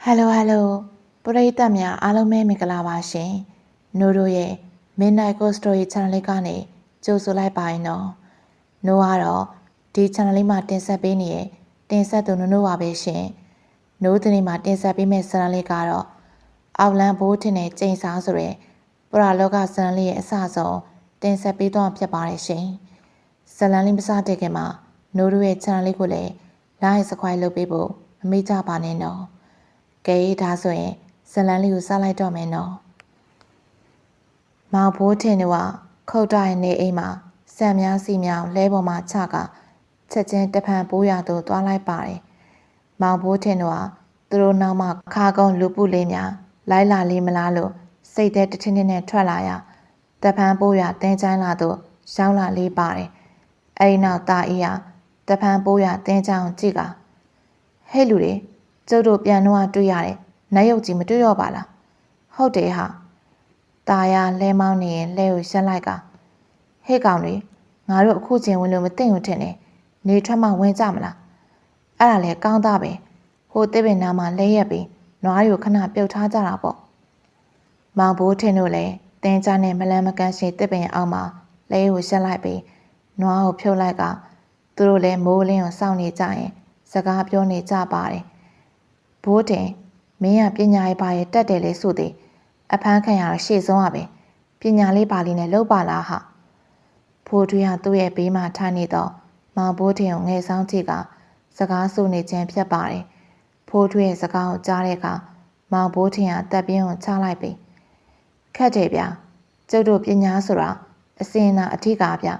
Hello ပရိသတ်များအားလုံးပဲမင်္ဂလာပါရှင်။နိုးတို့ရဲ့ Midnight Ghost Story Channel လေးကနေကြိုဆိုလိုက်ပါရင်တော့နိုးကတော့ဒီ channel လေးမှာတင်ဆက်ပေးနေတဲ့တင်ဆက်သူနိုးပါပဲရှင်။နိုးတဲ့နေ့မှာတင်ဆက်ပေးမယ့်ဇာတ်လေးကတော့အောက်လန်ဘိုးထင်တဲ့ကျိန်စာဆိုတဲ့ပရာလောကဇာတ်လေးရဲ့အစဆုံးတင်ဆက်ပေးသွားဖြစ်ပါတယ်ရှင်။ဇာတ်လေးမစတဲ့ခင်မှာနိုးတို့ရဲ့ channel လေးကိုလည်း like subscribe လုပ်ပေးဖို့မမေ့ကြပါနဲ့နော်။ကဲဒါဆိုရင်ဇလန်းလေးကိုစလိုက်တော့မယ်နော်မောင်ဘိုးထင်တို့ကခုတ်တိုင်းနေအိမ်မှာဆံများစီမြောင်လဲပေါ်မှာချကချက်ချင်းတဖန်ပိုးရသို့သွားလိုက်ပါတယ်မောင်ဘိုးထင်တို့ကသူတို့နောက်မှခါကုန်းလူပုလေးများလိုက်လာလေးမလားလို့စိတ်ထဲတထင်းထင်းနဲ့ထွက်လာရတဖန်ပိုးရတင်းချိုင်းလာသို့ရောက်လာလေးပါတယ်အဲဒီနောက်တာအေးကတဖန်ပိုးရတင်းချိုင်းကိုကြည့်ကဟဲ့လူတွေကျုပ်တို့ပြန်တော့တွေ့ရတယ်။နတ်ရုပ်ကြီးမတွေ့တော့ပါလား။ဟုတ်တယ်ဟာ။ตาရလဲမောင်းနေရင်လဲကိုရှက်လိုက်ကဟဲ့ကောင်တွေငါတို့အခုချင်းဝင်လို့မသိဘူးထင်တယ်။နေထွက်မှဝင်ကြမလား။အဲ့ဒါလဲကောင်းသားပဲ။ဟိုတစ်ပင်နားမှာလဲရက်ပြီးနွားတွေကိုခဏပြုတ်ထားကြတာပေါ့။မောင်ဘိုးထင်တို့လည်းတင်းကြနဲ့မလန်းမကန်းရှိတစ်ပင်အောင်မှာလဲကိုရှက်လိုက်ပြီးနွားကိုဖြုတ်လိုက်ကသူတို့လည်းမိုးလင်းကိုစောင့်နေကြရင်စကားပြောနေကြပါတယ်။ဘိုးတင်မင်းကပညာရေးပါရဲ့တက်တယ်လေဆိုသည်အဖမ်းခံရတော့ရှေ့ဆုံးอ่ะပဲပညာလေးပါလေးနဲ့လောက်ပါလားဟာဖိုးထွေးကသူ့ရဲ့ဘေးမှာထိုင်နေတော့မောင်ဘိုးတင်ကိုငယ်ဆောင်ကြည့်ကစကားဆိုနေခြင်းဖြစ်ပါတယ်ဖိုးထွေးရဲ့စကားကိုကြားတဲ့အခါမောင်ဘိုးတင်ကတက်ပြင်းကိုချလိုက်ပြီခက်တယ်ဗျကျုပ်တို့ပညာဆိုတာအစင်နာအထီးကဗျ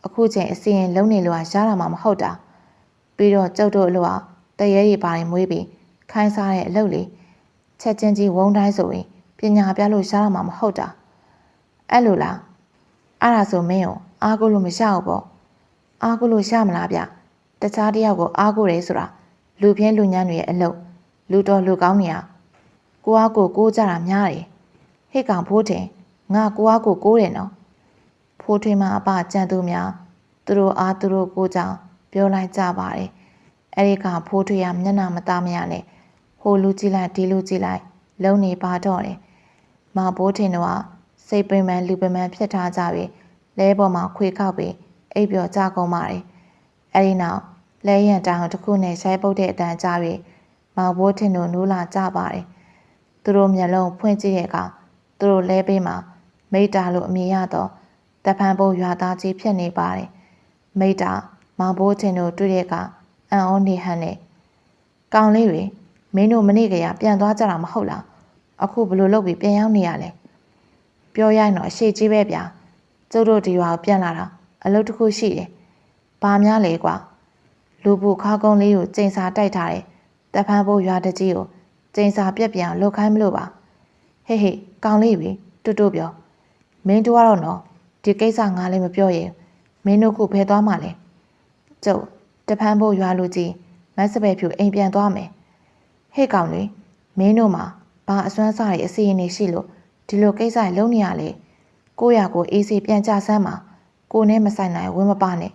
အခုချိန်အစင်လုံးနေလို့ရတာမှမဟုတ်တာပြီးတော့ကျုပ်တို့အလို့တရေရီပါရင်မွေးပြီးခိုင်းစားတဲ့အလုပ်လေးချက်ချင်းကြီးဝုန်းတိုင်းဆိုရင်ပညာပြလို့ရှားတော့မှာမဟုတ်တာအဲ့လိုလားအဲ့ဒါဆိုမင်းကိုအားကိုလို့မရဘူးပေါ့အားကိုလို့ရမလားဗျတခြားတယောက်ကိုအားကိုတယ်ဆိုတာလူပြင်းလူညံ့တွေရဲ့အလုပ်လူတော်လူကောင်းနေရကိုအားကိုကြတာများတယ်ဟိတ်ကောင်ဖိုးတင်ငါကိုအားကိုတယ်နော်ဖိုးထွေးမအပကြံသူများသူတို့အားသူတို့ကိုကြောင့်ပြောလိုက်ကြပါတယ်အဲ့ဒီကဖိုးထွေးရမျက်နှာမသားမရနဲ့ဟိုလူကြည့်လိုက်ဒီလူကြည့်လိုက်လုံးနေပါတော့တယ်။မောင်ဘိုးထင်တော့စိတ်ပင်ပန်းလူပင်ပန်းဖြစ်ထားကြပြီလဲပေါ်မှာခွေခောက်ပြီးအိပ်ပျော်ကြကုန်ပါတယ်။အဲဒီနောက်လဲရန်တောင်တစ်ခုနဲ့ရှိုင်းပုတ်တဲ့အတန်ကြားပြီးမောင်ဘိုးထင်တို့နိုးလာကြပါတယ်။သူတို့မျက်လုံးဖွင့်ကြည့်တဲ့အခါသူတို့လဲပေးမှာမိတာလို့အမည်ရတော့တဖန်ဘိုးရွာသားကြီးဖြစ်နေပါတယ်။မိတာမောင်ဘိုးထင်တို့တွေ့တဲ့အခါအံ့ဩနေဟန်နဲ့ကောင်းလေးတွေမင်းတို့မနေ့ကပြန်သွားကြတာမဟုတ်လားအခုဘလို့လုပ်ပြီးပြန်ရောက်နေရလဲပြောရရင်တော့အရှိကြီးပဲဗျာကျုပ်တို့ဒီရွာကိုပြန်လာတာအလုပ်တစ်ခုရှိတယ်ဘာများလဲကွာလူဘူးခါကုန်းလေးကိုကျိန်စာတိုက်ထားတယ်တဖန်ဘိုးရွာတကြီးကိုကျိန်စာပြက်ပြန်လုတ်ခိုင်းမလို့ပါဟေးကောင်းလေးပြီတူပြောမင်းတို့ကတော့နော်ဒီကိစ္စငါလည်းမပြောရင်မင်းတို့ကဖယ်သွားမှလဲကျုပ်တဖန်ဘိုးရွာလူကြီးမတ်စပယ်ဖြူအိမ်ပြန်သွားမယ်ဟဲ့ကောင်လေမင်းတို့မှာဘာအစွမ်းစားတွေအစီအရင်ရှိလို့ဒီလိုကိစ္စလုံးနေရလေကိုရကိုအေးစေးပြန်ကြဆမ်းမှာကိုနဲ့မဆိုင်နိုင်ဝင်မပါနဲ့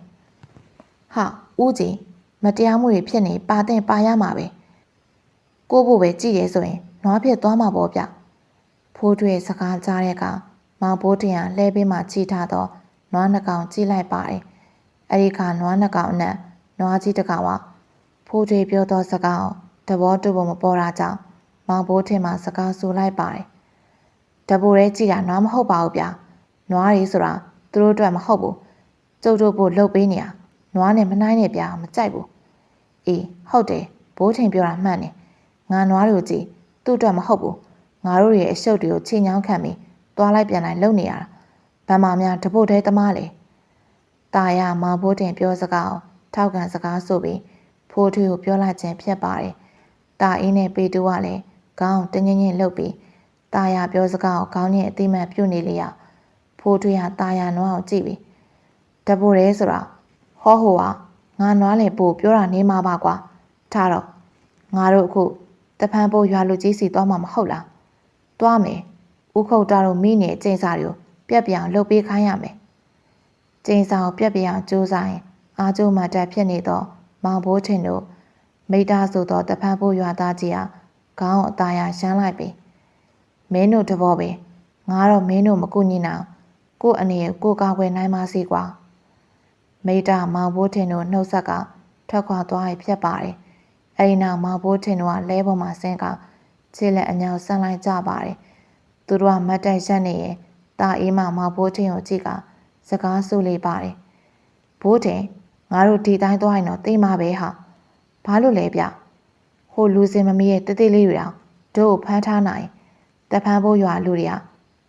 ဟာဦးကြီးမတရားမှုတွေဖြစ်နေပါတဲ့ပါရမှာပဲကိုဖို့ပဲကြည့်ရဲဆိုရင်နွားဖြစ်သွားမှာပေါ့ဗျဖိုးထွေးစကားကြားတဲ့အခါမောင်ဘိုးတင်ကလဲပေးမှချီထားတော့နွားနှကောင်ကြည့်လိုက်ပါတယ်အဲ့ဒီခါနွားနှကောင်နဲ့နွားကြီးတစ်ကောင်ကဖိုးထွေးပြောသောစကားတဘောတူဖို့မပေါ်တာကြောင့်မောင်ဘိုးထင်မှစကားဆိုလိုက်ပါတယ်။တပိုရဲကြည့်တာနွားမဟုတ်ပါဘူးဗျာ။နွားရီဆိုတာသူတို့အတွက်မဟုတ်ဘူး။ကျုပ်တို့ဖို့လှုပ်ပေးနေရနွားနဲ့မနှိုင်းနဲ့ဗျာမကြိုက်ဘူး။အေးဟုတ်တယ်ဘိုးထင်ပြောတာမှန်တယ်။ငါနွားတွေကိုကြည့်သူ့အတွက်မဟုတ်ဘူး။ငါတို့ရဲ့အရှုပ်တွေကိုချိန်ချောင်းခံပြီးသွားလိုက်ပြန်လိုက်လုပ်နေရတာ။ဗမာများတပိုတဲသမားလေ။ตาရမောင်ဘိုးတင်ပြောစကားထောက်ကန်စကားဆိုပြီးဖိုးထွေးကိုပြောလိုက်ခြင်းဖြစ်ပါတယ်။တာအေးနဲ့ပေတူကလည်းခေါင်းတင်းငင်းငင်းလှုပ်ပြီးတာယာပြောစကားကိုခေါင်းနဲ့အတိမတ်ပြုတ်နေလေရဖိုးထွေးဟာတာယာနွားကိုကြည့်ပြီးတပိုရဲဆိုတာဟောဟိုဟာငါနွားလေပို့ပြောတာနေမှာပါကွာထားတော့ငါတို့အခုတဖန်ပို့ရွာလူကြီးစီသွားမှာမဟုတ်လားသွားမယ်ဥခုတ်တာတို့မိနေကျိန်စာတွေကိုပြက်ပြောင်လှုပ်ပေးခိုင်းရမယ်ကျိန်စာကိုပြက်ပြောင်ကြိုးစားရင်အားကျိုးမှတက်ဖြစ်နေတော့မောင်ဘိုးထင်တို့မိသားစုသောတဖန်ဖို့ရွာသားကြီးဟာ ခေါင်းအသားရရှမ်းလိုက်ပြီမင်းတို့တဘောပဲငါတော့မင်းတို့မကူညီနိုင်ကို့အနေနဲ့ကိုကာကွယ်နိုင်ပါစေကွာမိတာမောင်ဘိုးထင်တို့နှုတ်ဆက်ကထွက်ခွာသွားရဖြစ်ပါတယ်အဲဒီနောက်မောင်ဘိုးထင်တို့ကလဲပေါ်မှာဆင်းကခြေလက်အညောင်ဆန်းလိုက်ကြပါတယ်သူတို့ကမတ်တိုက်ရက်နေရင်တာအေးမမောင်ဘိုးထင်ကိုကြည့်ကစကားဆိုလေးပါတယ်ဘိုးထင်ငါတို့ဒီတိုင်းသွားရင်တော့သိမှာပဲဟာဘာလို့လဲဗျဟိုလူစင်မမီရဲ့တတိလေးတွေအောင်တို့ကိုဖမ်းထားနိုင်တဖန်ဖို့ရွာလူတွေက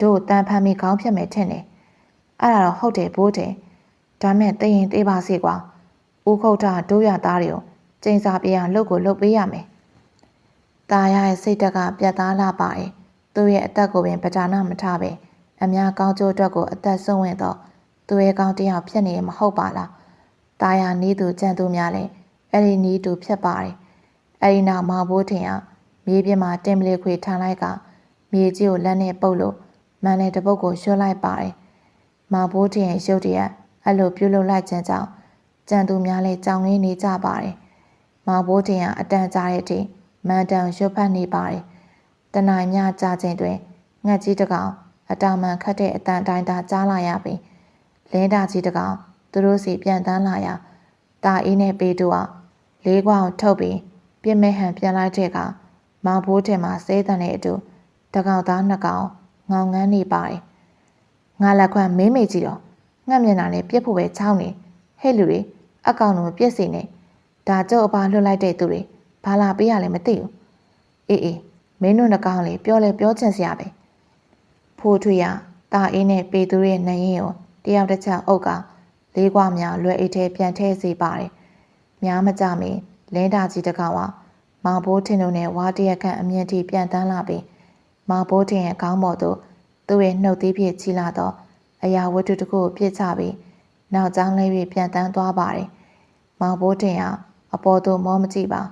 တို့တန်ဖမ်းမိခေါင်းဖြတ်မယ်ထင်တယ်အဲ့ဒါတော့ဟုတ်တယ်ဘိုးထင်ဒါမဲ့သိရင်သိပါစေကွာဦးခုတ်တာတို့ရသားတွေကိုကျင်းစာပြအောင်လှုပ်ကိုလှုပ်ပေးရမယ်ตาရရဲ့စိတ်တက်ကပြတ်သားလာပါတယ်သူ့ရဲ့အသက်ကိုပင်ပဒါနမထားပဲအများကောင်းကျိုးအတွက်ကိုအသက်ဆုံးဝင်တော့သူရဲ့ကောင်းတရားဖြစ်နေမဟုတ်ပါလားตาရနီးသူကြံသူများလဲအဲ့ဒီနီးသူဖြစ်ပါတယ်အဲ့ဒီနောက်မောင်ဘိုးထင်ကမြေပြင်မှာတင်ပလီခွေထားလိုက်ကမြေကြီးကိုလက်နဲ့ပုတ်လို့မန်နဲ့တပုတ်ကိုရွှတ်လိုက်ပါတယ်မောင်ဘိုးထင်ရဲ့ရုပ်တရက်အဲ့လိုပြုတ်လုလိုက်ခြင်းကြောင့်ကြံသူများလဲကြောင်ရင်းနေကြပါတယ်မောင်ဘိုးထင်ကအတန်ကြားတဲ့အထိမန်တန်ရွတ်ဖတ်နေပါတယ်တနိုင်မြကြာချိန်တွင်ငှက်ကြီးတကောင်အတောင်မှန်ခတ်တဲ့အတန်တိုင်းသာကြားလာရပြီးလင်းတာကြီးတကောင်သူတို့စီပြန်တန်းလာရာတာအေးနဲ့ပေတူကလေးခွာကိုထုတ်ပြီးပြစ်မဲ့ဟန်ပြန်လိုက်တဲ့အခါမောင်ဘိုးထင်မှာစေးတန်တဲ့အတူတကောင်သားနှစ်ကောင်ငောင်ငန်းနေပါတယ်ငါလက်ခွမ်းမေးမိကြည့်တော့ငှက်မျက်နှာနဲ့ပြစ်ဖို့ပဲချောင်းနေဟဲ့လူတွေအကောင်လုံးပြစ်စီနေဒါကျုပ်အပါလွတ်လိုက်တဲ့သူတွေဘာလာပေးရလဲမသိဘူးအေးမင်းတို့နှကောင်လေပြောလဲပြောချင်စရာပဲဖိုးထွေရတာအေးနဲ့ပေသူရဲ့နှရင်ကိုတယောက်တစ်ချက်အုပ်ကလေးခွများလွယ်အိတ်ထဲပြန်ထည့်စီပါတယ်များမကြမီလင်းတာကြီးတကောင်ကမောင်ဘိုးထင်တို့နဲ့ဝါတရက်ခန့်အမြင့်ထိပြန်တန်းလာပြီးမောင်ဘိုးထင်ရဲ့ခေါင်းပေါ်သို့သူ့ရဲ့နှုတ်သီးဖြင့်ချီလာတော့အရာဝတ္ထုတစ်ခုကိုပြစ်ချပြီးနောက်ကျောင်းလေးပြီးပြန်တန်းသွားပါတယ်မောင်ဘိုးထင်ကအပေါ်သို့မောမကြည့်ပါ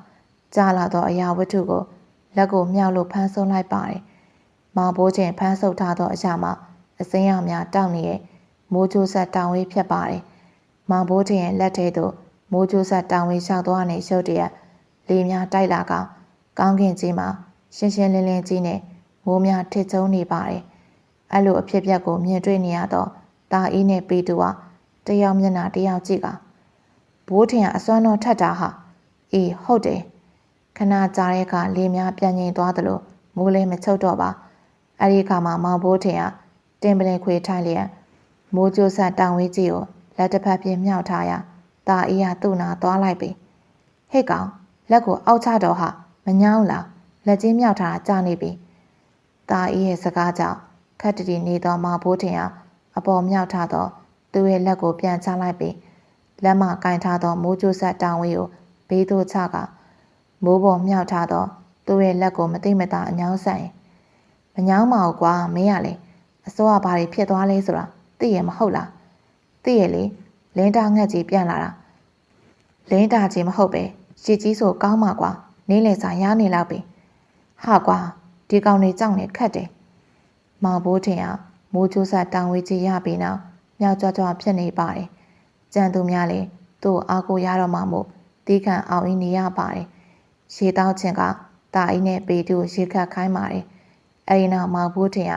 ကြာလာတော့အရာဝတ္ထုကိုလက်ကိုမြောက်လို့ဖမ်းဆုပ်လိုက်ပါတယ်မောင်ဘိုးထင်ဖမ်းဆုပ်ထားသောအရာမှာအစင်းရောင်များတောက်နေတဲ့မိုးကြိုးဆက်တောင်ဝေးဖြစ်ပါတယ်မောင်ဘိုးထင်ရဲ့လက်ထဲသို့မိုးကြိုးဆက်တောင်ဝေးလျှောက်သွားနေရုပ်တရက်လေများတိုက်လာကကောင်းကင်ကြီးမှာရှင်းရှင်းလင်းလင်းကြီးနဲ့မိုးများထစ်ချုံနေပါတယ်အဲ့လိုအဖြစ်အပျက်ကိုမြင်တွေ့နေရတော့တာအေးနဲ့ပေတူကတယောက်မျက်နှာတယောက်ကြည့်ကဘိုးထင်ကအစွမ်းတော်ထက်တာဟာအေးဟုတ်တယ်ခဏကြာတဲ့အခါလေများပြန်ငိမ်သွားသလိုမိုးလည်းမချုပ်တော့ပါအဲ့ဒီအခါမှာမောင်ဘိုးထင်ကတင်ပလင်ခွေထိုင်လျက်မိုးကြိုးဆက်တောင်ဝေးကြီးကိုလက်တစ်ဖက်ပြင်းမြောက်ထားရာတာအေးကသူ့နာသွားလိုက်ပြီဟဲ့ကောင်လက်ကိုအောက်ချတော့ဟာမညောင်းလားလက်ချင်းမြောက်ထားတာကြာနေပြီတာအေးရဲ့စကားကြောင့်ခက်တတီနေသောမောင်ဘိုးထင်ကအပေါ်မြောက်ထားသောသူ့ရဲ့လက်ကိုပြန်ချလိုက်ပြီးလက်မကင်ထားသောမိုးကြိုးဆက်တောင်ဝေးကိုဘေးသို့ချကမိုးပေါ်မြောက်ထားသောသူ့ရဲ့လက်ကိုမသိမသာအညောင်းဆိုင်မညောင်းပါဘူးကွာမင်းရလေအစိုးရဘာတွေဖြစ်သွားလဲဆိုတာသိရမဟုတ်လားသိရလေလင်းတာငှက်ကြီးပြန်လာတာလင်းတာကြီးမဟုတ်ပဲရှစ်ကြီးဆိုကောင်းမှာကွာနေလေစာရနေလောက်ပြီဟာကွာဒီကောင်တွေကြောက်နေခတ်တယ်မောင်ဘိုးထင်ကမိုးကြိုးဆက်တောင်ဝေးကြီးရပြီးနောက်မြောက်ကြွကြွဖြစ်နေပါတယ်ကြံသူများလည်းသူ့အားကိုရတော့မှမို့တီးခံအောင်အင်းနေရပါတယ်ရေတောက်ခြင်းကတာအင်းနဲ့ပေတူရေခတ်ခိုင်းပါတယ်အဲဒီနောက်မောင်ဘိုးထင်က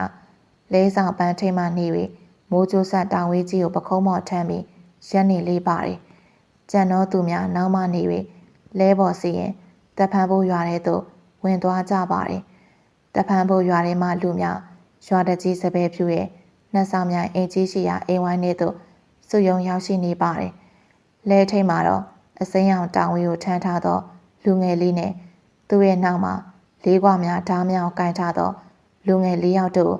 လဲဆောင်ပန်းထိမှ နေပြီးမိုးကြိုးဆက်တောင်ဝေးကြီးကိုပခုံးမော်ထမ်းပြီးရက်နေလေးပါတယ်ကြံတော်သူများနောက်မှနေပြီးလဲပေါ်စီရင်တဖန်ဖို့ရွာထဲသို့ဝင်သွားကြပါတယ်တဖန်ဖို့ရွာထဲမှလူများရွာတကြီးစပယ်ဖြူရဲ့နှက်ဆောင်များအင်ကြီးရှိရာအိမ်ဝိုင်းထဲသို့စုယုံရောက်ရှိနေပါတယ်လဲထိတ်မှာတော့အစိမ်းရောင်တောင်ဝေးကိုထမ်းထားသောလူငယ်လေးနဲ့သူ့ရဲ့နောက်မှာလေးခွများဓားများကိုကင်ထားသောလူငယ်လေးယောက်တို့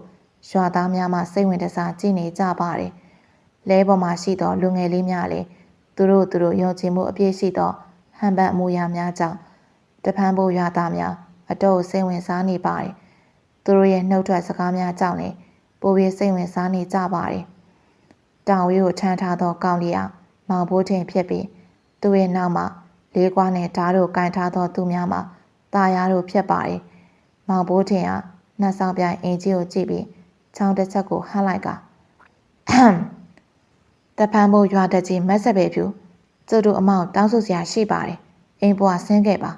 ရွာသားများမှစိတ်ဝင်တစားကြည့်နေကြပါတယ်လဲပေါ်မှာရှိသောလူငယ်လေးများလည်းသူတို့ယုံကြည်မှုအပြည့်ရှိသောဟန်ပန်အမူအရာများကြောင့်တဖန်ဖို့ရွာသားများအတော့စိတ်ဝင်စားနေပါတယ်သူတို့ရဲ့နှုတ်ထွက်စကားများကြောင့်လည်းပိုပြီးစိတ်ဝင်စားနေကြပါတယ်တောင်ဝေးကိုထမ်းထားသောကောင်လေးကမောင်ဘိုးထင်ဖြစ်ပြီးသူ့ရဲ့နောက်မှာလေးခွနဲ့ဓားတို့ကင်ထားသောသူများမှာတာယာတို့ဖြစ်ပါတယ်မောင်ဘိုးထင်ကနှက်ဆောင်ပြိုင်အင်ကြီးကိုကြည့်ပြီးချောင်းတစ်ချက်ကိုဟန့်လိုက်ကတဖန်ဖို့ရွာတကြီးမက်ဆက်ပဲဖြူကျုပ်တို့အမောင်တောင်းဆိုစရာရှိပါတယ်အိမ်ဘွားဆင်းခဲ့ပါ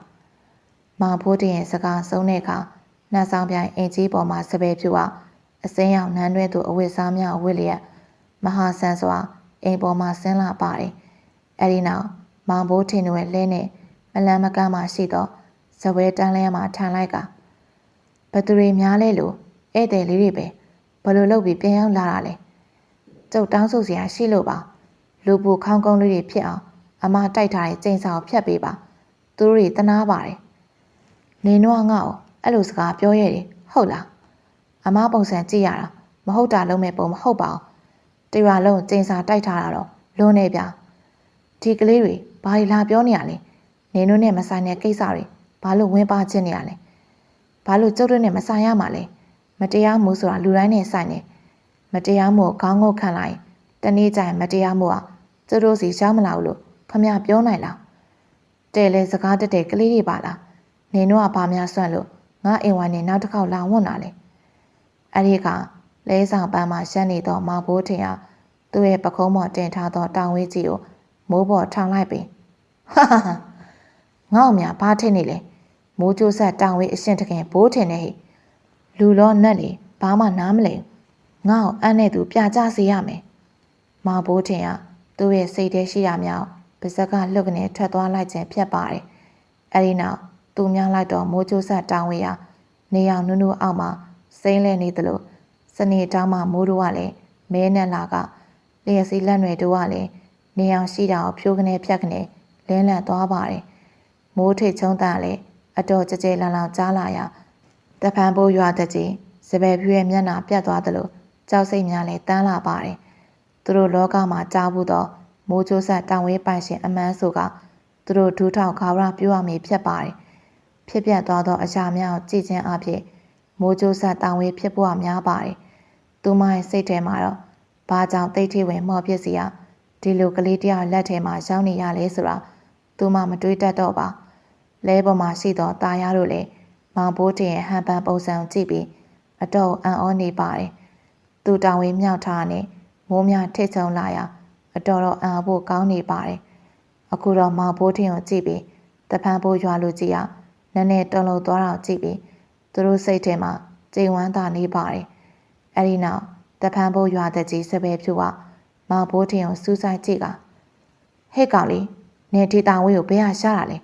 မောင်ဖိုးတင်ရဲ့စကားဆုံးတဲ့အခါနှာဆောင်ပြိုင်အင်ကြီးပေါ်မှာစပယ်ဖြူကအစင်းရောက်နန်းတွဲသူအဝတ်စားများအဝတ်လျက်မဟာဆန်စွာအိမ်ပေါ်မှာဆင်းလာပါတယ်။အဲဒီနောက်မောင်ဖိုးတင်တို့ရဲ့လဲနဲ့မလန်းမကမ်းမှရှိသောဇပွဲတန်းလဲမှာထိုင်လိုက်ကဘသူတွေများလဲလို့ဧည့်သည်လေးတွေပဲဘလို့လုပ်ပြီးပြန်ရောက်လာတာလဲ။ကျုပ်တောင်းဆိုစရာရှိလို့ပါလူပူခေါင်းကုန်းလေးတွေဖြစ်အောင်အမတိုက်ထားတဲ့ကျိန်စာကိုဖြတ်ပေးပါသူတို့တွေတနာပါတယ်။နေနွားငါ့ကိုအဲ့လိုစကားပြောရတယ်ဟုတ်လားအမပုံစံကြည့်ရတာမဟုတ်တာလုံးမဲ့ပုံမဟုတ်ပါဘူးတရွာလုံးကျိန်စာတိုက်ထားတာတော့လွန်းနေဗျာဒီကလေးတွေဘာတွေလာပြောနေရလဲနေနွားနဲ့မဆိုင်တဲ့ကိစ္စတွေဘာလို့ဝင်းပါချင်းနေရလဲဘာလို့ကျုပ်တို့နဲ့မဆိုင်ရမှာလဲမတရားမှုဆိုတာလူတိုင်းနဲ့ဆိုင်နေမတရားမှုခေါင်းငုတ်ခံလိုက်တနေ့ကျရင်မတရားမှုကကျုပ်တို့စီရောက်မလာဘူးလို့ခမပြောနိုင်လားတဲလေစကားတက်တဲ့ကလေးတွေပါလားနေနွားကဘာများဆွန့်လို့ငါအိမ်ဝိုင်းနဲ့နောက်တစ်ခေါက်လာဝွန့်လာလေအဲ့ဒီကလဲဆောင်ပန်းမှာရှမ်းနေသောမောင်ဘိုးထင်ဟာသူ့ရဲ့ပခုံးပေါ်တင်ထားသောတောင်ဝေးကြီးကိုမိုးပေါ်ထောင်လိုက်ပြီးဟာဟာဟာငေါ့မြဘာထင်နေလဲမိုးကျိုးဆက်တောင်ဝေးအရှင်တခင်ဘိုးထင်နေဟိလူလောနတ်လေဘာမှနားမလဲငါ့ကိုအန်းနဲ့သူပြကြစေရမယ်မောင်ဘိုးထင်ဟာသူ့ရဲ့စိတ်ထဲရှိတာများပါဇက်ကလွတ်ကနေထွက်သွားလိုက်ခြင်းဖြစ်ပါတယ်အဲ့ဒီနောက်သူများလိုက်တော့မိုးကျိုးဆက်တောင်ဝေးဟာနေအောင်နုနုအောက်မှာစိမ့်လဲနေသလိုစနေတောင်းမှမိုးတို့ကလည်းမဲနဲ့လာကလျက်စီလက်တွေတို့ကလည်းနေအောင်ရှိတာကိုဖြိုးကနေဖြတ်ကနေလင်းလန့်သွားပါတယ်မိုးထိတ်ချုံတန်လည်းအတော်ကြဲကြဲလောင်လောင်ကြားလာရာတဖန်ပိုးရွာတကြီးစပယ်ဖြူရဲ့မျက်နှာပြတ်သွားသလိုကြောက်စိတ်များလည်းတန်းလာပါတယ်သူတို့လောကမှာကြားဘူးသောမိုးကျိုးဆက်တောင်ဝေးပိုင်ရှင်အမန်းဆိုကသူတို့ဒူးထောက်ခါရပြိုးရမည်ဖြစ်ပါတယ်ဖြစ်ပြသွားသောအရာများကိုကြည်ချင်းအဖြစ်မိုးကျိုးဆက်တောင်ဝေးဖြစ်ပေါ်များပါတယ်သူမရဲ့စိတ်ထဲမှာတော့ဘာကြောင့်တိတ်ထိဝင်မော်ဖြစ်စီရဒီလိုကလေးတယောက်လက်ထဲမှာရောက်နေရလဲဆိုတာသူမမတွေးတတ်တော့ပါလဲပေါ်မှာရှိသောตาရတို့လည်းမောင်ဘိုးတင်ရဲ့ဟန်ပန်ပုံစံကြည့်ပြီးအတော့အံ့ဩနေပါတယ်သူတောင်ဝေးမြောက်ထားနဲ့မိုးများထိတ်ချုံလာရာအတော်တော့အံ့ဩဖို့ကောင်းနေပါတယ်အခုတော့မောင်ဘိုးတင်ကိုကြည့်ပြီးတဖန်ဘိုးရွာလူကြီးကနည်းနည်းတုံလုံးသွားတော့ကြည့်ပြီးသူတို့စိတ်ထဲမှာကြိမ်ဝမ်းသာနေပါတယ်အဲဒီနောက်တဖန်ဘိုးရွာသက်ကြီးစပယ်ဖြူကမောင်ဘိုးတင်ကိုစူးစိုက်ကြည့်ကဟဲ့ကောင်လေးနေဒေတာဝေးကိုဘယ်ဟာရှားတာလဲ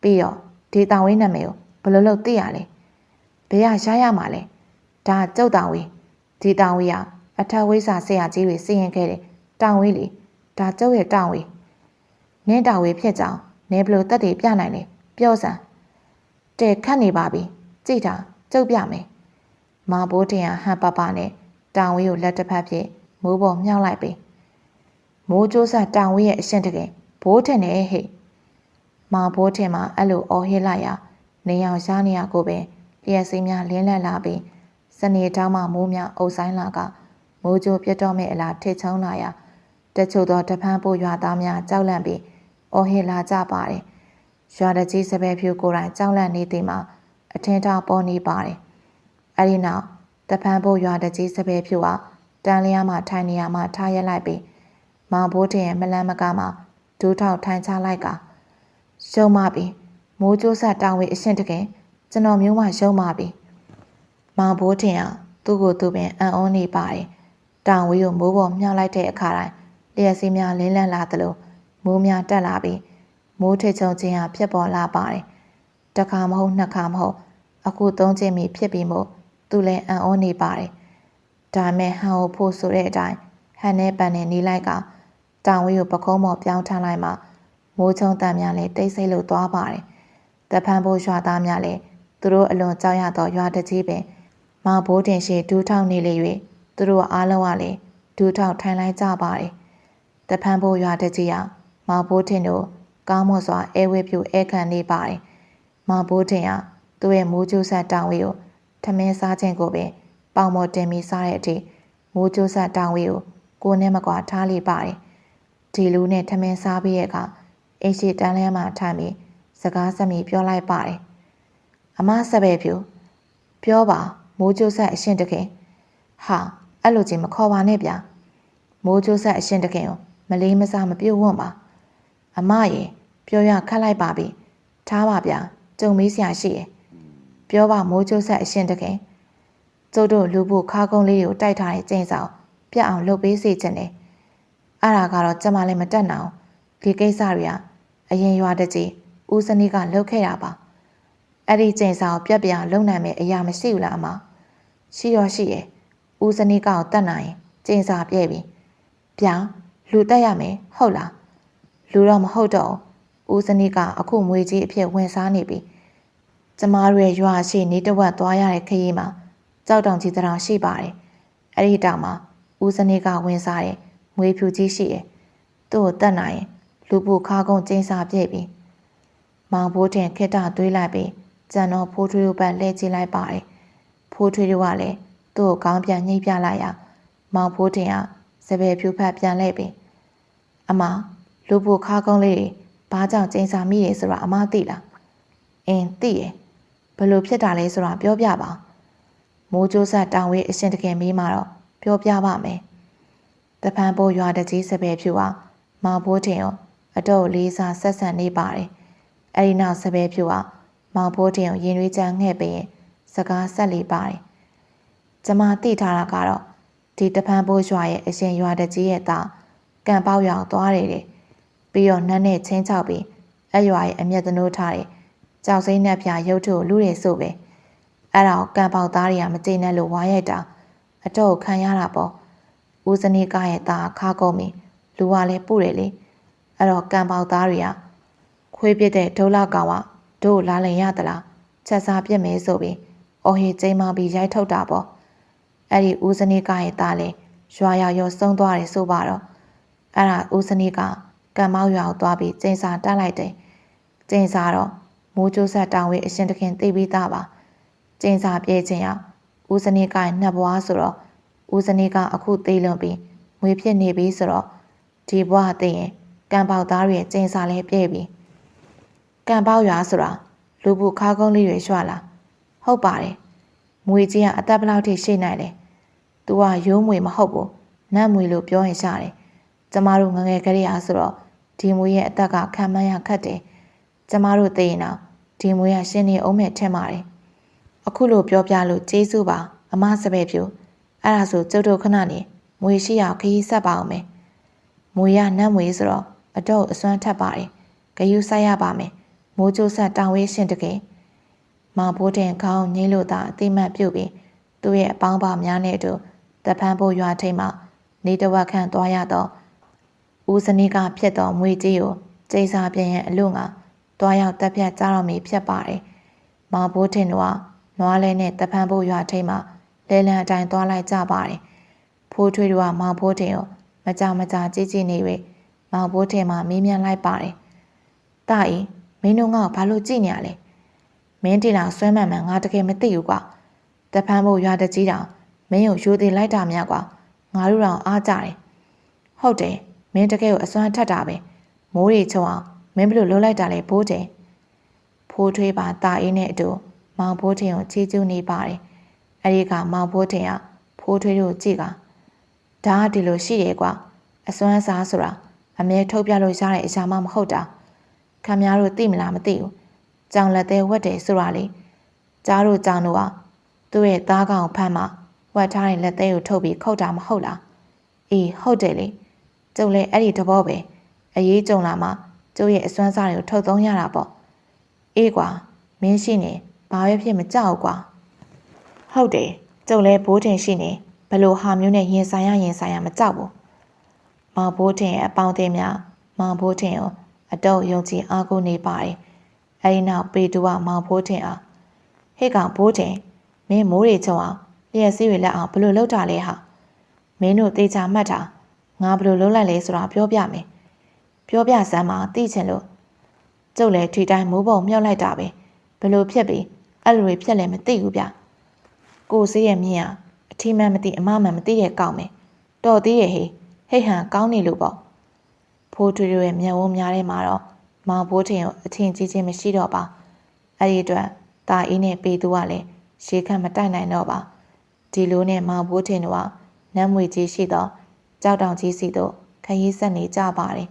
ပြီးတော့ဒေတာဝေးနာမည်ကိုဘယ်လိုလုပ်သိရလဲဘယ်ဟာရှားရမှာလဲဒါကျုပ်တောင်ဝေးဒေတာဝေးကအထက်ဝိစာဆရာကြီးတွေစီရင်ခဲ့တယ်တောင်ဝေးလေဒါကျုပ်ရဲ့တောင်ဝေးနင်းတောင်ဝေးဖြစ်ကြောင်းနေဘလို့တက်တွေပြနိုင်လဲပြောစမ်းတဲ့ခတ်နေပါပြီကြည့်တာကျုပ်ပြမယ်မောင်ဘိုးတင်ဟန်ပပနဲ့တောင်ဝေးကိုလက်တစ်ဖက်ဖြင့်မိုးပေါ်မြှောက်လိုက်ပြီးမိုးကျိုးဆက်တောင်ဝေးရဲ့အရှင်တကယ်ဘိုးထင်နေဟဲ့မောင်ဘိုးတင်မှာအဲ့လိုအော်ဟစ်လိုက်ရာနေအောင်ရှားနေရကိုပဲလျက်စီးများလင်းလက်လာပြီးစနေတောင်းမှမိုးများအုပ်ဆိုင်လာကမိုးကြိုးပြတ်တော့မဲ့အလားထိချုံလာရာတချို့သောတဖန်ပို့ရွာသားများကြောက်လန့်ပြီးအော်ဟစ်လာကြပါတယ်ရွာတကြီးစပယ်ဖြူကိုယ်တိုင်ကြောက်လန့်နေသည်မှာအထင်ထောက်ပေါ်နေပါတယ်အဲဒီနောက်တဖန်ပို့ရွာတကြီးစပယ်ဖြူကတန်လျားမှထိုင်နေရမှထားရက်လိုက်ပြီးမောင်ဘိုးတင်ရဲ့မလန်းမကားမှဒူးထောက်ထိုင်ချလိုက်ကရှုံးမပြီးမိုးကျိုးဆက်တောင်ဝေးအရှင်တကယ်ကျွန်တော်မျိုးမှရှုံးမပြီးမောင်ဘိုးတင်သူ့ကိုသူပင်အံ့ဩနေပါတယ်တောင်ဝေးကိုမိုးပေါ်မြှောက်လိုက်တဲ့အခါတိုင်းလျက်စီးများလင်းလန့်လာသလိုမိုးများတက်လာပြီးမိုးထိတ်ချုံခြင်းဟာဖြစ်ပေါ်လာပါတယ်တစ်ခါမဟုတ်နှစ်ခါမဟုတ်အခုသုံးချိန်မီဖြစ်ပြီးမို့သူလည်းအံ့ဩနေပါတယ်ဒါမဲ့ဟန်ကိုဖို့ဆိုတဲ့အတိုင်းဟန်နဲ့ပန်နဲ့နေလိုက်ကတောင်ဝေးကိုပကုံးပေါ်ပြောင်းထမ်းလိုက်မှမိုးချုံတန်များလည်းတိတ်ဆိတ်လို့သွားပါတယ်တဖန်ဘိုးရွာသားများလည်းသူတို့အလွန်ကြောက်ရသောရွာတကြီးပင်မောင်ဘိုးတင်ရှိဒူးထောက်နေလေ၍သူတို့အားလုံးကလည်းဒူးထောက်ထိုင်လိုက်ကြပါတယ်တဖန်ဘိုးရွာတကြီးမောင်ဘိုးတင်တို့ကောင်းမွန်စွာအဲဝဲပြူအဲခံနေပါတယ်မောင်ဘိုးတင်သူ့ရဲ့မိုးကျိုးဆက်တောင်ဝေးကိုထမင်းစားခြင်းကိုပင်ပေါင်မော်တင်ပြီးစားတဲ့အထိမိုးကျိုးဆက်တောင်ဝေးကိုနဲ့မကွာထားလိပါတယ်ဒီလူနဲ့ထမင်းစားပြီးရဲ့အခါအိမ်ရှိတန်းလျားမှထိုင်ပြီးစကားဆက်မိပြောလိုက်ပါတယ်အမစပယ်ဖြူပြောပါမိုးကျိုးဆက်အရှင်တခင်ဟာအဲ့လိုချင်းမခေါ်ပါနဲ့ဗျာမိုးကျိုးဆက်အရှင်တခင်ကိုမလေးမစားမပြုတ်ဝွန့်ပါအမရေပြောရခတ်လိုက်ပါပြီထားပါဗျာ ကြုံမေးစရာရှိတယ်ပြောပါမိုးချိုးဆက်အရှင်တခင်ကျုပ်တို့လူဖို့ခါကုန်းလေးကိုတိုက်ထားတဲ့ကျင်းဆောင်ပြတ်အောင်လုပ်ပေးစေချင်တယ်အဲ့ဒါကတော့ကျမလည်းမတက်နိုင်ဒီကိစ္စတွေကအရင်ရွာတကြီးဦးစနီးကလှုပ်ခဲ့တာပါအဲ့ဒီကျင်းဆောင်ပြတ်ပြားလုံနိုင်မဲ့အရာမရှိဘူးလားအမရှိရောရှိရဲ့ဦးစနီးကောက်တက်နိုင်ကျင်းစာပြဲ့ပြီဗျာလူတက်ရမယ်ဟုတ်လားလူတော့မဟုတ်တော့ဦးစနီးကအခုမွေကြီးအဖြစ်ဝင်စားနေပြီကျမတို့ရဲ့ရွာရှိနေတဝက်သွားရတဲ့ခရီးမှာကြောက်တောင်ကြီးတောင်ရှိပါတယ်အဲ့ဒီတောင်မှာဦးစနီးကဝင်စားတဲ့မွေဖြူကြီးရှိရဲ့သူ့ကိုတက်နိုင်လူပူခါကုန်းကျင်းစာပြဲ့ပြီမောင်ဘိုးတင်ခက်တာတွေးလိုက်ပြီးကျန်တော့ဖိုးထွေးတို့ဘက်လှည့်ကြည့်လိုက်ပါတယ်ဖိုးထွေးတို့ကလည်းသူ့ကိုကောင်းပြန်ညှိပြလိုက်ရမောင်ဖိုးတင်ကစပယ်ဖြူဖက်ပြန်လှည့်ပြီးအမလူပူခါကုန်းလေးဘာကြောင့်ကျင်းစာမိရဲဆိုတာအမသိလားအင်းသိရဲ့ဘလို့ဖြစ်တာလဲဆိုတာပြောပြပါမိုးကြိုးဆက်တောင်ဝေးအရှင်တခင်မေးမှတော့ပြောပြပါမယ်တပန်းပိုးရွာတကြီးစပယ်ဖြူကမောင်ဖိုးတင်ကိုအတော့လေးစားဆက်ဆံနေပါတယ်အဲ့ဒီနောက်စပယ်ဖြူကမောင်ဖိုးတင်ကိုရင်ရွေးချမ်းငှဲ့ပြီးစကားဆက်လေပါတယ်ကျမသိထားတာကတော့ဒီတပန်းပိုးရွာရဲ့အရှင်ရွာတကြီးရဲ့သားကံပေါက်ရောက်သွားတယ်တဲ့ပြီးတော့နန်းနဲ့ချင်းချောက်ပြီးအရွာရဲ့အမျက်သနိုးထားတဲ့ကြောက်စိမ့်နဲ့ပြရုပ်ထုလူတွေဆိုပဲအဲ့ဒါကံပေါက်သားတွေကမကျေနပ်လို့ဝါရိုက်တာအတော့ခံရတာပေါ့ဦးစနီးကရဲ့သားခါကုန်ပြီလူကလည်းပုတယ်လေအဲ့တော့ကံပေါက်သားတွေကခွေးပြစ်တဲ့ဒုလကောင်ကတို့လာလင်ရသလားချက်စားပြစ်မယ်ဆိုပြီးအော်ဟေကျိမ်းမပြီးရိုက်ထုတ်တာပေါ့အဲ့ဒီဦးစနီးကရဲ့သားလည်းရွာရောက်ရောဆုံးသွားတယ်ဆိုပါတော့အဲ့ဒါဦးစနီးကကံမောက်ရွာကိုသွားပြီးကျင်းစာတက်လိုက်တယ်ကျင်းစာတော့မိုးကြိုးဆက်တောင်ဝေးအရှင်တခင်သိပြီးသားပါကျင်းစာပြေးခြင်းရောက်ဦးစနီးကရဲ့နှက်ဘွားဆိုတော့ဦးစနီးကအခုသိလွန်ပြီးငွေဖြစ်နေပြီဆိုတော့ဒီဘွားသိရင်ကံပေါက်သားတွေကျင်းစာလဲပြေးပြီကံပေါက်ရွာဆိုတာလူဘူးခါကုန်းလေးတွေရွာလာဟုတ်ပါတယ်မွေကြီးကအသက်ဘလောက်ထိရှိနိုင်လဲသူကရိုးမွေမဟုတ်ဘူးနတ်မွေလို့ပြောရင်ရှာတယ်ကျမတို့ငငယ်ကလေးအားဆိုတော့ဒီမွေရဲ့အသက်ကခံမှန်းရခက်တယ်ကျမတို့သိရင်တော့ဒီမွေကရှင်းနေအောင်မဲ့ထင်ပါတယ်အခုလိုပြောပြလို့ကျေးဇူးပါအမစပယ်ဖြူအဲ့ဒါဆိုကျုပ်တို့ခဏနေမွေရှိအောင်ခရီးဆက်ပါအောင်မယ်မွေရနတ်မွေဆိုတော့အတော့အစွမ်းထပ်ပါတယ်ဂယုဆိုင်ရပါမယ်မိုးကြိုးဆက်တောင်ဝေးရှင်တကယ်မောင်ဘိုးတင်ခေါင်းငိမ့်လို့သာအသိမှတ်ပြုတ်ပြီးသူ့ရဲ့အပေါင်းပါများနဲ့အတူတဖန်ဖို့ရွာထိပ်မှနေတဝက်ခန့်သွားရတော့ဦးစနီးကဖြတ်တော်မွေကြီးကိုကျိစာပြင်းရဲ့အလို့ငါသွားရောက်တက်ဖြတ်ကြတော့မီဖြစ်ပါတယ်မောင်ဘိုးတင်တို့ကနွားလဲနဲ့တဖန်ဖို့ရွာထိပ်မှလဲလံအတိုင်းသွားလိုက်ကြပါတယ်ဖိုးထွေးတို့ကမောင်ဘိုးတင်ကိုမကြကြည့်နေ၍မောင်ဘိုးတင်မှမေးမြန်းလိုက်ပါတယ်တာဤမင်းတို့ငါ့ကိုဘာလို့ကြည့်နေရလဲမင်းတီတော်ဆွဲမှန်မှန်ငါတကယ်မသိဘူးကွာတဖန်ဖို့ရွာတကြီးတောင်မင်းကိုယူသေးလိုက်တာများကွာငါတို့တော့အားကြတယ်ဟုတ်တယ်မင်းတကယ်ကိုအစွမ်းထက်တာပဲမိုးရီချုံအောင်မင်းဘလို့လှုပ်လိုက်တာလဲဘိုးတင်ဖိုးထွေးပါတာအေးနဲ့အတူမောင်ဘိုးတင်ကိုချီးကျူးနေပါတယ်အဲဒီကမောင်ဘိုးတင်ကဖိုးထွေးတို့ကြည့်ကဒါကဒီလိုရှိတယ်ကွာအစွမ်းစားဆိုတာအမြဲထုတ်ပြလို့ရတဲ့အရာမှမဟုတ်တာခမများတို့သိမလားမသိဘူးကြောင်လက်သေးဝက်တယ်ဆိုတာလေကြားတို့ကြောင်တို့ကသူ့ရဲ့သားကောင်ဖမ်းမှဝက်ထားတဲ့လက်သေးကိုထုတ်ပြီးခုတ်တာမဟုတ်လားအေးဟုတ်တယ်လေကျုပ်လည်းအဲ့ဒီတဘောပဲအရေးကြုံလာမှကျုပ်ရဲ့အစွမ်းစားတွေကိုထုတ်သုံးရတာပေါ့အေးကွာမင်းရှိနေဘာပဲဖြစ်မကြောက်ကွာဟုတ်တယ်ကျုပ်လည်းဘိုးတင်ရှိနေဘလို့ဟာမျိုးနဲ့ရင်ဆိုင်ရမကြောက်ဘူးမောင်ဘိုးတင်ရဲ့အပေါင်းအသင်းများမောင်ဘိုးတင်ကိုအတော့ယုံကြည်အားကိုးနေပါတယ်အဲဒီနောက်ပေတူကမောင်ဘိုးတင်အားဟဲ့ကောင်ဘိုးတင်မင်းမိုးရီချုံအောင်လျှက်စီးရလက်အောင်ဘလို့လုပ်တာလဲဟာမင်းတို့တေချာမှတ်တာငါဘလို့လုပ်လိုက်လဲဆိုတာပြောပြမယ်ပြောပြစမ်းပါသိချင်လို့ကျုပ်လည်းထွေတိုင်းမိုးပုံမြှောက်လိုက်တာပဲဘလို့ဖြစ်ပြီးအဲ့လိုတွေဖြစ်လည်းမသိဘူးဗျကိုစေးရဲ့မြင်ကအထီးမှန်မသိအမမှန်မသိတဲ့ကောင်ပဲတော်သေးရဲ့ဟေးဟိတ်ဟန်ကောင်းနေလို့ပေါ့ဖိုးထွေးရဲ့မျက်ဝန်းများထဲမှာတော့မောင်ဘိုးထင်ကိုအထင်ကြီးချင်းမရှိတော့ပါအဲ့ဒီအတွက်တာအေးနဲ့ပေသူကလည်းရှေးခန့်မတိုက်နိုင်တော့ပါဒီလိုနဲ့မောင်ဘိုးထင်တို့ကနမ်းမွေကြီးရှိတော့ကြောက်တောင်ကြီးစီတို့ခရီးဆက်နေကြပါတယ်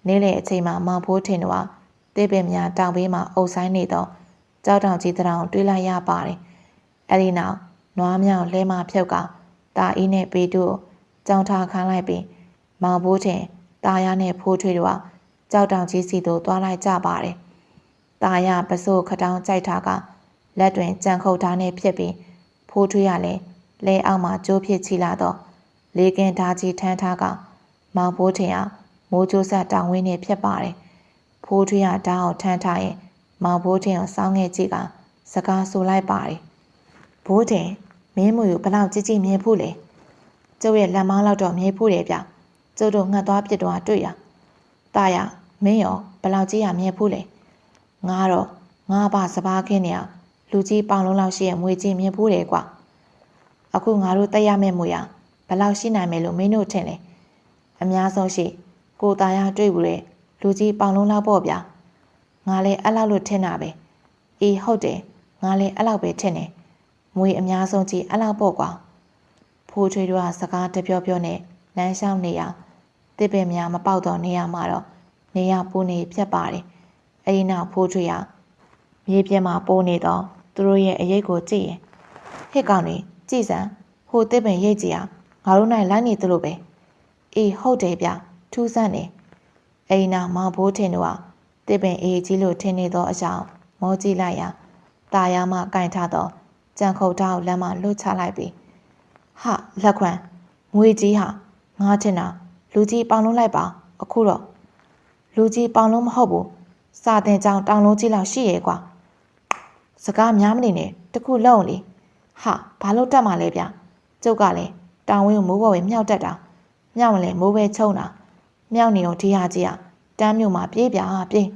နေ့လေအချိန်မှာမောင်ဘိုးထင်တို့ကတေးပင်များတောင်ဘေးမှာအုပ်ဆိုင်နေတော့ ကြောက်တောင်ကြီးတောင်တွေးလိုက်ရပါတယ်။အဲဒီနောက်နွားမြောင်လဲမဖြုတ်ကတာအီးနဲ့ပေတူကိုကြောင်ထားခိုင်းလိုက်ပြီးမောင်ဘိုးထင်တာယာနဲ့ဖိုးထွေးတို့ကကြောက်တောင်ကြီးစီသို့သွားလိုက်ကြပါတယ်။တာယာပစိုးခတောင်းကြိုက်ထားကလက်တွင်ကြံခုတ်ထားနဲ့ဖြစ်ပြီးဖိုးထွေးကလည်းလဲအောက်မှာကျိုးဖြစ်ချီလာတော့လေကင်ဓာကြီးထမ်းထားကမောင်ဘိုးထင်ကမိုးကျိုးဆက်တောင်ဝင်းနဲ့ဖြစ်ပါတယ်။ဖိုးထွေးကဓာတ်အောင်ထမ်းထားရင်မောင်ဘိုးထင်ကိုစောင်းငယ်ကြည့်ကစကားဆိုလိုက်ပါတယ်။ဘိုးထင်မင်းမူကိုဘလောက်ကြည့်ကြည့်မြင်ဖို့လေ။ကျုပ်ရဲ့လက်မောင်းလောက်တော့မြင်ဖို့တယ်ဗျ။ကျုပ်တို့ငှက်သွားပြစ်တော့တွေ့ရ။တာရမင်းရောဘလောက်ကြည့်ရမြင်ဖို့လေ။ငါတော့ငါဘာစပားခင်းနေအောင်လူကြီးပေါင်လုံးလောက်ရှိရဲ့မွေကြီးမြင်ဖို့တယ်ကွာ။အခုငါတို့တက်ရမယ့်မွေရဘလောက်ရှိနိုင်မယ်လို့မင်းတို့ထင်လဲ။အများဆုံးရှိကိုတာရတွေ့ဘူးလေလူကြီးပေါင်လုံးလောက်ပေါ့ဗျာ။ငါလည်းအဲ့လောက်လို့ထင်တာပဲ။အေးဟုတ်တယ်ငါလည်းအဲ့လောက်ပဲထင်တယ်။မွေအများဆုံးကြီးအဲ့လောက်ပေါ့ကွာ။ဖိုးထွေးတို့ကစကားတပြောပြောနဲ့လမ်းလျှောက်နေရတစ်ပင်များမပေါက်တော့နေရမှာတော့နေရပူနေဖြတ်ပါတယ်။အဲဒီနောက်ဖိုးထွေးကမြေပြင်မှာပိုးနေတော့သူတို့ရဲ့အရေးကိုကြည့်ရင်ဟစ်ကောင်တွေကြည်စံဟိုတစ်ပင်ရိတ်ကြီးငါတို့နိုင်လိုက်နေသလိုပဲအေးဟုတ်တယ်ဗျထူးဆန်းနေအဲဒီနောက်မောင်ဘိုးထင်တို့ကတစ်ပင်အေးကြီးလို့ထင်နေသောအကြောင်းမောကြည့်လိုက်ရာတာယာမှကင်ထားတော့ကြံခုတ်ထားကိုလမ်းမှာလွတ်ချလိုက်ပြီးဟာလက်ခွမ်းငွေကြီးဟာငါထင်တာလူကြီးပေါင်လုံးလိုက်ပါအခုတော့လူကြီးပေါင်လုံးမဟုတ်ဘူးစာတင်ကြောင်တောင်လုံးကြီးလောက်ရှိရဲ့ကွာစကားများမနေနဲ့တခုလုံးလေဟာဘာလို့တက်မှာလဲဗျကျုပ်ကလည်းတောင်ဝင်းကိုမိုးပေါ်ပဲမြောက်တက်တာမြောက်မလဲမိုးပဲချုံတာမြောက်နေတော့ဒီဟာကြီးတန်းမြို့မှာပြေးပြပြေး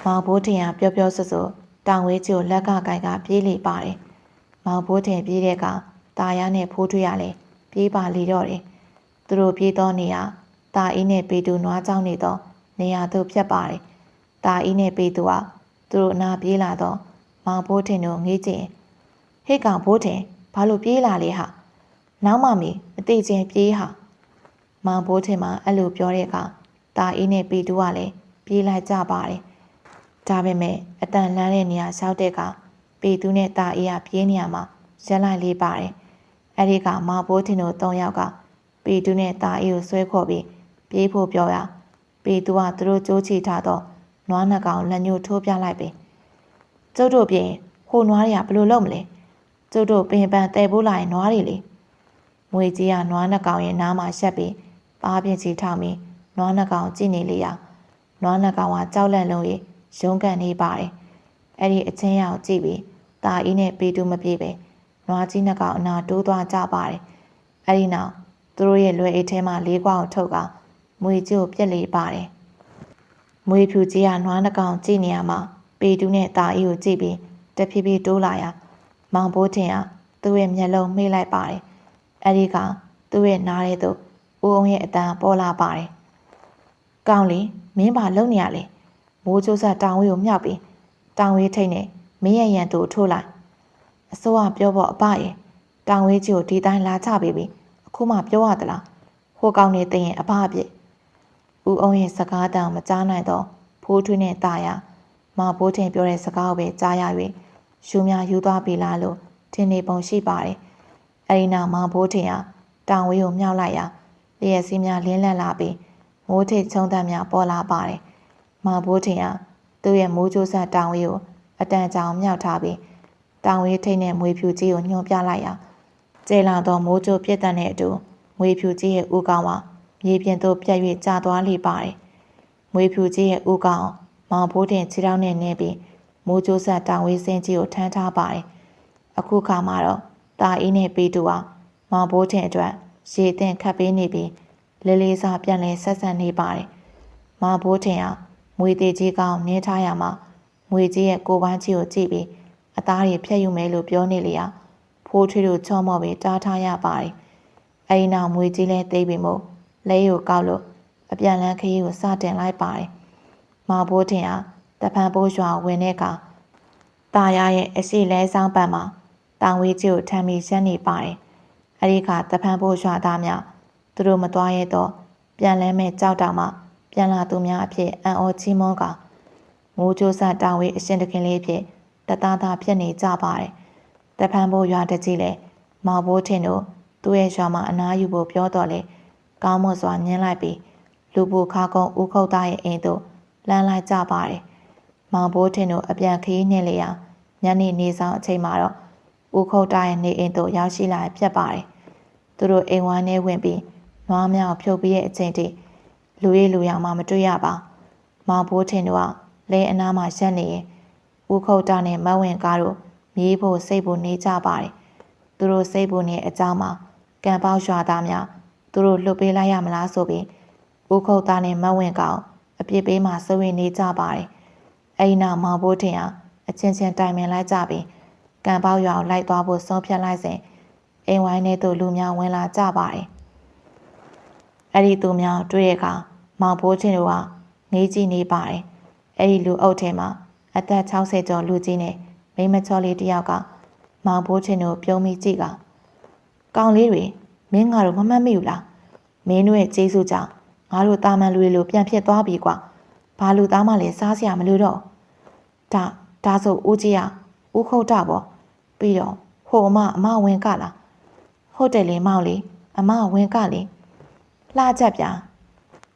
မောင်ဘိုးထင်ကပြောပြောဆွဆွတောင်ဝင်းကြီးကိုလက်ကကိုင်ကပြေးလေပါတယ်မောင်ဘိုးထင်ပြေးတဲ့ကတာယာနဲ့ဖိုးထွေးရလဲပြေးပါလေတော့တယ်သူတို့ပြေးတော့နေရတာအီးနဲ့ပေတူနွားကြောင်းနေတော့နေရာသို့ဖြတ်ပါတယ်တာအီးနဲ့ပေတူကသူတို့နာပြေးလာတော့မောင်ဘိုးထင်တို့ငေးကြည့်ဟိတ်ကောင်ဘိုးထင်ဘာလို့ပြေးလာလဲဟာနောက်မှမီအသေးချင်းပြေးဟာမောင်ဘိုးထင်မှအဲ့လိုပြောတဲ့အခါတာအီးနဲ့ပေတူကလည်းပြေးလိုက်ကြပါတယ်ဒါပေမဲ့အတန်လန်းတဲ့နေရာရှောက်တဲ့ကပေတူနဲ့တာအီးကပြေးနေရမှာရက်လိုက်လေးပါတယ်အဲ့ဒီကမောင်ဘိုးထင်တို့၃ယောက်ကပေတူနဲ့တာအီးကိုဆွဲခေါ်ပြီးပြေးဖို့ပြောရပေတူကသူတို့ကြိုးချီထားတော့နွားနှကောင်လက်ညှိုးထိုးပြလိုက်ပြီကျုပ်တို့ပြင်ဟိုနွားတွေကဘယ်လိုလုပ်မလဲကျုပ်တို့ပင်ပန်းတဲပိုးလာရင်နွားတွေလေငွေကြီးကနွားနှကောင်ရဲ့နားမှာရှက်ပြီးပါးပြင်းချီထောင်ပြီးနွားနှကောင်ကြည့်နေလေရနွားနှကောင်ကကြောက်လန့်လုံး၍ရုန်းကန်နေပါတယ်အဲ့ဒီအချင်းရောက်ကြည့်ပြီးတာအီးနဲ့ပေတူမပြေပဲနွားကြီးနှကောင်အနာတိုးသွားကြပါတယ်အဲ့ဒီနောက်သူတို့ရဲ့လွယ်အိတ်ထဲမှာလေးခွားကိုထုတ်ကမွေကြီးကိုပြက်လေပါတယ်မွေဖြူကြီးကနွားနှကောင်ကြည့်နေရမှာပေတူနဲ့တာအီးကိုကြည့်ပြီးတဖြည်းဖြည်းတိုးလာရမောင်ဘိုးထင်ကသူ့ရဲ့မျက်လုံးမှိတ်လိုက်ပါတယ်အဲ့ဒီကသူ့ရဲ့နားထဲသို့ဦးအောင်ရဲ့အတန်ပေါ်လာပါတယ်ကောင်းလေမင်းဘာလုပ်နေရလဲမိုးကျိုးဆက်တောင်ဝေးကိုမြောက်ပြီးတောင်ဝေးထိတ်နဲ့မင်းရဲ့ရန်သူထိုးလိုက်အစိုးရပြောဖို့အပရဲ့တောင်ဝေးကြီးကိုဒီတိုင်းလာချပေးပြီးအခုမှပြောရသလားဟိုကောင်းနေသိရင်အပအပြစ်ဦးအောင်ရဲ့စကားတောင်မကြားနိုင်တော့ဖိုးထွေးနဲ့တာယာမောင်ဘိုးထင်ပြောတဲ့စကားကိုပဲကြားရ၍ရှူများယူသွားပြီလားလို့ထင်နေပုံရှိပါတယ်အဲဒီနောက်မောင်ဘိုးထင်ကတောင်ဝေးကိုမြောက်လိုက်ရာလျှက်စီးများလင်းလက်လာပြီးမိုးထိတ်ချုံတန်းများပေါ်လာပါတယ်မောင်ဘိုးထင်ကသူ့ရဲ့မိုးကြိုးဆက်တောင်ဝေးကိုအတန်ကြောင်မြောက်ထားပြီးတောင်ဝေးထိတ်နဲ့မွေဖြူကြီးကိုညွှန်ပြလိုက်ရာကျေလာတော့မိုးကြိုးပြက်တန်တဲ့အတူမွေဖြူကြီးရဲ့ဦးခေါင်းကမြေပြင်သို့ပြက်၍ကျသွားလိပါတယ်မွေဖြူကြီးရဲ့ဦးခေါင်းမောင်ဘိုးထင်ခြေထောက်နဲ့နင်းပြီးမိုးကြိုးဆက်တောင်ဝေးစင်းကြီးကိုထမ်းထားပါတယ်အခုခါမှာတော့တာအီးနဲ့ပေတူကမောင်ဘိုးထင်အတွက်ရေသင့်ခတ်ပေးနေပြီးလေးလေးစားပြန်လဲဆက်ဆက်နေပါတယ်မောင်ဘိုးထင်ကမွေသေးကြီးကောင်နင်းထားရမှာငွေကြီးရဲ့ကိုပန်းကြီးကိုကြည့်ပြီးအသားတွေဖြတ်ယူမယ်လို့ပြောနေလေရဖိုးထွေးတို့ချောမော့ပြီးတားထားရပါတယ်အဲဒီနောက်မွေကြီးလဲသိပြီးမို့လဲကိုကောက်လို့အပြန်လန်းခရီးကိုစတင်လိုက်ပါတယ်မောင်ဘိုးထင်ကတဖန်ဘိုးရွာဝင်တဲ့အခါတာယာရဲ့အရှိလဲဆောင်ပတ်မှာတောင်ဝေးကြီးကိုထမ်းပြီးရက်နေပါတယ်အဲဒီခါတဖန်ဘိုးရွာသားများသူတို့မသွားရတော့ပြန်လဲမဲ့ကြောက်တောင်မှပြန်လာသူများအဖြစ်အံ့ဩချီးမွမ်းကမိုးကြိုးစတောင်ဝေးအရှင်တခင်လေးဖြစ် သားသားဖြစ်နေကြပါတယ်။တဖန်ဖို့ရွာတကြီးလေမောင်ဘိုးထင်တို့သူ့ရဲ့ရွာမှာအနားယူဖို့ပြောတော့လေကောင်းမွန်စွာညှင်းလိုက်ပြီးလူပူခါကုန်းဦးခုတ်သားရဲ့အိမ်သို့လှမ်းလိုက်ကြပါတယ်။မောင်ဘိုးထင်တို့အပြန်ခရီးနှင်လျာညနေနေဆောင်အချိန်မှာတော့ဦးခုတ်သားရဲ့နေအိမ်သို့ရောက်ရှိလာဖြစ်ပါတယ်။သူတို့အိမ်ဝိုင်းထဲဝင်ပြီးနွားမြောက်ဖြုတ်ပြီးတဲ့အချိန်ထိလူရည်လူရောင်မှမတွေ့ရပါ။မောင်ဘိုးထင်တို့ကလဲအနားမှာရက်နေရင်ဦးခုတ်သားနဲ့မဝင်းကားတို့မြေးဖို့စိတ်ဖို့နေကြပါတယ်။သူတို့စိတ်ဖို့နေအကြောင်းမှာကံပေါက်ရွာသားများသူတို့လွတ်ပေးလိုက်ရမလားဆိုပြီးဦးခုတ်သားနဲ့မဝင်းကောင်အပြစ်ပေးမှစိုးရိမ်နေကြပါတယ်။အဲဒီနောက်မောင်ဘိုးထင်ဟာအချင်းချင်းတိုင်ပင်လိုက်ကြပြီးကံပေါက်ရွာကိုလိုက်သွားဖို့ဆုံးဖြတ်လိုက်စဉ်အိမ်ဝိုင်းထဲသို့လူများဝင်လာကြပါတယ်။အဲဒီသူများတွေ့ရကမောင်ဘိုးထင်တို့ကငေးကြည့်နေပါတယ်။အဲဒီလူအုပ်ထဲမှာအသက်60ကျော်လူကြီးနဲ့မိန်းမချောလေးတယောက်ကမောင်ဘိုးထင်တို့ပြုံးမိကြည့်ကကောင်လေးတွေမင်းငါတို့မမှတ်မိဘူးလားမင်းတို့ရဲ့ကျေးဇူးကြောင့်ငါတို့တာမန်လူတွေလိုပြန်ဖြစ်သွားပြီကွာဘာလူသားမှလည်းစားစရာမလိုတော့ဒါဆိုဦးကြီးကဦးခုတ်တာပေါ့ပြီးတော့ဟိုအမဝင်ကလားဟုတ်တယ်လေမောင်လေးအမဝင်ကလေလှချက်ပြ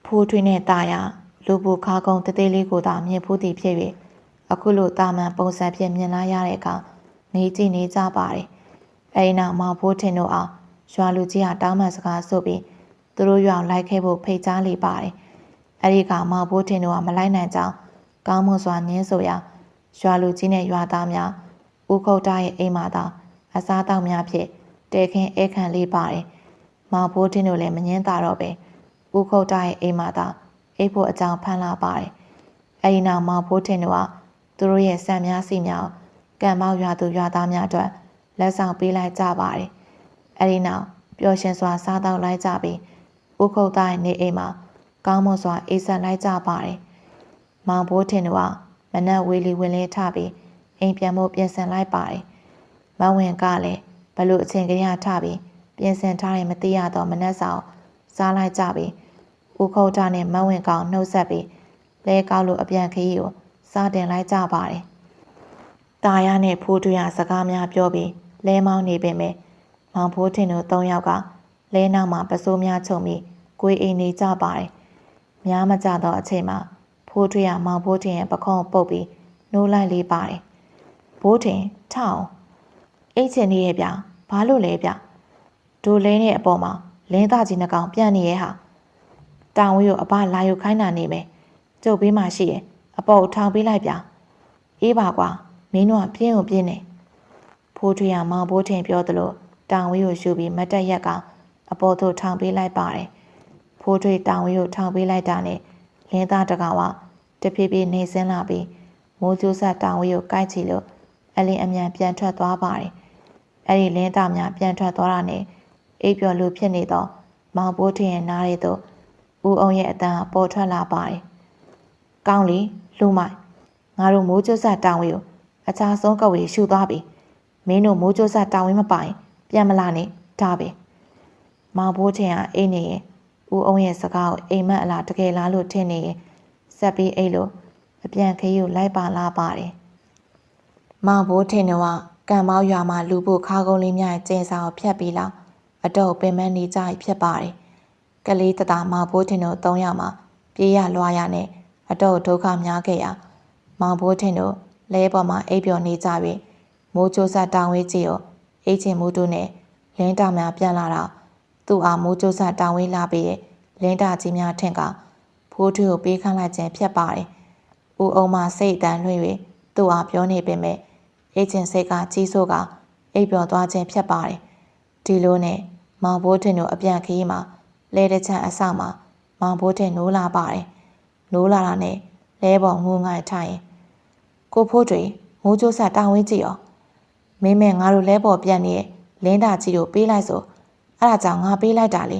ဖိုးထွေးနဲ့ตาရလူပူခါကုန်းတသေးလေးကိုသာမြင်ဖူးသည်ဖြစ်၍အခုလိုတာမန်ပုံစံဖြင့်မြင်လာရတဲ့အခါနေကြည့်နေကြပါတယ်အဲဒီနောက်မောင်ဖိုးထင်တို့အားရွာလူကြီးကတောင်းပန်စကားဆိုပြီးသူတို့ရွာလိုက်ခဲ့ဖို့ဖိတ်ကြားလေပါတယ်အဲဒီကမောင်ဖိုးထင်တို့ကမလိုက်နိုင်ကြောင်းကောင်းမွန်စွာညင်းဆိုရာရွာလူကြီးနဲ့ရွာသားများဦးခုတ်သားရဲ့အိမ်မှာသာအစားတောက်များဖြင့်တဲခင်းဧကန်လေးပါတယ်မောင်ဖိုးထင်တို့လည်းမငင်းတာတော့ပဲဦးခုတ်သားရဲ့အိမ်မှာသာအိပ်ဖို့အကြောင်းဖန်လာပါတယ်အဲဒီနောက်မောင်ဖိုးထင်တို့ကသူတို့ရဲ့ဆံများစီများကံမောက်ရွာသူရွာသားများအတွက်လက်ဆောင်ပေးလိုက်ကြပါတယ်အဲဒီနောက်ပျော်ရွှင်စွာစားတောက်လိုက်ကြပြီးဦးခုတ်သားရဲ့နေအိမ်မှာကောင်းမွန်စွာအေးဆက်လိုက်ကြပါတယ်မောင်ဘိုးထင်တို့ကမနက်ဝေလီဝင်လင်းထပြီးအိမ်ပြန်ဖို့ပြင်ဆင်လိုက်ပါတယ်မဝင်းကလည်းဘလို့အချိန်ကလေးထပြီးပြင်ဆင်ထားတဲ့မသိရတော့မနက်ဆောင်စားလိုက်ကြပြီးဦးခုတ်သားနဲ့မဝင်းကောင်နှုတ်ဆက်ပြီးလဲကောက်လို့အပြန်ခရီးကိုစားတင်လိုက်ကြပါတယ်ตาရနဲ့ဖိုးထွေးရစကားများပြောပြီးလဲမောင်းနေပေမဲ့မောင်ဖိုးထင်တို့၃ယောက်ကလဲနောက်မှာပစိုးများချုံပြီးကိုယ်အိမ်နေကြပါတယ်။များမကြတော့အချိန်မှာဖိုးထွေးရမောင်ဖိုးထင်ရဲ့ပခုံးပုတ်ပြီးနိုးလိုက်လေးပါတယ်။ဘိုးထင်ထောင်အိတ်ချင်နေရဲ့ဗျ။ဘာလို့လဲဗျ။ဒိုလဲနဲ့အပေါ်မှာလင်းသားကြီးနှကောင်ပြန်နေရဲ့ဟာ။တောင်ဝေးကိုအဘလာယူခိုင်းတာနေမယ်။ကျုပ်ဘေးမှာရှိရဲ့အပေါ်ထောင်ပေးလိုက်ဗျ။အေးပါကွာမင်းတို့ကပြင်းကိုပြင်းနေ။ဖိုးထွေးရမောင်ဘိုးထင်ပြောသလိုတောင်ဝေးကိုယူပြီးမတ်တက်ရက်ကအပေါ်သို့ထောင်ပေးလိုက်ပါတယ်။ဖိုးထွေးတောင်ဝေးကိုထောင်ပေးလိုက်တာနဲ့လင်းသားတကောင်ကတဖြည်းဖြည်းနေဆင်းလာပြီးမိုးကျိုးဆက်တောင်ဝေးကိုကိုက်ချီလို့အလင်းအမြန်ပြန်ထွက်သွားပါတယ်။အဲဒီလင်းသားများပြန်ထွက်သွားတာနဲ့အိပ်ပျော်လူဖြစ်နေသောမောင်ဘိုးထင်ရဲ့နားရီသို့ဦးအောင်ရဲ့အတန်ပေါ်ထွက်လာပါတယ်။ကောင်းလေလူမိုက်ငါတို့မိုးကျိုးဆက်တောင်ဝေးကိုအခြားဆုံးကဝေရှူသွားပြီ။မင်းတို့မိုးကျိုးဆက်တောင်ဝေးမပိုင်ပြန်မလာနဲ့ဒါပဲမောင်ဘိုးထင်ကအိမ်နေရင်ဦးအောင်ရဲ့စကားကိုအိမ်မက်အလားတကယ်လားလို့ထင်နေရင်ဆက်ပြီးအိတ်လို့အပြန်ခရီးကိုလိုက်ပါလာပါတယ်မောင်ဘိုးထင်တော့ကံမောက်ရွာမှာလူဖို့ခါကုန်းလေးများရဲ့ကျင်းစာကိုဖြတ်ပြီးလောက်အတော့ပင်မနေကြဖြစ်ပါတယ်ကလေးတသားမောင်ဘိုးထင်တို့၃ယောက်မှာပြေးရလွှားရနဲ့အတော့ဒုက္ခများခဲ့ရမောင်ဘိုးထင်တို့လဲပေါ်မှာအိပ်ပျော်နေကြပြီးမိုးချိုးဆက်တောင်ဝေးကြီးကိုအိတ်ချင်မှုတို့နဲ့လင်းတာများပြန်လာတော့သူ့အားမိုးကျိုးဆက်တောင်ဝေးလာပြီးလင်းတာကြီးများထင်ကဖိုးထွေးကိုပေးခန့်လိုက်ခြင်းဖြစ်ပါတယ်။ဦးအောင်မစိတ်အတန်လွှင့်၍သူ့အားပြောနေပေမဲ့အိတ်ချင်စိတ်ကကြီးစိုးကအိပ်ပျော်သွားခြင်းဖြစ်ပါတယ်။ဒီလိုနဲ့မောင်ဘိုးထင်တို့အပြန်ခရီးမှာလဲတစ်ချမ်းအဆောက်မှာမောင်ဘိုးထင်နိုးလာပါတယ်။နိုးလာတာနဲ့လဲပေါ်ငိုငိုင်ထိုင်ကိုဖိုးထွေးမိုးကျိုးဆက်တောင်ဝေးကြည့်ရောမင်းမဲငါတို့လဲပေါ်ပြန်နေလင်းတာကြီးတို့ပေးလိုက်ဆိုအဲ့ဒါကြောင့်ငါပေးလိုက်တာလေ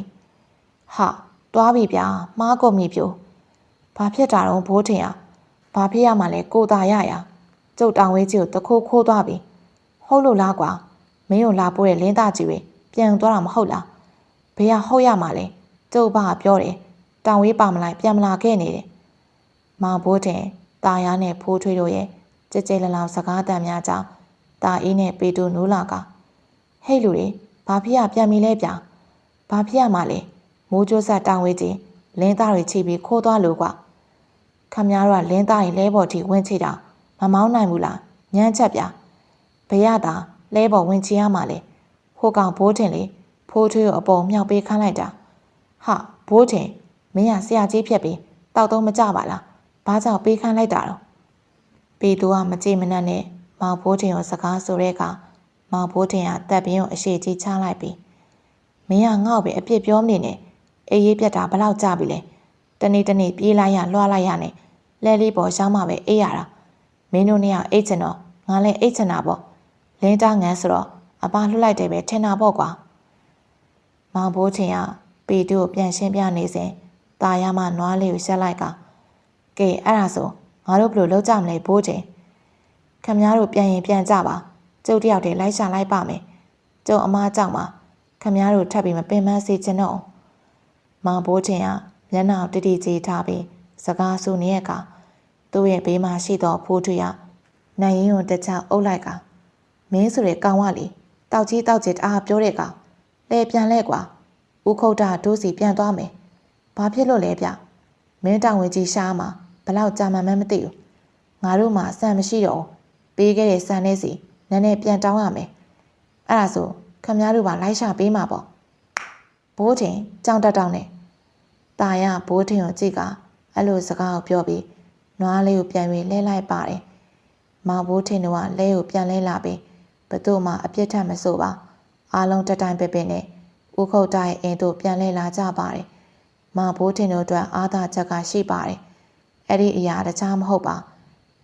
ဟာတွားပြီဗျာမှားကုန်ပြီပြိုဘာဖြစ်တာတော့ဘိုးထင်ဘာဖြစ်ရမှာလဲကိုတာရရကျုပ်တောင်ဝေးကြီးကိုတခိုးခိုးသွားပြီဟုတ်လို့လားကွာမင်းတို့လာပို့တဲ့လင်းသားကြီးတွေပြန်သွားတာမဟုတ်လားဘေးကဟုတ်ရမှာလဲကျုပ်ဘာပြောတယ်တောင်ဝေးပါမလိုက်ပြန်မလာခဲ့နေတယ်မောင်ဘိုးထင်ตาရနဲ့ဖိုးထွေးတို့ရဲ့ ကြကြလလောင်စကားတန်များကြောင့်တာအေးနဲ့ပေတူနိုးလာကဟဲ့လူတွေဘာဖြစ်ရပြန်ပြီလဲဗျာဘာဖြစ်ရမှလဲမိုးကြိုးဆက်တောင်းဝေးချင်းလင်းသားတွေချိပြီးခိုးသွားလို့ကွာခမများတို့ကလင်းသားတွေလဲပေါ်ထိဝင်ချိတာမမောင်းနိုင်ဘူးလားညမ်းချက်ဗျာဘရတာလဲပေါ်ဝင်ချရမှလဲဟိုကောင်ဘိုးထင်လေဖိုးထွေးကိုအပေါ်မြောက်ပေးခန်းလိုက်တာဟာဘိုးထင်မင်းကဆရာကြီးဖြစ်ပြီးတောက်တော့မကြပါလားဘာကြောင့်ပေးခန်းလိုက်တာတော့ပေသူကမကြည့်မနှက်နဲ့မောင်ဘိုးထင်ကိုစကားဆိုတဲ့အခါမောင်ဘိုးထင်ကတပ်ပြင်းကိုအရှိကြီးချလိုက်ပြီးမင်းကငေါ့ပဲအပြစ်ပြောမနေနဲ့အေးရေးပြတ်တာဘလောက်ကြပြီလဲတနေ့ပြေးလိုက်ရလွှားလိုက်ရနဲ့လဲလေးပေါ်ရှောင်းမှပဲအေးရတာမင်းတို့နှစ်ယောက်အိတ်ချင်တော့ငါလည်းအိတ်ချင်တာပေါ့လင်းသားငန်းဆိုတော့အပါလှလိုက်တယ်ပဲထင်တာပေါ့ကွာမောင်ဘိုးထင်ကပေတူကိုပြန်ရှင်းပြနေစဉ်ตาရမနွားလေးကိုရှက်လိုက်ကကဲအဲ့ဒါဆိုငါတို့ဘယ်လိုလုပ်ကြမလဲဘိုးချင်းခမများတို့ပြန်ရင်ပြန်ကြပါကျုပ်တယောက်တည်းလိုက်ရှာလိုက်ပါမယ်ကျုပ်အမားကြောင့်ပါခမများတို့ထပ်ပြီးမပင်ပန်းစေချင်တော့မောင်ဘိုးချင်းကမျက်နှာတိတိကြီးထားပြီးစကားဆိုနေတဲ့အခါသူ့ရဲ့ဘေးမှာရှိသောဖိုးထွေးကနိုင်ရင်ကိုတစ်ချောင်းအုပ်လိုက်ကမင်းဆိုတဲ့ကောင်ကလေတောက်ကြီးတောက်ကျတအားပြောတဲ့ကောင်လဲပြန်လဲကွာဦးခုတ်တာဒိုးစီပြန်သွားမယ်ဘာဖြစ်လို့လဲဗျမင်းတောင်ဝင်ကြီးရှားမှာဘလောက်ကြာမှန်းမသိဘူးငါတို့မှာဆန်မရှိတော့ပေးခဲ့တဲ့ဆန်နဲ့စီနည်းနည်းပြန်တောင်းရမယ်အဲ့ဒါဆိုခမများတို့ပါလိုက်ရှာပေးမှာပေါ့ဘိုးချင်းကြောင်တက်တောင်းနဲ့ตาရဘိုးထင်ကိုကြည့်ကအဲ့လိုစကားကိုပြောပြီးနွားလေးကိုပြန်ပြီးလဲလိုက်ပါတယ်မောင်ဘိုးထင်တို့ကလဲကိုပြန်လဲလာပြီးဘသူ့မှာအပြစ်ထက်မဆိုပါအားလုံးတက်တိုင်းပဲပဲနဲ့ဦးခုတ်တာရဲ့အိမ်တို့ပြန်လဲလာကြပါတယ်မောင်ဘိုးထင်တို့အတွက်အားသာချက်ကရှိပါတယ်အဲ့ဒီအရာတခြားမဟုတ်ပါ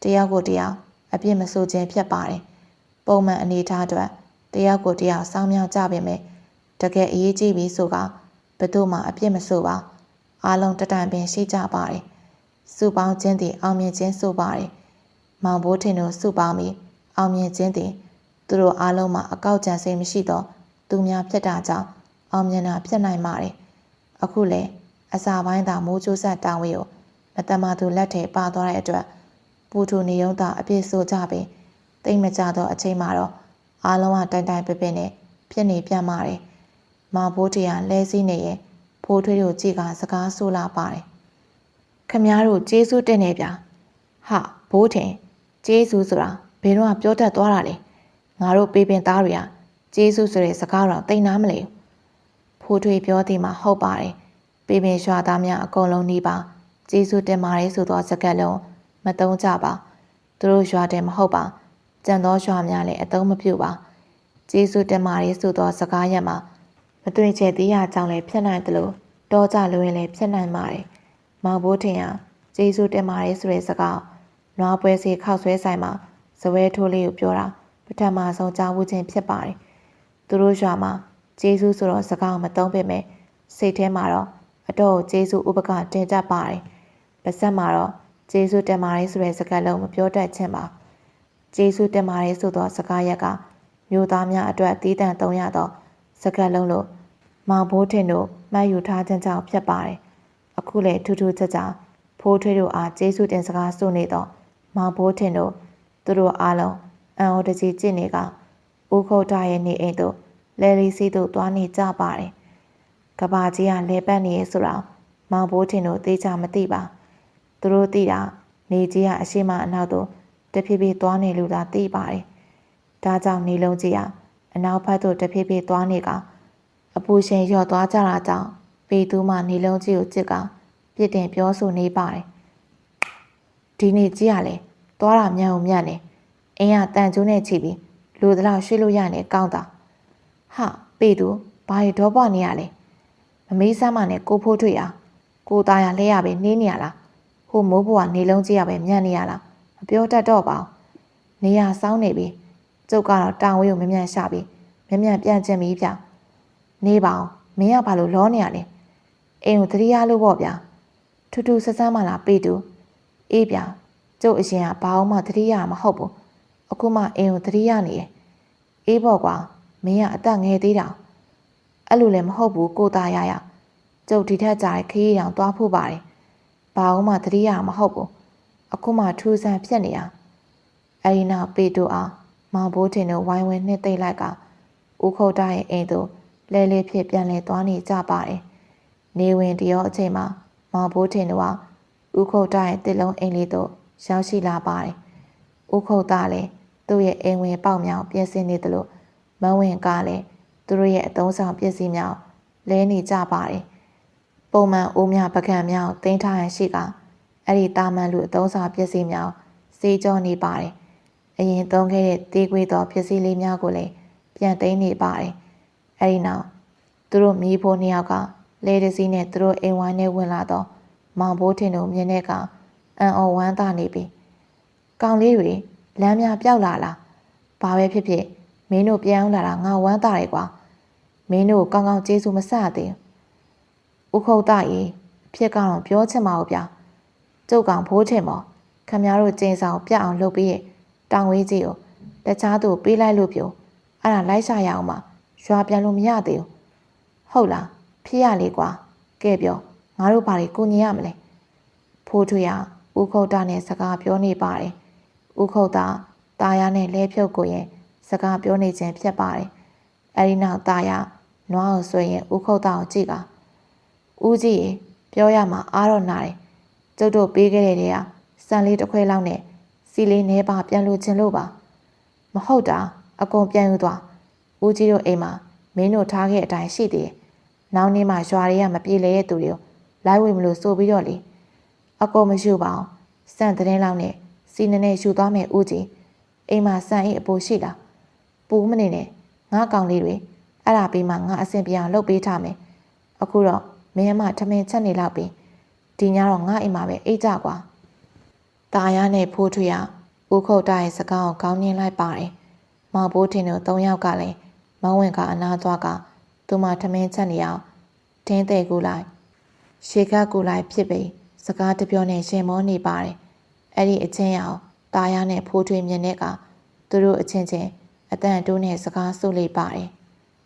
တယောက်ကိုတယောက်အပြစ်မဆိုခြင်းဖြစ်ပါတယ်ပုံမှန်အနေထားအတွက်တယောက်ကိုတယောက်စောင်းမြောင်းကြပေမဲ့တကယ်အရေးကြီးပြီဆိုကဘသူ့မှာအပြစ်မဆိုပါအားလုံးတတိုင်ပင်ရှိကြပါတယ်စုပေါင်းခြင်းသည်အောင်မြင်ခြင်းဆိုပါတယ်မောင်ဘိုးထင်တို့စုပေါင်းပြီးအောင်မြင်ခြင်းသည်သူတို့အားလုံးမှာအကောက်ကြံစိတ်မရှိတော့သူများဖြစ်တာကြောင့်အောင်မြင်တာဖြစ်နိုင်ပါတယ်အခုလေအစာပိုင်းသာမိုးချိုးဆက်တောင်းဝေကိုမတမသူလက်ထဲပါသွားတဲ့အတွက်ပူထူနေုံသာအပြစ်ဆိုကြပြီးတိတ်မကြတော့အချိန်မှာတော့အားလုံးကတိုင်တိုင်ပဲပဲနဲ့ဖြစ်နေပြန်ပါတယ်မောင်ဘိုးတရားလဲစည်းနေရင်ဖိုးထွေးတို့ကြည့်ကစကားဆိုလာပါတယ်ခမများတို့ကျေးဇူးတင်နေဗျာဟာဘိုးထင်ကျေးဇူးဆိုတာဘယ်တော့ပြောတတ်သွားတာလဲငါတို့ပေးပင်သားတွေကကျေးဇူးဆိုတဲ့စကားတော့သိနားမလဲဖိုးထွေးပြောသည်မှာဟုတ်ပါတယ်ပေးပင်ရွာသားများအကုန်လုံးနှီးပါကျေးဇူးတင်ပါတယ်ဆိုသောစကားလုံးမသုံးကြပါသူတို့ရွာတယ်မဟုတ်ပါကြံသောရွာများလည်းအသုံးမပြုပါကျေးဇူးတင်ပါတယ်ဆိုသောစကားရက်မှာမတွေ့ချေသေးရကြောင်းလည်းဖြစ်နိုင်တယ်လို့တောကြလို့ရင်လည်းဖြစ်နိုင်ပါတယ်မောင်ဘိုးထင်ကကျေးဇူးတင်ပါတယ်ဆိုတဲ့စကားနွားပွဲစီခောက်ဆွဲဆိုင်မှာဇပွဲထိုးလေးကိုပြောတာပထမဆုံးကြားဝခြင်းဖြစ်ပါတယ်သူတို့ရွာမှာကျေးဇူးဆိုတော့စကားမသုံးပေမဲ့စိတ်ထဲမှာတော့အတော့ကျေးဇူးဥပကတင်တတ်ပါတယ်ပါဇက်မှာတော့ကျေးဇူးတင်ပါတယ်ဆိုတဲ့စကားလုံးမပြောတတ်ခြင်းပါကျေးဇူးတင်ပါတယ်ဆိုသောစကားရက်ကမျိုးသားများအတွက်တည်တံ့သုံးရသောစကားလုံးလို့မောင်ဘိုးထင်တို့မှတ်ယူထားခြင်းကြောင့်ဖြစ်ပါတယ်အခုလေထူးထူးခြားခြားဖိုးထွေးတို့အားကျေးဇူးတင်စကားဆိုနေတော့မောင်ဘိုးထင်တို့သူတို့အားလုံးအံ့ဩတကြီးကြည့်နေကဦးခုတ်တာရဲ့နေအိမ်တို့လဲလီစီတို့သွားနေကြပါတယ်ကဘာကြီးကလဲပတ်နေရဆိုတာမောင်ဘိုးထင်တို့သိချမသိပါသူတို့သိတာနေကြီးကအရှိမအနောက်တို့တဖြည်းဖြည်းသွားနေလူသာသိပါတယ်ဒါကြောင့်နေလုံးကြီးကအနောက်ဘက်သို့တဖြည်းဖြည်းသွားနေကအပူရှင်လျော့သွားကြတာကြောင့်ပေသူမှနေလုံးကြီးကိုကြစ်ကပြစ်တင်ပြောဆိုနေပါတယ်ဒီနေ့ကြီးကလည်းသွားတာမြန်အောင်မြန်နေအင်းကတန်ကျိုးနဲ့ချီပြီးလူတလောက်ရွှေ့လို့ရနေကောင်းတာဟာပေသူဘာရီဒေါပွားနေရလဲမမေးစမ်းမနဲ့ကိုဖိုးထွေကိုသားရလဲရပဲနေနေရလားဟိုမိုးဘွားနေလုံးကြီးရပဲမြန်နေရလားမပြောတတ်တော့ပါဘူးနေရစောင်းနေပြီကျုပ်ကတော့တောင်ဝေးကိုမမြန်ရှာပြီးမမြန်ပြန်ကျင်ပြီဗျနေပါအောင်မင်းကဘာလို့လောနေရလဲအိမ်ကိုတတိယလို့ပေါ့ဗျာထူးထူးဆဆန်းမလားပေတူအေးဗျာကျုပ်အရင်ကဘာအောင်မှတတိယမဟုတ်ဘူးအခုမှအိမ်ကိုတတိယနေတယ်အေးပေါ့ကွာမင်းကအသက်ငယ်သေးတာအဲ့လိုလည်းမဟုတ်ဘူးကိုသားရကျုပ်ဒီထက်ကြာတဲ့ခရီးတောင်သွားဖို့ပါတယ်ဘာအောင်မှတတိယမဟုတ်ဘူးအခုမှထူးဆန်းဖြစ်နေတာ အဲဒီနောက်ပေတူအောင်မောင်ဘိုးထင်တို့ဝိုင်းဝန်းနှစ်သိမ့်လိုက်ကဦးခုတ်တာရဲ့အိမ်သို့လဲလေးဖြစ်ပြန်လဲသွားနေကြပါတယ်။နေဝင်တရောအချိန်မှာမောင်ဘိုးထင်တို့ကဦးခုတ်တာရဲ့တစ်လုံးအိမ်လေးသို့ရောက်ရှိလာပါတယ်။ဦးခုတ်တာလည်းသူ့ရဲ့အိမ်ဝင်ပေါက်မြောင်ပြင်ဆင်နေသလိုမဝင်ကားလည်းသူတို့ရဲ့အသုံးဆောင်ပစ္စည်းများလဲနေကြပါတယ်။ပုံမှန်အိုးများပကံများတင်းထားရရှိကအဲ့ဒီတာမန်လူအသုံးဆောင်ပစ္စည်းများစေးကြောနေပါတယ်။အရင်သုံးခဲ့တဲ့တေးကွေးသောပစ္စည်းလေးများကိုလည်းပြန်သိမ်းနေပါတယ်။အဲ့ဒီနောက်သူတို့မိဖို့နှစ်ယောက်ကလဲတစည်းနဲ့သူတို့အိမ်ဝိုင်းထဲဝင်လာတော့မောင်ဘိုးထင်တို့မြင်တဲ့အခါအံ့ဩဝမ်းသာနေပြီ။ကောင်လေးတွေလမ်းများပျောက်လာလား။ဘာပဲဖြစ်ဖြစ်မင်းတို့ပြန်လာတာငါဝမ်းသာတယ်ကွာ။မင်းတို့ကောင်းကောင်းကျေးဇူးမဆသေးဘူး။ဦးခုတ်သားကြီးအဖြစ်ကတော့ပြောချင်ပါဦးဗျာ။ကျုပ်ကောင်ဘိုးထင်မော်ခမရတို့ကျင်းဆောင်ပြတ်အောင်လုပ်ပြီးတောင်ဝေးကြီးကိုတခြားသူပေးလိုက်လို့ပြောအဲ့ဒါလိုက်ရှာရအောင်ပါရွာပြန်လို့မရသေးဘူးဟုတ်လားဖြစ်ရလေကွာကဲပြောငါတို့ဘာတွေကိုညီရမလဲဖိုးထွေကဦးခုတ်တာနဲ့စကားပြောနေပါတယ်ဦးခုတ်တာတာယာနဲ့လဲဖြုတ်ကိုရင်စကားပြောနေခြင်းဖြစ်ပါတယ်အဲ့ဒီနောက်တာယာနွားကိုဆွဲရင်ဦးခုတ်တာကိုကြည့်ကဦးကြီးပြောရမှာအားတော့နာတယ်ကျုပ်တို့ပေးခဲ့တဲ့တည်းကစံလေးတစ်ခွဲလောက်နဲ့စီလေးနဲပါပြန်လို့ခြင်းလို့ပါမဟုတ်တာအကုန်ပြန်ယူသွားဦးကြီးတို့အိမ်မှာမင်းတို့ထားခဲ့အတိုင်းရှိသေးတယ်နောက်နေ့မှရွာတွေကမပြေလေတဲ့သူတွေကိုလိုက်ဝင်မလို့ဆိုပြီးတော့လေအကုန်မယူပါအောင်စံတဲ့လောက်နဲ့စီနနဲ့ယူသွားမယ်ဦးကြီးအိမ်မှာစံအိအပိုးရှိလားပူမနေနဲ့ငါကောင်လေးတွေအဲ့ဒါပြီးမှငါအဆင်ပြေအောင်လုပ်ပေးထားမယ်အခုတော့မင်းမထမင်းချက်နေလောက်ပြီဒီညတော့ငါအိမ်မှာပဲအိတ်ကြကွာတာယာနဲ့ဖိုးထွေကဦးခုတ်တာရဲ့စကားကိုကောင်းမြင်လိုက်ပါတယ်။မောင်ဘိုးထင်တို့၃ယောက်ကလည်းမောင်ဝင်ကအနာသွားကသူမထမင်းချက်နေအောင်တင်းတဲ့ကူလိုက်ရှေကကူလိုက်ဖြစ်ပြီးစကားတပြောနဲ့ရှင်မောနေပါတယ်။အဲ့ဒီအချင်းရောက်တာယာနဲ့ဖိုးထွေမြင်တဲ့ကသူတို့အချင်းချင်းအတန်တိုးနဲ့စကားဆိုလိပါတယ်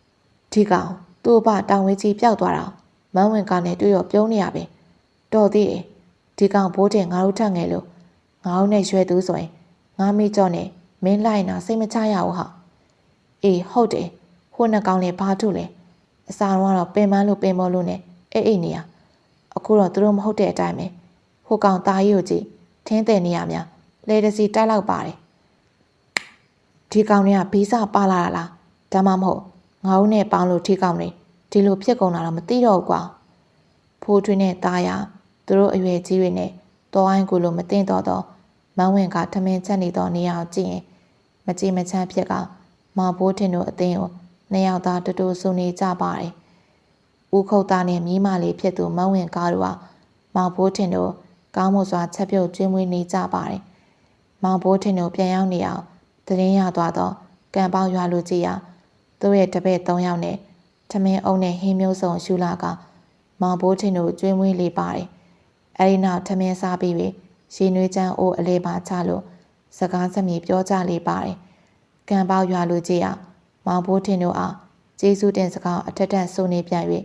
။ဒီကောင်သူ့ဘတောင်ဝေးကြီးပျောက်သွားတာမောင်ဝင်ကနဲ့တွေ့ရပြုံးနေရပဲ။တော်သေးတယ်။ဒီကောင်ဘိုးတင်ငါတို့ထက်ငယ်လို့ငါတို့နဲ့ရွှဲသူဆိုရင်ငါမိကြောနဲ့မင်းလိုက်နာစိတ်မချရဘူးဟာအေးဟုတ်တယ်ဟိုနှစ်ကောင်လည်းဘာထုလဲအစာတော့ပင်ပန်းလို့ပင်မောလို့နဲ့အိတ်နေရအခုတော့သူတို့မဟုတ်တဲ့အတိုင်းပဲဟိုကောင်သားကြီးကိုကြည့်ထင်းတဲ့နေရများလဲတစီတိုက်လောက်ပါတယ်ဒီကောင်တွေကဘီးစာပါလာတာလားဒါမှမဟုတ်ငါတို့နဲ့ပေါင်းလို့ဒီကောင်တွေဒီလိုဖြစ်ကုန်တာတော့မသိတော့ဘူးကွာဖိုးထွေးနဲ့သားရသူတို့အရွယ်ကြီးတွေနဲ့တော်အိုင်းကိုလိုမသိတော့မောင်ဝင်ကထမင်းချက်နေတော့နေအောင်ကြည့်ရင်မကြည်မချမ်းဖြစ်ကမောင်ဘိုးထင်တို့အသိကိုနှစ်ယောက်သားတူတူစုနေကြပါတယ်။ဦးခုတ်သားနဲ့မြီးမလေးဖြစ်သူမောင်ဝင်ကားတို့ကမောင်ဘိုးထင်တို့ကောင်းမွန်စွာချက်ပြုတ်ကျွေးမွေးနေကြပါတယ်။မောင်ဘိုးထင်တို့ပြန်ရောက်နေအောင်သတင်းရသွားတော့ကံပေါက်ရွာလူကြီးရသူ့ရဲ့တပည့်၃ယောက်နဲ့ထမင်းအုံနဲ့ဟင်းမျိုးစုံရှူလာကမောင်ဘိုးထင်တို့ကျွေးမွေးလေပါတယ်။အဲဒီနောက်ထမင်းစားပြီးရေနွေးချမ်းအိုးအလေးပါချလို့စကားစမြည်ပြောကြလေပါတယ်။ကံပေါက်ရွာလူကြီးကမောင်ဘိုးထင်တို့အားကျေးဇူးတင်စကားအထက်ထက်ဆိုနေပြန်၍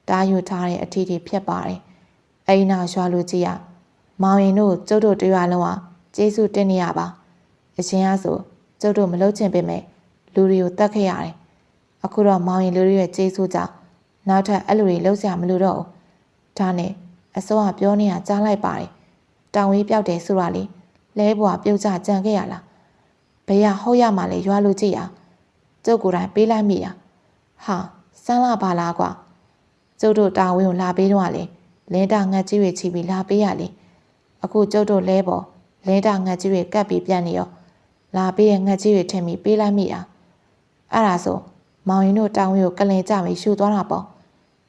တားယူထားတဲ့အထီးတွေဖြစ်ပါတယ်။အဲဒီနောက်ရွာလူကြီးကမောင်ရင်တို့ကျုပ်တို့တရားလုံးကကျေးဇူးတင်နေရပါ။အရှင်ကဆိုကျုပ်တို့မလုပ်ချင်ပေမဲ့လူတွေကိုတတ်ခဲ့ရတယ်။အခုတော့မောင်ရင်လူတွေရဲ့ကျေးဇူးကြောင့်နောက်ထပ်အဲ့လိုတွေလုပ်စရာမလိုတော့ဘူး။ဒါနဲ့အစိုးရပြောနေတာကြားလိုက်ပါတယ်။တောင်ဝေးပြောက်တယ်ဆိုတာလေလဲဘွားပြုတ်ကြကြံခဲ့ရလားဘယ်ရဟုတ်ရမှလဲရွာလူကြည့်ရကျုပ်ကိုယ်တိုင်ပေးလိုက်မိရဟာစမ်းလာပါလားကွာကျုပ်တို့တောင်ဝေးကိုလာပေးတော့လေလင်းတာငတ်ကြီးတွေချီပြီးလာပေးရလေအခုကျုပ်တို့လဲပေါ်လင်းတာငတ်ကြီးတွေကပ်ပြီးပြန်နေရောလာပေးရဲ့ငတ်ကြီးတွေထင်ပြီးပေးလိုက်မိရအဲ့ဒါဆိုမောင်ရင်တို့တောင်ဝေးကိုကလင်ကြပြီးရှူသွားတာပေါ့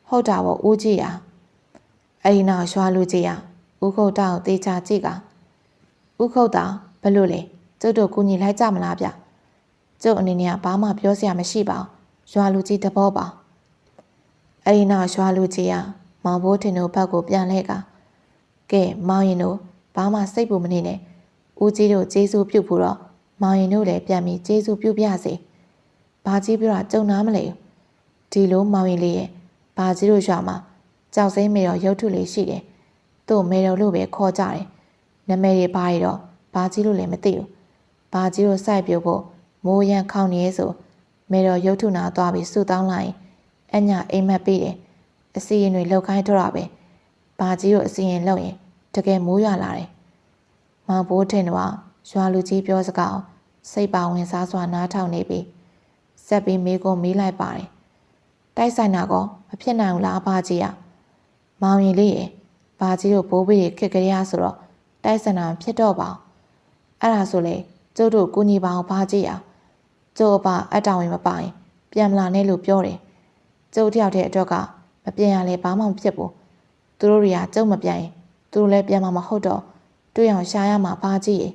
ဟုတ်တာပေါ့ဦးကြီးရအဲ့ဒီနောက်ရွာလူကြီးရဦးခုတ်တာကိုတေချာကြည့်ကဦးခုတ်တာဘယ်လိုလဲကျုပ်တို့ကူညီလိုက်ကြမလားဗျကျုပ်အနေနဲ့ကဘာမှပြောစရာမရှိပါဘူးရွာလူကြီးတဘောပါအဲ့ဒီနောက်ရွာလူကြီးကမောင်ဘိုးထင်တို့ဘက်ကိုပြန်လဲကကဲမောင်ရင်တို့ဘာမှစိတ်ပူမနေနဲ့ဦးကြီးတို့ကျေးဇူးပြုဖို့တော့မောင်ရင်တို့လည်းပြန်ပြီးကျေးဇူးပြုပြစေဘာကြီးပြောတာကြုံနာမလဲဒီလိုမောင်ရင်လေးရဲ့ဘာကြီးတို့ရွာမှာကြောက်စိမ့်မေတော်ရုပ်ထုလေးရှိတယ်သူ့မေတော်လို့ပဲခေါ်ကြတယ်နာမည်တွေဘာတွေတော့ဘာကြီးလို့လည်းမသိဘူး ဘာကြီးတို့စိုက်ပြို့ဖို့မိုးရန်ခေါင်းနေဆိုမေတော်ရုပ်ထုနာသွားပြီးဆူတောင်းလိုက်အညာအိမ်မက်ပြီးတယ်အစီရင်တွေလောက်ခိုင်းတော့တာပဲဘာကြီးတို့အစီရင်လောက်ရင်တကယ်မိုးရွာလာတယ်မောင်ဘိုးထင်တော့ရွာလူကြီးပြောစကားစိတ်ပါဝင်စားစွာနားထောင်နေပြီးဆက်ပြီးမိကုန်းမေးလိုက်ပါတယ်တိုက်ဆိုင်တာကောမဖြစ်နိုင်ဘူးလားဘာကြီးอ่ะမောင်ရင်လေးရေဘာကြီးတို့ဘိုးဘေးခက်ကြရဆိုတော့တိုက်ဆိုင်တာဖြစ်တော့ပါအဲ့ဒါဆိုလေကျုပ်တို့ကိုညီပါအောင်ဘာကြီးอ่ะကျုပ်အပအတောင်ရင်မပိုင်ပြန်မလာနဲ့လို့ပြောတယ်ကျုပ်တယောက်တည်းအတွက်ကမပြန်ရလဲဘာမှမဖြစ်ဘူးသူတို့တွေကကျုပ်မပြန်ရင်သူတို့လည်းပြန်မှာမဟုတ်တော့တွေ့အောင်ရှာရမှာဘာကြီးရေ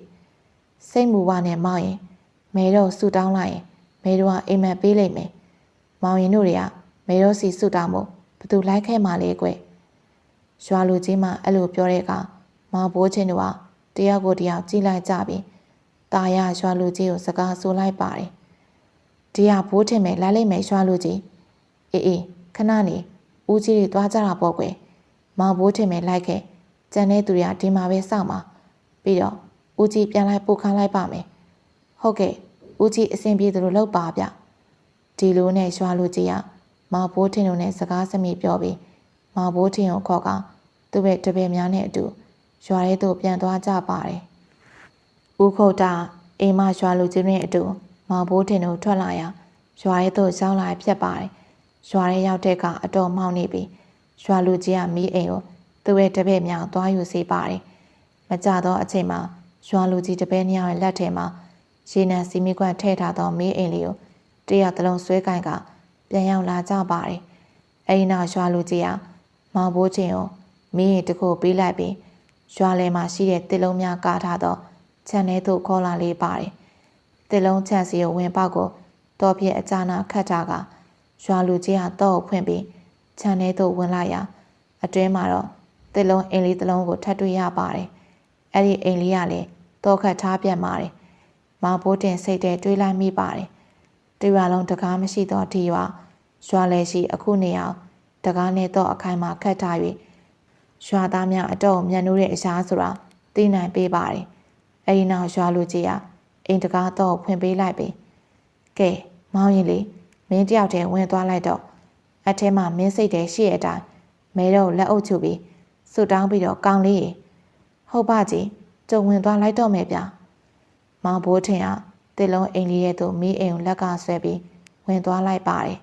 စိတ်မူဝနဲ့မောင်ရင်မဲတော့ဆူတောင်းလိုက်ရင်မဲတော့အိမ်မက်ပေးလိုက်မယ်မောင်ရင်တို့တွေကမဲတော့စီဆူတောင်းမို့ဘသူလိုက်ခဲ့မှလဲကွရွာလူကြီးမှအဲ့လိုပြောတဲ့အခါမောင်ဘိုးချင်းတို့ကတယောက်ကိုတယောက်ကြည့်လိုက်ကြပြီးตาရရွာလူကြီးကိုစကားဆိုလိုက်ပါတယ်ဒီကဘိုးထင်မယ်လိုက်လိုက်မယ်ရွာလူကြီးအေးခဏနေဦးကြီးတွေသွားကြတာပေါ့ကွမောင်ဘိုးထင်မယ်လိုက်ခဲ့ကျန်တဲ့သူတွေကဒီမှာပဲစောင့်ပါပြီးတော့ဦးကြီးပြန်လိုက်ပို့ခန်းလိုက်ပါမယ်ဟုတ်ကဲ့ဦးကြီးအစဉ်ပြေသူတို့လောက်ပါဗျဒီလိုနဲ့ရွာလူကြီးကမောင်ဘိုးထင်တို့နဲ့စကားစမိပြောပြီးမောင်ဘိုးထင်ကိုခေါ်ကသူ့ရဲ့တပည့်များနဲ့အတူရွာရဲသို့ပြန်သွားကြပါတယ်ဦးခုတ်တာအိမ်မရွာလူကြီးနဲ့အတူမောင်ဘိုးထင်တို့ထွက်လာရာရွာရဲသို့ရောက်လာဖြစ်ပါတယ်ရွာရဲရောက်တဲ့ကအတော်မှောက်နေပြီးရွာလူကြီးကမီးအိမ်ကိုသူ့ရဲ့တပည့်များသွားယူစေပါတယ်မကြတော့အချိန်မှာရွာလူကြီးတပည့်များရဲ့လက်ထဲမှာရေနံစီမီကွက်ထည့်ထားသောမီးအိမ်လေးကိုတရတလုံးဆွဲကင်ကပြန်ရောက်လာကြပါတယ်အဲဒီနောက်ရွာလူကြီးကမောင်ဘိုးချင်းကိုမီးရင်တစ်ခုပေးလိုက်ပြီးရွာလယ်မှာရှိတဲ့တစ်လုံးများကားထားသောခြံထဲသို့ခေါ်လာလေးပါတယ်တစ်လုံးခြံစီကိုဝင်ပေါက်ကိုတော်ပြည့်အကြနာခတ်ထားကရွာလူကြီးကတော့ဖွင့်ပြီးခြံထဲသို့ဝင်လာရာအတွင်းမှာတော့တစ်လုံးအိမ်လေးတစ်လုံးကိုထပ်တွေ့ရပါတယ်အဲ့ဒီအိမ်လေးကလည်းတော့ခတ်ထားပြန်ပါတယ်မောင်ဘိုးတင်စိတ်ထဲတွေးလိုက်မိပါတယ်တရွာလုံးတကားမရှိတော့ဒီရွာလယ်ရှိအခုနေအောင်တကားနဲ့တော့အခိုင်မှာခတ်ထား၍ရွာသားများအတော့မြတ်နိုးတဲ့အရာဆိုတာသိနိုင်ပေးပါတယ်အဲဒီနောက်ရွာလူကြီးကအိမ်တကားတော့ဖွင့်ပေးလိုက်ပြီကဲမောင်ရင်လေးမင်းတယောက်တည်းဝင်သွားလိုက်တော့အထဲမှာမင်းစိတ်တည်းရှိတဲ့အတိုင်းမဲတော့လက်အုပ်ချုပ်ပြီးဆူတောင်းပြီးတော့ကောင်းလေးရေဟုတ်ပါကြီးကြုံဝင်သွားလိုက်တော့မယ်ဗျမောင်ဘိုးထင်ကတစ်လုံးအိမ်လေးရဲ့သို့မီးအိမ်ကိုလက်ကဆွဲပြီးဝင်သွားလိုက်ပါတယ်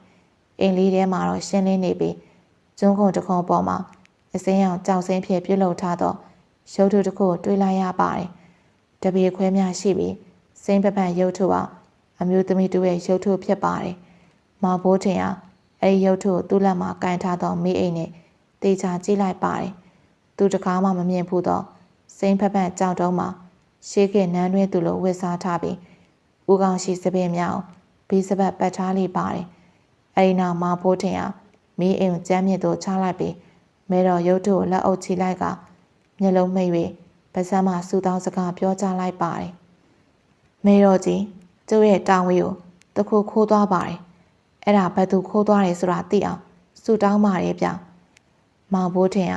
အိမ်လေးထဲမှာတော့ရှင်းလင်းနေပြီးကျွန်းခုံတစ်ခုပေါ်မှာအစင်းရောင်ကြောက်စင်းဖြစ်ပြုတ်လုထားသောရုပ်ထုတစ်ခုကိုတွေးလိုက်ရပါတယ်တပည့်ခွဲများရှိပြီးစိမ့်ပပန်ရုပ်ထုကအမျိုးသမီးတို့ရဲ့ရုပ်ထုဖြစ်ပါတယ်မောင်ဘိုးထင်ကအဲဒီရုပ်ထုကိုသူ့လက်မှာကင်ထားသောမီးအိမ်နဲ့တေချာကြည့်လိုက်ပါတယ်သူတကားမှမမြင်ဘူးတော့စိမ့်ပပန်ကြောက်တုံးမှာရှေးကနန်းတွင်သူလိုဝစ်စားထားပြီးဦးကောင်းရှိစပင်းများဘီးစပတ်ပတ်ထားလိပါတယ်အဲဒီနောက်မောင်ဘိုးထင်ကမီးအိမ်ကိုကျမ်းမြစ်သို့ချလိုက်ပြီးမဲတော်ရုပ်ထုကိုလက်အုပ်ချီလိုက်ကမျက်လုံးမိတ်၍ပါးစပ်မှစူတောင်းစကားပြောကြားလိုက်ပါတယ်မဲတော်ကြီးကျုပ်ရဲ့တောင်ဝေးကိုတခုခိုးသွားပါတယ်အဲ့ဒါဘယ်သူခိုးသွားတယ်ဆိုတာသိအောင်စူတောင်းပါတယ်ဗျမောင်ဘိုးထင်က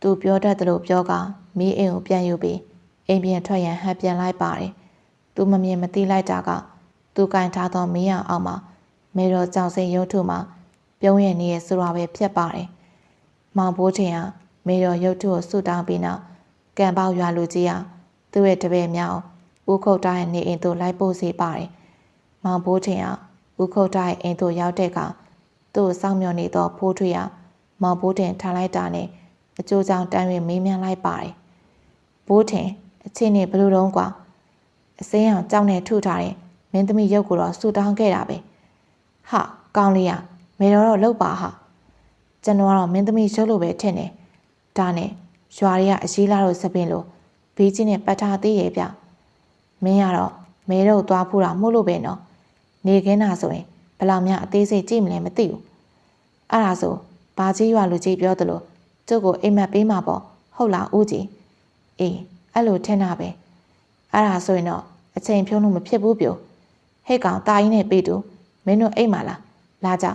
သူပြောတတ်တယ်လို့ပြောကမီးအိမ်ကိုပြန်ယူပြီးအိမ်ပြန်ထွက်ရန်ဟန်ပြန်လိုက်ပါတယ်သူမမြင်မသိလိုက်တာကသူကင်ထားသောမီးရအောင်မှာမဲတော်ကြောင်စိန်ရုပ်ထုမှာပြုံးရနေရဆိုတာပဲဖြစ်ပါတယ်မောင်ဘိုးထင်ကမဲတော်ရုပ်ထုကိုဆူတောင်းပြီးနောက်ကံပေါက်ရွာလူကြီးကသူ့ရဲ့တပည့်များဦးခုတ်တိုင်းရဲ့နေအိမ်သို့လိုက်ပို့စေပါတယ်မောင်ဘိုးထင်ကဦးခုတ်တိုင်းအိမ်သို့ရောက်တဲ့အခါသူ့စောင့်မျှော်နေသောဖိုးထွေးကမောင်ဘိုးထင်ထားလိုက်တာနဲ့အကျိုးကြောင့်တန်း၍မေးမြန်းလိုက်ပါတယ်ဘိုးထင်အချင်းနဲ့ဘလို့တုံးကွာအစင်းအောင်ကြောက်နေထုထားတဲ့မင်းသမီးရုပ်ကိုတော့ဆူတောင်းခဲ့တာပဲဟာကောင်းလေးမေတော်တော့လှုပ်ပါဟာကျွန်တော်ကတော့မင်းသမီးရုပ်လိုပဲထင်တယ်ဒါနဲ့ရွာတွေကအရေးလာလို့စပင်းလို့ဘေးချင်းနဲ့ပတ်ထားသေးရဲ့ဗျမင်းကတော့မဲတော့သွားဖူးတာမို့လို့ပဲနော်နေခင်းတာဆိုရင်ဘယ်လောက်များအသေးစိတ်ကြည့်မလဲမသိဘူးအဲ့ဒါဆိုဘာကြီးရွာလူကြီးပြောသလိုကျုပ်ကိုအိမ်မက်ပေးမှာပေါ့ဟုတ်လားဦးကြီးအေးအဲ့လိုထင်တာပဲအဲ့ဒါဆိုရင်တော့အချိန်ဖြုံးလို့မဖြစ်ဘူးပြိုဟဲ့ကောင်တာကြီးနဲ့ပေးတူမင်းတို့အိမ်မှာလားလာကြ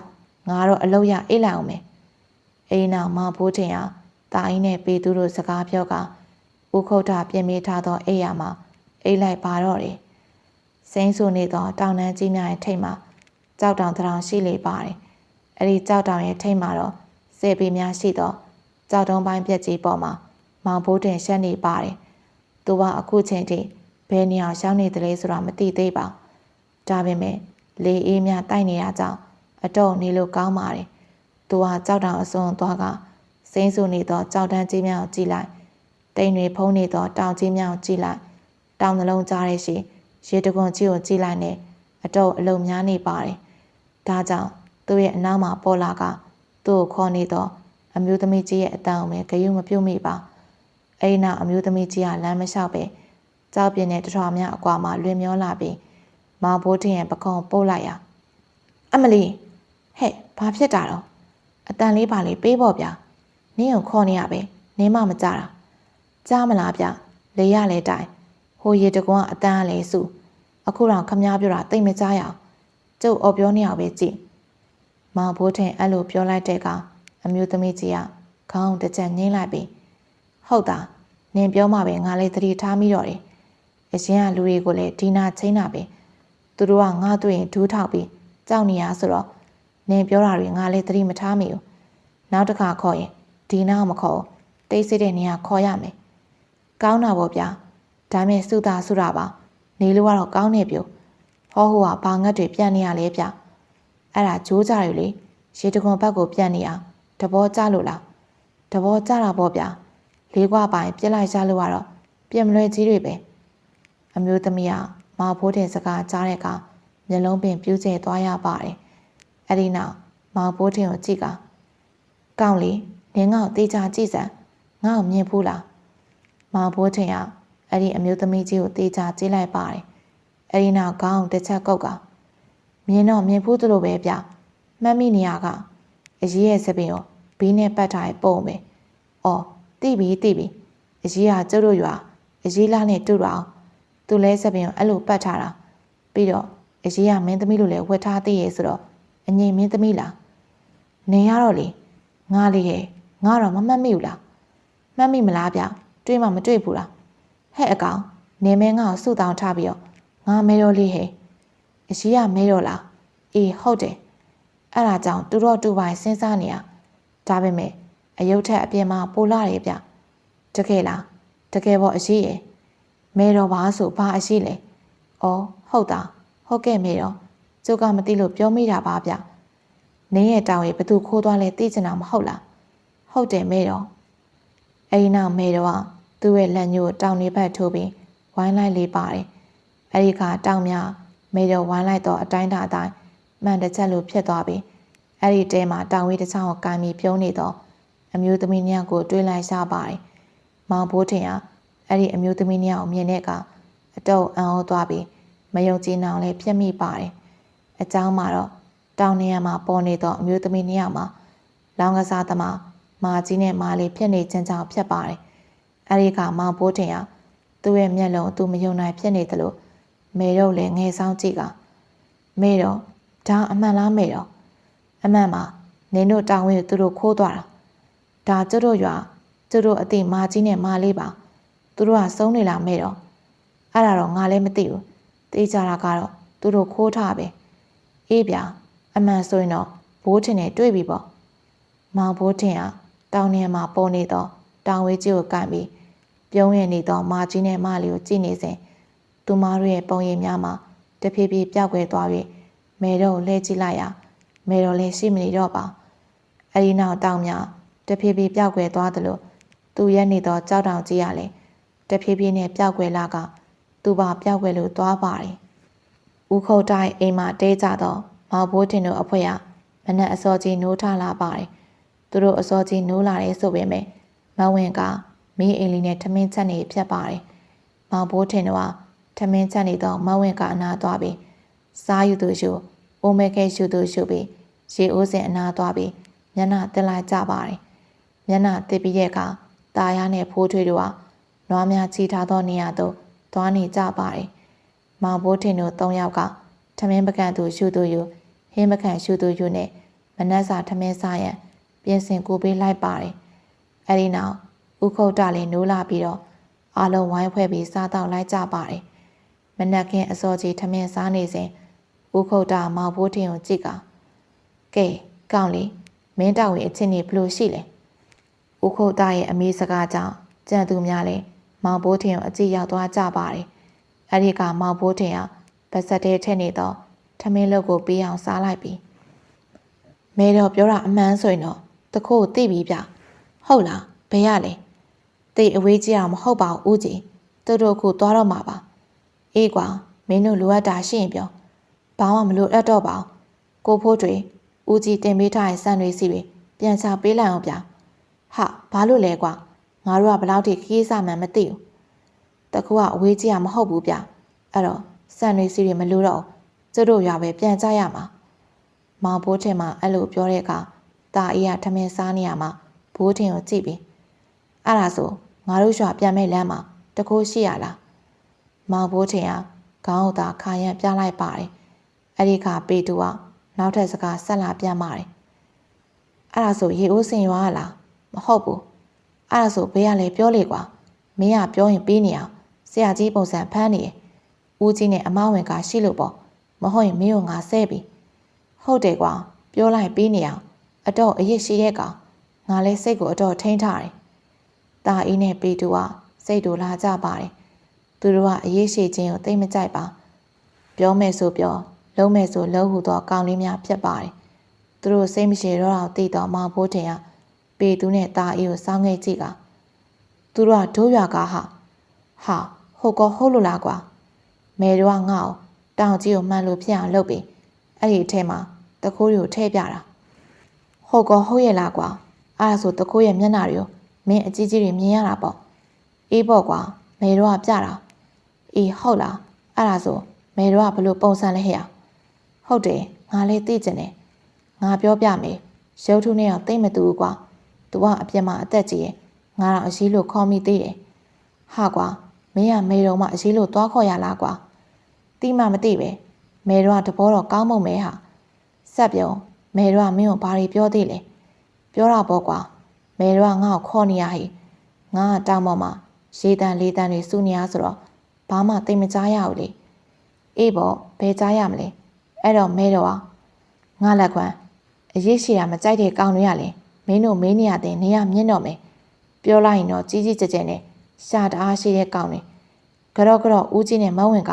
ငါတော့အလုပ်ရအိတ်လိုက်အောင်မယ်အိမ်နောက်မောင်ဘိုးထင်ကတာကြီးနဲ့ပေးသူတို့စကားပြောကဦးခုတ်တာပြင်မိထားသောအိမ်ရမှာအိတ်လိုက်ပါတော့တယ် စိမ့်ဆူနေသောတောင်တန်းကြီးများရဲ့ထိပ်မှာကြောက်တောင်တောင်ရှိလေပါတယ်။အဲဒီကြောက်တောင်ရဲ့ထိပ်မှာတော့စေပီများရှိသောကြောက်တုံးပိုင်းပြက်ကြီးပေါ်မှာမောင်ဘိုးတင်ရှက်နေပါတယ်။သူကအခုချိန်ထိဘယ်နေရာရောက်နေသလဲဆိုတာမသိသေးပါ။ဒါပေမဲ့လေအေးများတိုက်နေရကြောင်းအတော့နေလို့ကောင်းပါတယ်။သူကကြောက်တောင်အစွန်သွားကစိမ့်ဆူနေသောကြောက်တန်းကြီးများကိုကြည့်လိုက်။တိမ်တွေဖုံးနေသောတောင်ကြီးများကိုကြည့်လိုက်။တောင်နှလုံးကြားရရှိရေတကွန်ကြီးကိုကြည့်လိုက်နဲ့အတော့အလုံးများနေပါတယ်။ဒါကြောင့်သူ့ရဲ့အနောက်မှာပေါ်လာကသူ့ကိုခေါ်နေသောအမျိုးသမီးကြီးရဲ့အတန်ကိုပဲဂယုမပြုတ်မိပါ။အဲဒီနောက်အမျိုးသမီးကြီးကလမ်းမလျှောက်ပဲကြောက်ပြင်းတဲ့တထွားများအကွာမှာလွင်မျောလာပြီးမောင်ဘိုးတင်ရဲ့ပကုံးပို့လိုက်ရအမလီဟဲ့ဘာဖြစ်တာတော့အတန်လေးပါလေးပေးဖို့ဗျာနင်းကိုခေါ်နေရပဲနင်းမမကြတာကြားမလားဗျလေရလေတိုင်ဟိုရေတကွန်းကအတန်ကလေးစုအခုတော့ခမားပြောတာတိတ်မကြားရအောင်ကျုပ်အော်ပြောနေအောင်ပဲကြည့်မောင်ဘိုးတင်အဲ့လိုပြောလိုက်တဲ့ကအမျိုးသမီးကြီးကခေါင်းတစ်ချက်ငိမ့်လိုက်ပြီးဟုတ်တာနင်ပြောမှပဲငါလည်းသတိထားမိတော့တယ်အရင်ကလူတွေကိုလည်းဒီနာချင်းတာပဲသူတို့ကငါတွေ့ရင်ဒူးထောက်ပြီးကြောက်နေရဆိုတော့နင်ပြောတာတွေငါလည်းသတိမထားမိဘူးနောက်တစ်ခါခေါ်ရင်ဒီနာမခေါ်တိတ်ဆိတ်တဲ့နေရာခေါ်ရမယ်ကောင်းတာပေါ့ဗျာဒါမဲ့စုတာစုတာပါနေလို့ကတော့ကောင်းနေပြုဟောဟိုကဘာငတ်တွေပြန်နေရလဲဗျအဲ့ဒါဂျိုးကြရလေရေတခွန်ဘက်ကိုပြန်နေအောင်တဘောကြလို့လားတဘောကြတာပေါ့ဗျာလေးကွာပိုင်ပြစ်လိုက်ကြလို့ကတော့ပြင်မလွယ်ကြီးတွေပဲအမျိုးသမီးကမောင်ဘိုးတင်စကားကြားတဲ့အခါမျက်လုံးပင်ပြူးကျဲသွားရပါတယ်အဲ့ဒီနောက်မောင်ဘိုးတင်ကိုကြည့်ကောင်းလေနင်းငေါ့တေးချကြည့်စမ်းငါ့ကိုမြင်ဘူးလားမောင်ဘိုးတင်ကအဲ့ဒီအမျိုးသမီးကြီးကိုတေးချကြည့်လိုက်ပါတယ်အဲ့ဒီနောက်ခေါင်းတစ်ချက်ကုတ်ကမြင်တော့မြင်ဘူးသလိုပဲဗျမှတ်မိနေရကအရေးရဲ့စပင်ကိုဘီးနဲ့ပတ်ထားရင်ပုံပဲအော်တိပြီအရေးကကျုပ်တို့ရွာအရေးလားနဲ့တူတော့သူလဲစပင်ကိုအဲ့လိုပတ်ထားတာပြီးတော့အရေးကမင်းသမီးလိုလဲဝတ်ထားသေးရဲ့ဆိုတော့အငြိမ်မင်းသမီးလားနေရတော့လေငါလေးရဲ့ငါတော့မမှတ်မိဘူးလားမှတ်မိမလားဗျတွေးမှမတွေးဘူးလားဟဲ့အကောင်နေမဲငါ့ကိုစုတောင်းထားပြီးတော့ငါမဲတော့လေးဟဲ့အရေးကမဲတော့လားအေးဟုတ်တယ်အဲ့ဒါကြောင့်တူတော့တူပိုင်စဉ်းစားနေရဒါပေမဲ့အယုတ်ထက်အပြင်မှာပိုလာတယ်ဗျတကယ်လားတကယ်ပေါ့အရေးရယ်မဲတော့ပါဆိုဘာအရေးလဲအော်ဟုတ်တာဟုတ်ကဲ့မဲတော့ကျုပ်ကမသိလို့ပြောမိတာပါဗျနင်းရဲ့တောင်ရဲ့ဘသူခိုးသွားလဲသိချင်တာမဟုတ်လားဟုတ်တယ်မဲတော့အဲဒီနောက်မဲတော့ကသူ့ရဲ့လက်ညှိုးတောင်နေဘက်ထိုးပြီးဝိုင်းလိုက်လေးပါတယ်အဲဒီခါတောင်များမဲတော့ဝိုင်းလိုက်တော့အတိုင်းတာအတိုင်းမှန်တစ်ချက်လိုဖြစ်သွားပြီးအဲ့ဒီတဲမှာတောင်ဝေးတစ်ချောင်းကိုကန်ပြီးပြုံးနေတော့အမျိုးသမီးနှစ်ယောက်ကိုတွေးလိုက်ရပါတယ်မောင်ဘိုးထင်ကအဲ့ဒီအမျိုးသမီးနှစ်ယောက်မြင်တဲ့အခါအတော့အံ့ဩသွားပြီးမယုံကြည်နိုင်လည်းဖြစ်မိပါတယ်အเจ้าမှာတော့တောင်နေရာမှာပေါ်နေတော့အမျိုးသမီးနှစ်ယောက်မှာလောင်ကစားသမားမာကြီးနဲ့မာလေးဖြစ်နေခြင်းကြောင့်ဖြစ်ပါတယ်အဲ့ဒီကမောင်ဘိုးထင်ကသူ့ရဲ့မျက်လုံးသူမယုံနိုင်ဖြစ်နေသလိုမေတော့လည်းငယ်ဆောင်ကြည့်ကမေတော့ဒါအမှန်လားမေတော့အမှန်ပါနင်တို့တောင်ဝေးသူတို့ခိုးသွားတာဒါကျတို့ရွာကျတို့အတိမာကြီးနဲ့မာလေးပါသူတို့ကစုံးနေလားမေတော့အဲ့ဒါတော့ငါလည်းမသိဘူးသိကြတာကတော့သူတို့ခိုးထားပဲအေးဗျာအမှန်ဆိုရင်တော့ဘိုးထင်နဲ့တွေ့ပြီပေါ့မောင်ဘိုးထင်ကတောင်ထဲမှာပေါ်နေတော့တောင်ဝေးကြီးကိုကန်ပြီးပြုံးရနေတော့မာကြီးနဲ့မာလေးကိုကြည့်နေစဉ်သူမတို့ရဲ့ပုံရိပ်များမှာတဖြည်းဖြည်းပြောက်ကွယ်သွားပြီးမေတော့လှည့်ကြည့်လိုက်ရမေတော့လည်းရှိမနေတော့ပါအဲ့ဒီနောက်တောင်များတဖြည်းဖြည်းပြောက်ကွယ်သွားသလိုသူရက်နေတော့ကြောက်တောင်ကြီးရလေတဖြည်းဖြည်းနဲ့ပြောက်ကွယ်လာကသူပါပြောက်ကွယ်လို့သွားပါတယ်ဦးခုတ်တိုင်းအိမ်မှာတဲကြတော့မောင်ဘိုးတင်တို့အဖွဲကမနက်အစောကြီးနိုးထလာပါတယ်သူတို့အစောကြီးနိုးလာတယ်ဆိုပေမဲ့မဝင်ကမင်းအိမ်လေးနဲ့ထမင်းချက်နေဖြတ်ပါတယ်မောင်ဘိုးတင်တို့ကထမင်းချက်နေတော့မဝင်ကအနာသွားပြီးစားယူသူယူအိုမဲခဲယူသူယူပြီးရေအိုးစင်အနာသွားပြီးမျက်နှာတက်လိုက်ကြပါတယ်မျက်နှာတက်ပြီးတဲ့အခါตาရနဲ့ဖိုးထွေးတို့ကနွားများချီထားသောနေရာသို့သွားနေကြပါတယ်မောင်ဘိုးထင်တို့၃ယောက်ကထမင်းပကံသူယူသူယူဟင်းပကံယူသူယူနဲ့မနက်စာထမင်းစားရန်ပြင်ဆင်ကူပေးလိုက်ပါတယ်အဲဒီနောက်ဥခုတ်တလည်းနိုးလာပြီးတော့အားလုံးဝိုင်းဖွဲ့ပြီးစားတော့လိုက်ကြပါတယ် နက်ခင်းအစောကြီးထမင်းစားနေစဉ်ဦးခုတ်တာမောင်ဘိုးထင်ကိုကြည့်ကကဲကောင်းလေမင်းတော်ဝင်အချင်းနေဘလို့ရှိလဲဦးခုတ်တာရဲ့အမေစကားကြောင့်ကြံသူများလည်းမောင်ဘိုးထင်ကိုအကြည့်ရောက်သွားကြပါတယ်အဲ့ဒီကမောင်ဘိုးထင်ကပါစက်တဲထက်နေတော့ထမင်းလုပ်ကိုပေးအောင်စားလိုက်ပြီမဲတော့ပြောတာအမှန်ဆိုရင်တော့တခိုးသိပြီဗျဟုတ်လားဘယ်ရလဲတိတ်အဝေးကြီးအောင်မဟုတ်ပါဘူးဦးကြီးတို့ခုသွားတော့မှာပါအေးကွာမင်းတို့လိုအပ်တာရှိရင်ပြောဘာမှမလိုအပ်တော့ပါဘူးကိုဖိုးတွေဦးကြီးတင်ပေးထားတဲ့စံတွေစီတွေပြန်ချပေးလိုက်အောင်ဗျဟာဘာလို့လဲကွာငါတို့ကဘလောက်ထိခီးစားမှန်းမသိဘူးတခုကအဝေးကြီးအောင်မဟုတ်ဘူးဗျအဲ့တော့စံတွေစီတွေမလိုတော့တို့ရွာပဲပြန်ကြရမှာမောင်ဘိုးထင်မှအဲ့လိုပြောတဲ့အခါတာအေးကထမင်းစားနေရမှာဘိုးထင်ကိုကြည့်ပြီးအဲ့ဒါဆိုငါတို့ရွာပြန်မဲ့လမ်းမှာတခိုးရှိရလားမောင်ဘိုးထင်ကခေါင်းသာခါရန်ပြလိုက်ပါတယ်အဲ့ဒီခါပေတူကနောက်ထပ်စကားဆက်လာပြန်ပါတယ်အဲ့ဒါဆိုရေအိုးစင်ရွာလားမဟုတ်ဘူးအဲ့ဒါဆိုဘေးကလည်းပြောလေကွာမင်းကပြောရင်ပြီးနေအောင်ဆရာကြီးပုံစံဖမ်းနေဦးကြီးနဲ့အမဝင်ကရှိလို့ပေါ့မဟုတ်ရင်မင်းကိုငါဆဲပြီဟုတ်တယ်ကွာပြောလိုက်ပြီးနေအောင်အတော့အရစ်ရှိတဲ့ကောင်ငါလဲစိတ်ကိုအတော့ထိန်းထားတယ်တာအေးနဲ့ပေတူကစိတ်တူလာကြပါတယ်သူတို့ကအရေးရှိခြင်းကိုသိမကြိုက်ပါပြောမယ်ဆိုပြောလုံးမယ်ဆိုလုံးဟူသောကောင်းလေးများဖြစ်ပါတယ်သူတို့စိတ်မရှိတော့အောင်သိတော့မောင်ဘိုးထင်ကပေတူနဲ့တာအေးကိုစောင်းခဲ့ကြည့်ကသူတို့ကဒိုးရွာကားဟာဟုတ်ကောဟုတ်လို့လားကွာမဲတို့ကငါ့ကိုတောင်ကြီးကိုမှန်လို့ဖြစ်အောင်လုပ်ပြီးအဲ့ဒီအထဲမှာတခိုးတွေကိုထည့်ပြတာဟုတ်ကောဟုတ်ရဲ့လားကွာအဲ့ဒါဆိုတခိုးရဲ့မျက်နှာတွေကိုမင်းအကြီးကြီးတွေမြင်ရတာပေါ့အေးပေါ့ကွာမဲတို့ကပြတာအေးဟုတ်လားအဲ့ဒါဆိုမဲတို့ကဘလို့ပုံစံလဲဟဲ့ဟုတ်တယ်ငါလည်းသိကျင်တယ်ငါပြောပြမယ်ရုပ်ထုနဲ့တော့သိမတူဘူးကွာသူကအပြစ်မှာအသက်ကြီးရဲ့ငါတော့အရေးလို့ခေါ်မိသေးတယ်ဟာကွာမင်းကမဲတော်မှအရေးလို့သွားခေါ်ရလားကွာတိမှမသိပဲမဲတော်ကတဘောတော့ကောင်းမုံမဲဟာဆက်ပြုံမဲတော်ကမင်းကိုဘာတွေပြောသေးလဲပြောတာပေါ့ကွာမဲတော်ကငါ့ကိုခေါ်နေရဟိငါကတောင်ပေါ်မှာရေတန်လေးတန်တွေစုနေရဆိုတော့ဘာမှသိမကြားရဘူးလေအေးပေါ့ဘယ်ကြားရမလဲအဲ့တော့မဲတော်ကငါလက်ခွမ်းအရေးရှိတာမကြိုက်တဲ့ကောင်တွေရလေမင်းတို့မင်းနေရတဲ့နေရမြင့်တော့မယ်ပြောလိုက်ရင်တော့ကြီးကြီးကျယ်ကျယ်နဲ့ရှာတအားရှိတဲ့ကောင်တွေကတော့ဦးကြီးနဲ့မဝင်က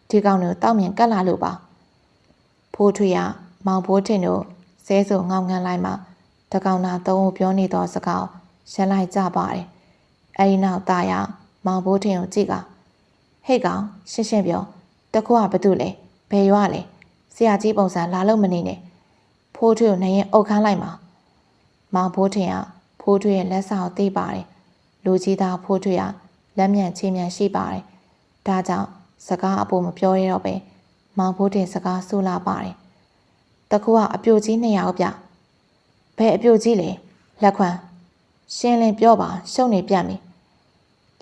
ဒီကောင်တွေကိုတောက်မြင်ကတ်လာလို့ပါဖိုးထွေကမောင်ဘိုးထင်တို့ဆဲဆိုငောင်းငန်းလိုက်မှတကောင်နာသုံးကိုပြောနေတော့စကားရက်လိုက်ကြပါတယ်အဲဒီနောက်တာရမောင်ဘိုးထင်ကိုကြည့်ကဟဲ့ကောင်ရှင်းပြောတခုကဘာတူလဲဘယ်ရွာလဲဆရာကြီးပုံစံလာလို့မနေနဲ့ဖိုးထွေကိုနေရင်အုပ်ခန်းလိုက်မှာမောင်ဘိုးထင်ကဖိုးထွေရဲ့လက်ဆောင်သိပါတယ်လူကြီးသားဖိုးထွေကလက်မြန်ချေမြန်ရှိပါတယ်ဒါကြောင့်စကားအပေါ်မပြောရတော့ပဲမောင်ဘိုးထင်စကားဆိုလာပါတယ်တခုကအပြိုကြီး2ယောက်ပြဘယ်အပြိုကြီးလဲလက်ခွမ်းရှင်းလင်းပြောပါရှုံနေပြတ်ပြီ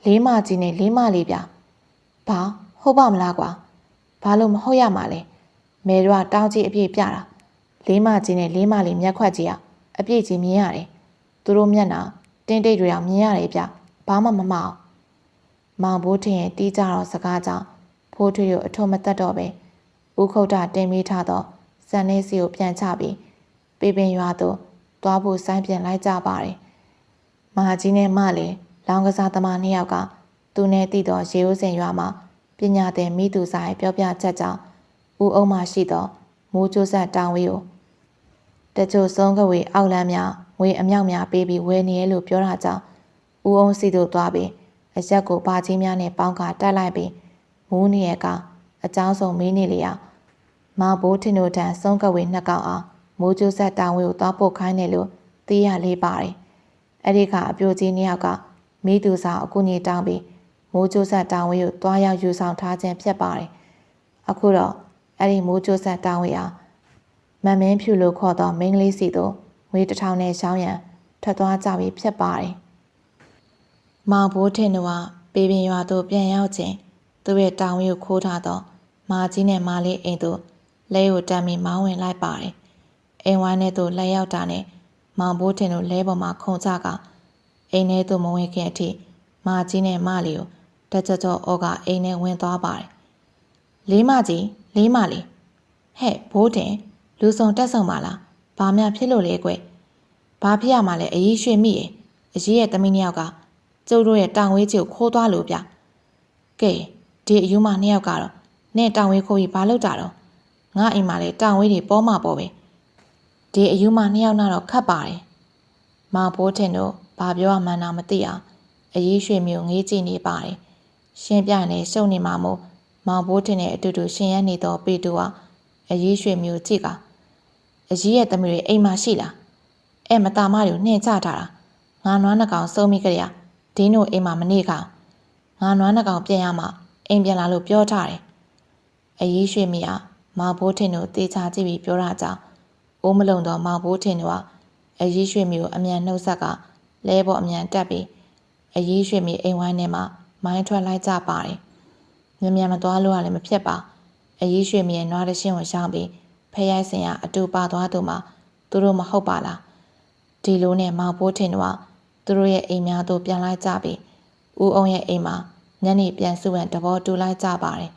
လေးမကြီးနဲ့လေးမလေးပြဘာဟုတ်ပါမလားကွာဘာလို့မဟုတ်ရမှာလဲမဲတို့ကတောင်းကြီးအပြည့်ပြတာလေးမကြီးနဲ့လေးမလေးမျက်ခွက်ကြီးကအပြည့်ကြီးမြင်ရတယ်သူတို့မျက်နှာတင်းတိတ်တွေအောင်မြင်ရတယ်ပြဘာမှမမအောင်မောင်ဘိုးထင်ရဲ့တီးကြတော့စကားကြောင့်ဖိုးထွေးတို့အထုံးမတက်တော့ပဲဦးခုတ်တာတင်မိထားတော့စံနေစီကိုပြန်ချပြီးပေပင်ရွာသို့သွားဖို့ဆိုင်းပြန်လိုက်ကြပါတယ်မဟာကြီးနဲ့မလေးလောင်းကစားသမား2ယောက်ကသူနဲ့တည်တော့ရေဦးစင်ရွာမှာပညာသင်မိသူဆိုင်ပြောပြချက်ကြောင့်ဦးအုံးမရှိတော့မိုးကျိုးဆက်တောင်ဝေးကိုတချို့ဆုံးကဝေအောက်လမ်းများငွေအမြောက်များပေးပြီးဝယ်နေရလို့ပြောတာကြောင့်ဦးအုံးစီတို့သွားပြီးအရက်ကိုပါကြီးများနဲ့ပေါင်းကာတက်လိုက်ပြီးမူးနေရကအကြောင်းဆုံးမင်းနေလျာမောင်ဘိုးထင်တို့တန်ဆုံးကဝေ2ကောင်အောင်မိုးကျိုးဆက်တောင်ဝေးကိုသွားပို့ခိုင်းတယ်လို့သိရလေးပါတယ်အဲ့ဒီကအပြိုကြီး2ယောက်ကမိသူဆောင်အကူကြီးတောင်းပြီးမိုးကျိုးဆက်တောင်ဝေးကိုသွားရောက်ယူဆောင်ထားခြင်းဖြစ်ပါတယ်အခုတော့အဲ့ဒီမိုးကျိုးဆက်တောင်ဝေးဟာမမင်းဖြူလို့ခေါ်သောမိန်းကလေးစီတို့ငွေ1000နဲ့ရှောင်းရန်ထွက်သွားကြပြီဖြစ်ပါတယ်မောင်ဘိုးထင်တို့ကပေပင်ရွာသို့ပြန်ရောက်ခြင်းသူရဲ့တောင်ဝေးကိုခိုးထားသောမာကြီးနဲ့မာလေးအိမ်သို့လဲကိုတမ်းပြီးမောင်းဝင်လိုက်ပါတယ်အိမ်ဝိုင်းထဲသို့လက်ရောက်တာနဲ့မောင်ဘိုးထင်တို့လဲပေါ်မှာခုန်ကြကအိမ်ထဲသို့မဝင်ခင်အထိမာကြီးနဲ့မလေးကိုတကြကြောဩကအိမ်ထဲဝင်သွားပါတယ် လေးမကြီးလေးမလေးဟဲ့ဘိုးတင်လူဆောင်တက်ဆောင်ပါလားဘာများဖြစ်လို့လဲကွဘာဖြစ်ရမှာလဲအရေးရွှေမိရဲ့အရေးရဲ့သမီးနှစ်ယောက်ကကျုပ်တို့ရဲ့တောင်ဝေးကြီးကိုခိုးသွားလို့ဗျကဲဒီအယူမနှစ်ယောက်ကတော့နဲ့တောင်ဝေးခိုးပြီးဘာလုပ်ကြတော့ငါအိမ်မှာလဲတောင်ဝေးတွေပေါ်မှာပေါ်ပဲဒီအယူမနှစ်ယောက်တော့ခတ်ပါတယ်မောင်ဘိုးတင်တို့ဘာပြောမှန်းတော့မသိအောင်အရေးရွှေမျိုးငေးကြည့်နေပါတယ်ရှင်းပြနေရှုံနေမှာမို့မောင်ဘိုးတင်နဲ့အတူတူရှင်ရနေတော့ပေတူကအရေးရွှေမျိုးကြည့်ကအရေးရဲ့သမီးတွေအိမ်မှာရှိလားအဲ့မတာမတွေကိုနှင်ချထားတာငါနွားနှကောင်စုံမိကြရဒင်းတို့အိမ်မှာမနေကောင်ငါနွားနှကောင်ပြန်ရမှအိမ်ပြန်လာလို့ပြောထားတယ်အရေးရွှေမီကမောင်ဘိုးထင်တို့တေချာကြည့်ပြီးပြောတာကြောင့်အိုးမလုံတော့မောင်ဘိုးထင်တို့ကအရေးရွှေမီကိုအမြန်နှုတ်ဆက်ကလဲပေါ်အမြန်တက်ပြီးအရေးရွှေမီအိမ်ဝိုင်းထဲမှာမိုင်းထွက်လိုက်ကြပါတယ်မြန်မသွားလို့လည်းမဖြစ်ပါအရေးရွှေမီရဲ့နွားတရှင်းကိုရှောင်းပြီးဖဲရိုက်စင်ကအတူပါသွားသူမှသူတို့မဟုတ်ပါလားဒီလိုနဲ့မောင်ဘိုးထင်တို့ကသူတို့ရဲ့အိမ်များသို့ပြန်လိုက်ကြပြီးဦးအောင်ရဲ့အိမ်မှာညနေပြန်စုဝင်တဘောတူလိုက်ကြပါတယ်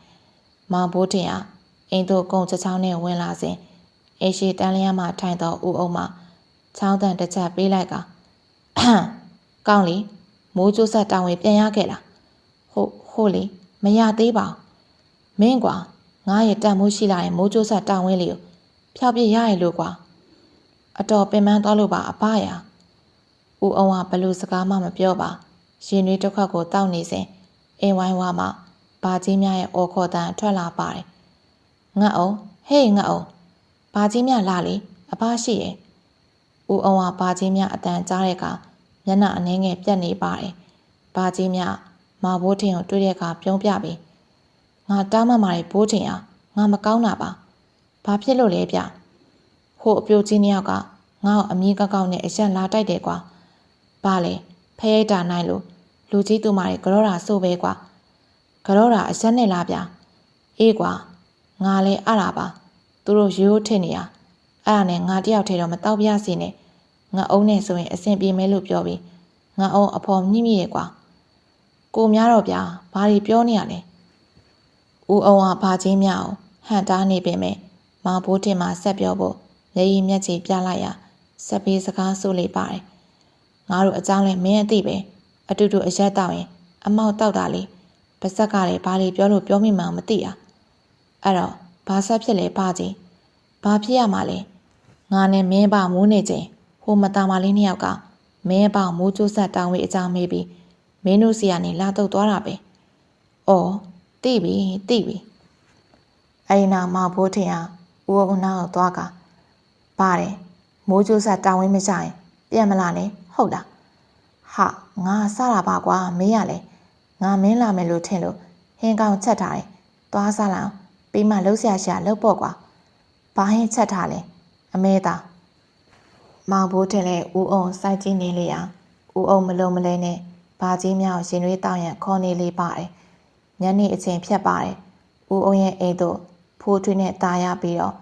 မောင်ဘိုးထင်ကအိမ်သို့ကုန်းချောင်းနဲ့ဝင်လာစဉ်အိရှိတန်းလျားမှထိုင်သောဦးအောင်မှချောင်းတန်တစ်ချက်ပေးလိုက်ကကောင်းလီမိုးကျိုးဆက်တောင်းဝင်ပြန်ရခဲ့လားဟုတ်လေမရသေးပါဘူးမင်းကွာငါရဲ့တန်မိုးရှိလာတဲ့မိုးကျိုးဆက်တောင်းဝင်လေးကိုဖျောက်ပြရရလို့ကွာအတော်ပင်ပန်းသွားလို့ပါအဖရာဦးအောင်ကဘလို့စကားမှမပြောပါရင်တွေတစ်ခွက်ကိုတောက်နေစဉ်အိမ်ဝိုင်းဝါမှဘာကြီးများရဲ့အော်ခေါ်တန်ထွက်လာပါတယ်ငတ်အောင်ဟေးငတ်အောင်ဘာကြီးများလာလေအဖရှိရဲ့ဦးအောင်ကဘာကြီးများအတန်ကြားတဲ့အခါမျက်နှာအနှဲငယ်ပြတ်နေပါတယ်ဘာကြီးများမောင်ဘိုးထင်ကိုတွေ့တဲ့အခါပြုံးပြပြီးငါတားမှမာတဲ့ဘိုးထင်ဟာငါမကောင်းတာပါဘာဖြစ်လို့လဲဗျဟိုအပြိုကြီးနှစ်ယောက်ကငါ့ကိုအမီးကောက်ကောက်နဲ့အရက်လာတိုက်တယ်ကွာဘာလဲဖဲရိုက်တာနိုင်လို့လူကြီးသူမတွေကြောတာဆိုပဲကွာကြောတာအရက်နဲ့လားဗျအေးကွာငါလဲအလားပါသူတို့ရိုးထင်နေရအဲ့ဒါနဲ့ငါတယောက်ထဲတော့မတောက်ပြစီနဲ့ငါအုံးနဲ့ဆိုရင်အဆင်ပြေမယ်လို့ပြောပြီးငါအုံးအဖော်မြင့်မြင့်ရဲ့ကွာကိုများတော့ဗျာဘာတွေပြောနေရလဲဦးအောင်ကဘာချင်းမြောက်ဟန်တားနေပေမဲ့မောင်ဘိုးတင်မှဆက်ပြောဖို့မျက်ရည်မျက်ခြေပြလိုက်ရဆက်ပြီးစကားဆိုလေပါတယ်ငါတို့အကြောင်းလဲမင်းအသိပဲအတူတူအရက်တောက်ရင်အမောက်တောက်တာလေပါဇက်ကလည်းဘာတွေပြောလို့ပြောမိမှမသိอ่ะအဲ့တော့ဘာဆက်ဖြစ်လဲဘာကြီးဘာဖြစ်ရမှာလဲငါနဲ့မင်းပါမိုးနေချင်းဟိုမတာမလေးနှစ်ယောက်ကမင်းပါမိုးကျိုးဆက်တောင်းဝေးအကြောင်းမေးပြီးမင်းတို့စီကနေလာတော့သွားတာပဲအော်သိပြီအဲ့ဒီနောက်မောင်ဘိုးထင်ဟာဦးအောင်နာကိုသွားကပါတယ်မိုးကျိုးဆက်တောင်းဝေးမကြရင်ပြန်မလာနဲ့ဟုတ်လားဟာငါစတာပါကွာမင်းရလဲငါမင်းလာမယ်လို့ထင်လို့ဟင်းကောင်းချက်ထားတယ်သွားစားလာအောင်ပြီးမှလှုပ်ရှာလှုပ်ပေါ့ကွာဘာဟင်းချက်ထားလဲအမဲသားမောင်ဘိုးထင်လဲဦးအောင်စိုက်ကြည့်နေလေအောင်ဦးအောင်မလုံးမလဲနဲ့ဘာကြီးမြောက်ရင်တွေတောင်းရခေါ်နေလေပါတယ်ညနေအချိန်ဖြတ်ပါတယ်ဦးအောင်ရဲ့အိမ်တို့ဖိုးထွေးနဲ့ตาရပြီးတော့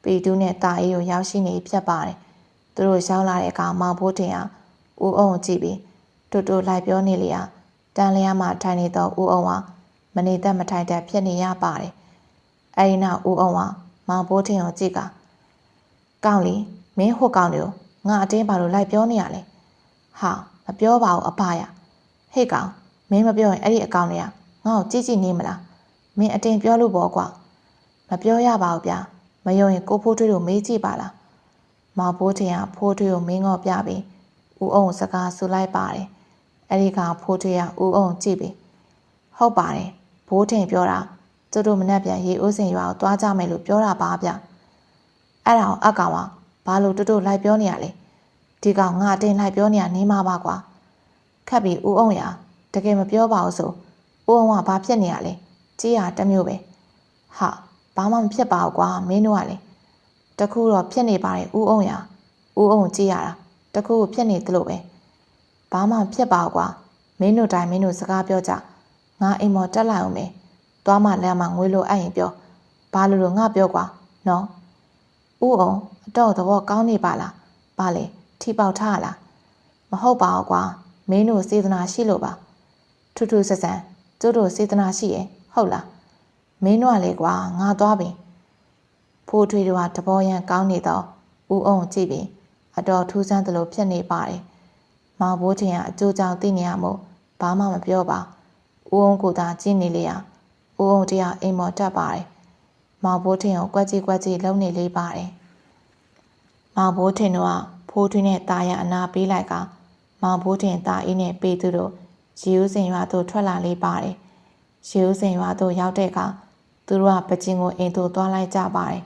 ပီတူးနဲ့ตาအေးကိုရောက်ရှိနေဖြတ်ပါတယ်သူတို့ရောက်လာတဲ့အခါမောင်ဘိုးထင်ဟာဦးအောင်ကိုကြည့်ပြီးတူတူလိုက်ပြောနေလေအောင်တန်လျားမှာထိုင်နေတော့ဦးအောင်ကမနေတတ်မထိုင်တတ်ဖြစ်နေရပါတယ်အဲဒီနောက်ဦးအောင်ကမောင်ဘိုးထင်ကိုကြည့်ကကောင်းလီမင်းဟိုကောင်းတွေကိုငါအတင်းပါလို့လိုက်ပြောနေရလဲဟာမပြောပါဘူးအဖရဟေ့ကောင်မင်းမပြောရင်အဲ့ဒီအကောင်တွေကငါ့ကိုကြည့်နေမလားမင်းအတင်းပြောလို့ပေါ့ကွာမပြောရပါဘူးဗျာမယုံရင်ကိုဖိုးထွေးတို့မေးကြည့်ပါလားမောင်ဘိုးထင်ကဖိုးထွေးကိုမင်းငေါ်ပြပြီးဦးအောင်စကားဆူလိုက်ပါတယ်အဲ့ဒီကဖိုးထွေးကဦးအောင်ကြည့်ပြီးဟုတ်ပါတယ်ဘိုးထင်ပြောတာသူတို့မနှက်ပြန်ရေဦးစင်ရွာကိုသွားကြမယ်လို့ပြောတာပါဗျအဲ့ဒါအကောင်ကဘာလို့တူတူလိုက်ပြောနေရလဲဒီကောင်ငါတင်လိုက်ပြောနေရနေမှာပါကွာခက်ပြီးဦးအောင်ရတကယ်မပြောပါဘူးဆိုဦးအောင်ကဘာဖြစ်နေရလဲကြေးရတမျိုးပဲဟာဘာမှမဖြစ်ပါဘူးကွာမင်းတို့ကလေတခုတော့ဖြစ်နေပါတယ်ဦးအောင်ရဦးအောင်ကြေးရတာတခုဖြစ်နေသလိုပဲဘာမှဖြစ်ပါဘူးကွာမင်းတို့တိုင်းမင်းတို့စကားပြောကြငါအိမ်မော်တက်လိုက်အောင်မယ်သွားမှလမ်းမှာငွေလိုအပ်ရင်ပြောဘာလို့ငါပြောကွာနော်ဦးအောင်အတော့သဘောကောင်းနေပါလားဘာလဲထိပေါက်ထားလားမဟုတ်ပါဘူးကွာမင်းတို့စေတနာရှိလို့ပါထူးထူးဆန်းဆန်းကျို့တို့စေတနာရှိရဲ့ဟုတ်လား မင်းတို့ကလေကွာငါသွားပြီဖိုးထွေးတို့ကတဘောရန်ကောင်းနေတော့ဦးအောင်ကြည့်ပြီးအတော်ထူးဆန်းသလိုဖြစ်နေပါတယ်မောင်ဘိုးထင်ကအကျိုးကြောင့်သိနေရမို့ဘာမှမပြောပါဦးအောင်ကိုသာကြည့်နေလေရဦးအောင်တရားအိမ်မော်တက်ပါတယ်မောင်ဘိုးထင်ကိုကွက်ကြီးလုံနေလေးပါတယ်မောင်ဘိုးထင်တို့ကဖိုးထွေးနဲ့တာရအနာပေးလိုက်ကမောင်ဘိုးထင်တာအေးနဲ့ပေးသူတို့ရေဦးစင်ရွာသို့ထွက်လာလေးပါတယ်ရေဦးစင်ရွာသို့ရောက်တဲ့အခါသူတို့ကပကျင်းကိုအိမ်သို့သွားလိုက်ကြပါတယ်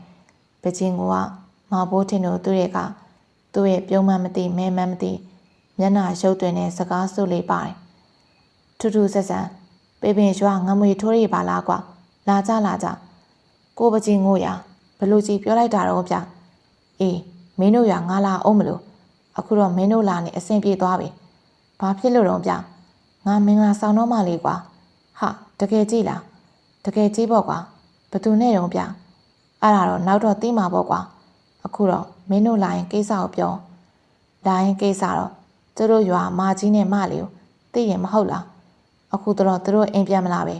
ပကျင်းကိုကမောင်ဘိုးထင်တို့တွေ့တဲ့အခါသူ့ရဲ့ပြုံးမှန်းမသိမဲမှန်းမသိမျက်နှာရုပ်တွင်နဲ့စကားဆုလေးပါတယ်ထူးထူးဆန်းဆန်းပေပင်ရွာငမွေထိုးရပါလားကွာလာကြကိုပကျင်းကိုရဘလို့ကြီးပြောလိုက်တာတော့ဗျအေးမင်းတို့ရွာငါလာအောင်မလို့အခုတော့မင်းတို့လာနေအဆင်ပြေသွားပြီဘာဖြစ်လို့တော့ဗျငါမင်္ဂလာဆောင်တော့မှလေးကွာဟာတကယ်ကြည့်လားတကယ်ကြည့်ပေါ့ကွာဘသူနဲ့တော့ဗျအဲ့ဒါတော့နောက်တော့သိမှာပေါ့ကွာအခုတော့မင်းတို့လာရင်ကိစ္စကိုပြောလာရင်ကိစ္စတော့သူတို့ရွာမာကြီးနဲ့မလေးကိုသိရင်မဟုတ်လားအခုတော့သူတို့အိမ်ပြန်မလာပဲ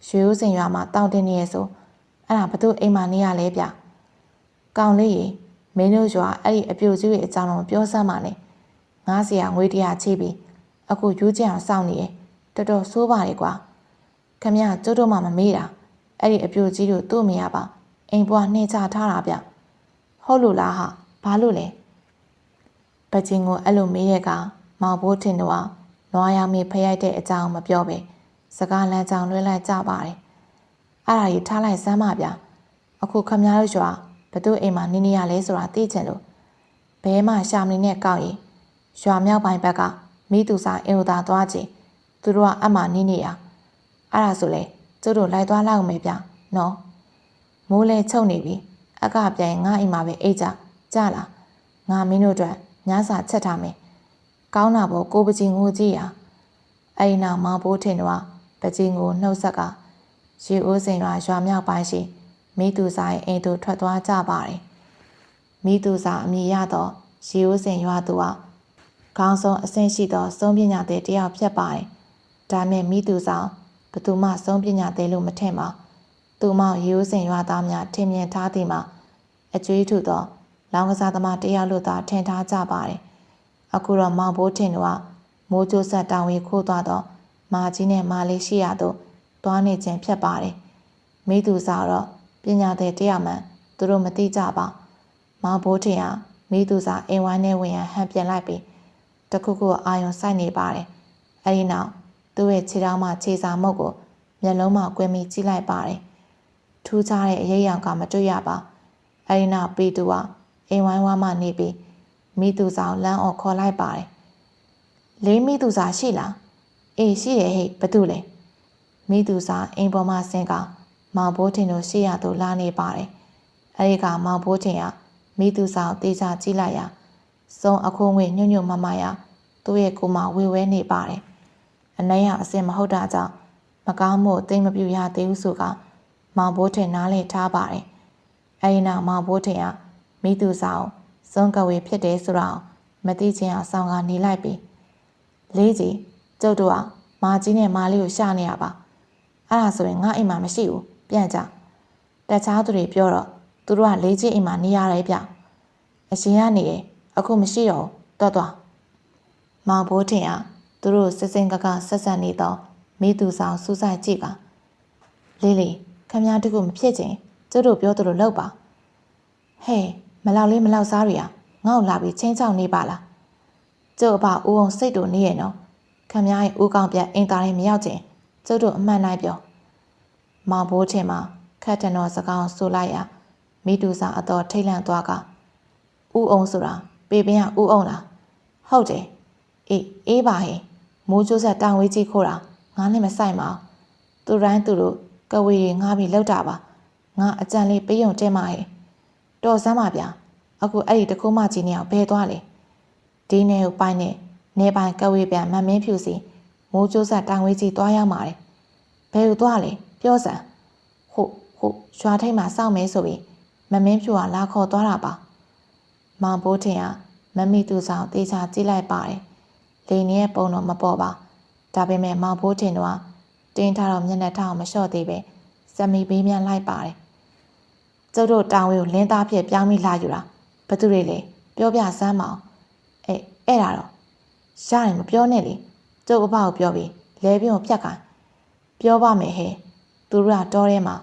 ရွှေဦးစင်ရွာမှာတောင်းတင်နေရဆိုအဲ့ဒါဘသူအိမ်မှာနေရလဲဗျကောင်လေးရေမင်းတို့ရွာအဲ့ဒီအပြိုကြီးရဲ့အကြောင်းတော့ပြောစမ်းပါနဲ့ငါးစီယာငွေ100ချိပြီးအခုယူကျင်အောင်စောင့်နေရတော်တော်ဆိုးပါလေကွာခမရကျုပ်တို့မှမမေးတာအဲ့ဒီအပြိုကြီးတို့သူ့မရပါအိမ်ပွားနှင်းချထားတာဗျဟုတ်လို့လားဟာဘာလို့လဲပကျင်းကိုအဲ့လိုမေးရကမောင်ဘိုးထင်တော့နွားရမေးဖရိုက်တဲ့အကြောင်းမပြောပဲစကားလမ်းကြောင်းလွှဲလိုက်ကြပါတယ်အဲ့ဒါကြီးထားလိုက်စမ်းပါဗျအခုခမရတို့ရွာဘသူအိမ်မှာနေနေရလဲဆိုတာသိချင်လို့ဘဲမှရှာမနေနဲ့ကောက်ရင်ရွာမြောက်ပိုင်းဘက်ကမိသူစားအင်ဦးသာသွားကြည့်သူတို့ကအမှနေနေရအဲ့ဒါဆိုလေကျတို့လိုက်သွားလိုက်အောင်မယ်ဗျနော်မိုးလဲချုပ်နေပြီအကပြန်ငါအိမ်မှာပဲအိတ်ကြလားငါမင်းတို့အတွက်ညစာချက်ထားမယ်ကောင်းတာပေါ့ကိုပကျင်ကိုကြည့်ရအဲ့ဒီနောက်မောင်ဘိုးထင်တော့ပကျင်ကိုနှုတ်ဆက်ကရေအိုးစင်ရွာမြောက်ပိုင်းရှိမိသူစားရဲ့အိမ်သို့ထွက်သွားကြပါတယ်မိသူစားအမည်ရတော့ရေအိုးစင်ရွာသူကခေါင်းဆုံးအဆင့်ရှိသောစုံပညာသည်တယောက်ဖြစ်ပါတယ်ဒါမဲ့မိသူစားဘသူမှစုံပညာသည်လို့မထင်ပါသူမောင်ရေအိုးစင်ရွာသားများထင်မြင်ထားသည်မှာအကျွေးထူသောလောင်းကစားသမားတယောက်လို့သာထင်ထားကြပါတယ်အခုတော့မောင်ဘိုးထင်တို့ကမိုးကြိုးဆက်တောင်ဝေခိုးသွားတော့မာကြီးနဲ့မာလေးရှိရတော့သွားနေခြင်းဖြစ်ပါတယ်မိသူစားတော့ပညာသည်တယောက်မှသူတို့မသိကြပါမောင်ဘိုးထင်ကမိသူစားအိမ်ဝိုင်းနဲ့ဝင်ရဟန်ပြန်လိုက်ပြီးတခုခုအာယုံစိုက်နေပါတယ်အဲဒီနောက်သူ့ရဲ့ခြေထောက်မှခြေစာမုတ်ကိုမျက်လုံးမှကွယ်မိကြည့်လိုက်ပါတယ်ထူးခြားတဲ့အရေးရောင်ကမတွေ့ရပါအဲဒီနောက်ပြီးသူကအိမ်ဝိုင်းဝါမှနေပြီးမိသူစားလမ်းအော်ခေါ်လိုက်ပါတယ်လေးမိသူစားရှိလားအေးရှိတယ်ဟဲ့ဘသူလဲမိသူစားအိမ်ပေါ်မှာဆင်းကမောင်ဘိုးထင်တို့ရှေ့ရသို့လာနေပါတယ်အဲဒီကမောင်ဘိုးထင်ကမိသူစားကိုတေးချကြည့်လိုက်ရစုံအခုံးငွေညွတ်မမရသူ့ရဲ့ကိုယ်မှာဝေဝဲနေပါတယ်အနက်ရအစင်မဟုတ်တာကြောင့်မကောင်းမှုသိမ့်မပြူရသေးဘူးဆိုကမောင်ဘိုးထင်နားလေထားပါတယ်အဲဒီနောက်မောင်ဘိုးထင်ကမိသူစားကိုစွန့်ကဝေဖြစ်တယ်ဆိုတော့မသိချင်အောင်ဆောင်ကနေလိုက်ပြီးလေးကြီးကျုပ်တို့ကမာကြီးနဲ့မာလေးကိုရှာနေရပါအဲ့ဒါဆိုရင်ငါအိမ်မှာမရှိဘူးပြန်ကြတခြားသူတွေပြောတော့သူတို့ကလေးကြီးအိမ်မှာနေရတယ်ဗျအရှင်ကနေရအခုမရှိတော့တော့သွားမောင်ဘိုးထင်ကသူတို့စစင်ကဆက်ဆက်နေတော့မိသူဆောင်စူးစိုက်ကြည့်ကလေးခမည်းတခုမဖြစ်ချင်ကျုပ်တို့ပြောသလိုလုပ်ပါဟဲ့မလောက်လေးမလောက်စားတွေငေါ့လာပြီးချင်းချောင်းနေပါလားကျုပ်အဖဦးအောင်စိတ်တို့နေရဲ့နော်ခမည်းရဲ့ဦးကောင်ပြအိမ်သားလေးမရောက်ချင်ကျုပ်တို့အမှန်တိုင်းပြောမောင်ဘိုးထင်မှာခက်တနော်စကားဆိုလိုက်ရမိတူစာအတော်ထိတ်လန့်သွားကဥအောင်ဆိုတာပေပင်ကဥအောင်လားဟုတ်တယ်အေးပါဟင်မိုးကျိုးဆက်တောင်ဝေးကြီးခိုးတာငါနဲ့မဆိုင်ပါသူတိုင်းသူတို့ကဝေတွေငါပြီးလောက်တာပါငါအကြံလေးပေးုံတဲမှာဟဲ့တော်စမ်းပါဗျာအခုအဲ့ဒီတခိုးမကြီးနေအောင်ဘဲသွားလေဒီနေကိုပိုင်းနဲ့နေပိုင်းကဝေပြန်မမင်းဖြူစီမိုးကျိုးဆက်တောင်ဝေးကြီးသွားရမှာတယ်ဘဲကိုသွားလေပြောစမ်းဟုတ်ရွာထိပ်မှာစောင့်မဲဆိုပြီးမမင်းဖြူကလာခေါ်သွားတာပါမောင်ဘိုးထင်ကမမီသူဆောင်တေချာကြည့်လိုက်ပါတယ်လေနေရဲ့ပုံတော့မပေါ်ပါဒါပေမဲ့မောင်ဘိုးထင်တော့တင်းထားတော့မျက်နှာထောင်မလျှော့သေးပဲစ စမီဘေးမြန်လိုက်ပါတယ်ကျုပ်တို့တောင်ဝေကိုလင်းသားဖြစ်ပြောင်းပြီးလာယူတာဘသူတွေလဲပြောပြစမ်းမအောင်အဲ့ဒါတော့ရတယ်မပြောနဲ့လေကျုပ်အဖေကိုပြောပြီးလဲပြင်းကိုဖြတ်ခိုင်းပြောပါမယ်ဟဲ့သူတို့ကတောထဲမှာ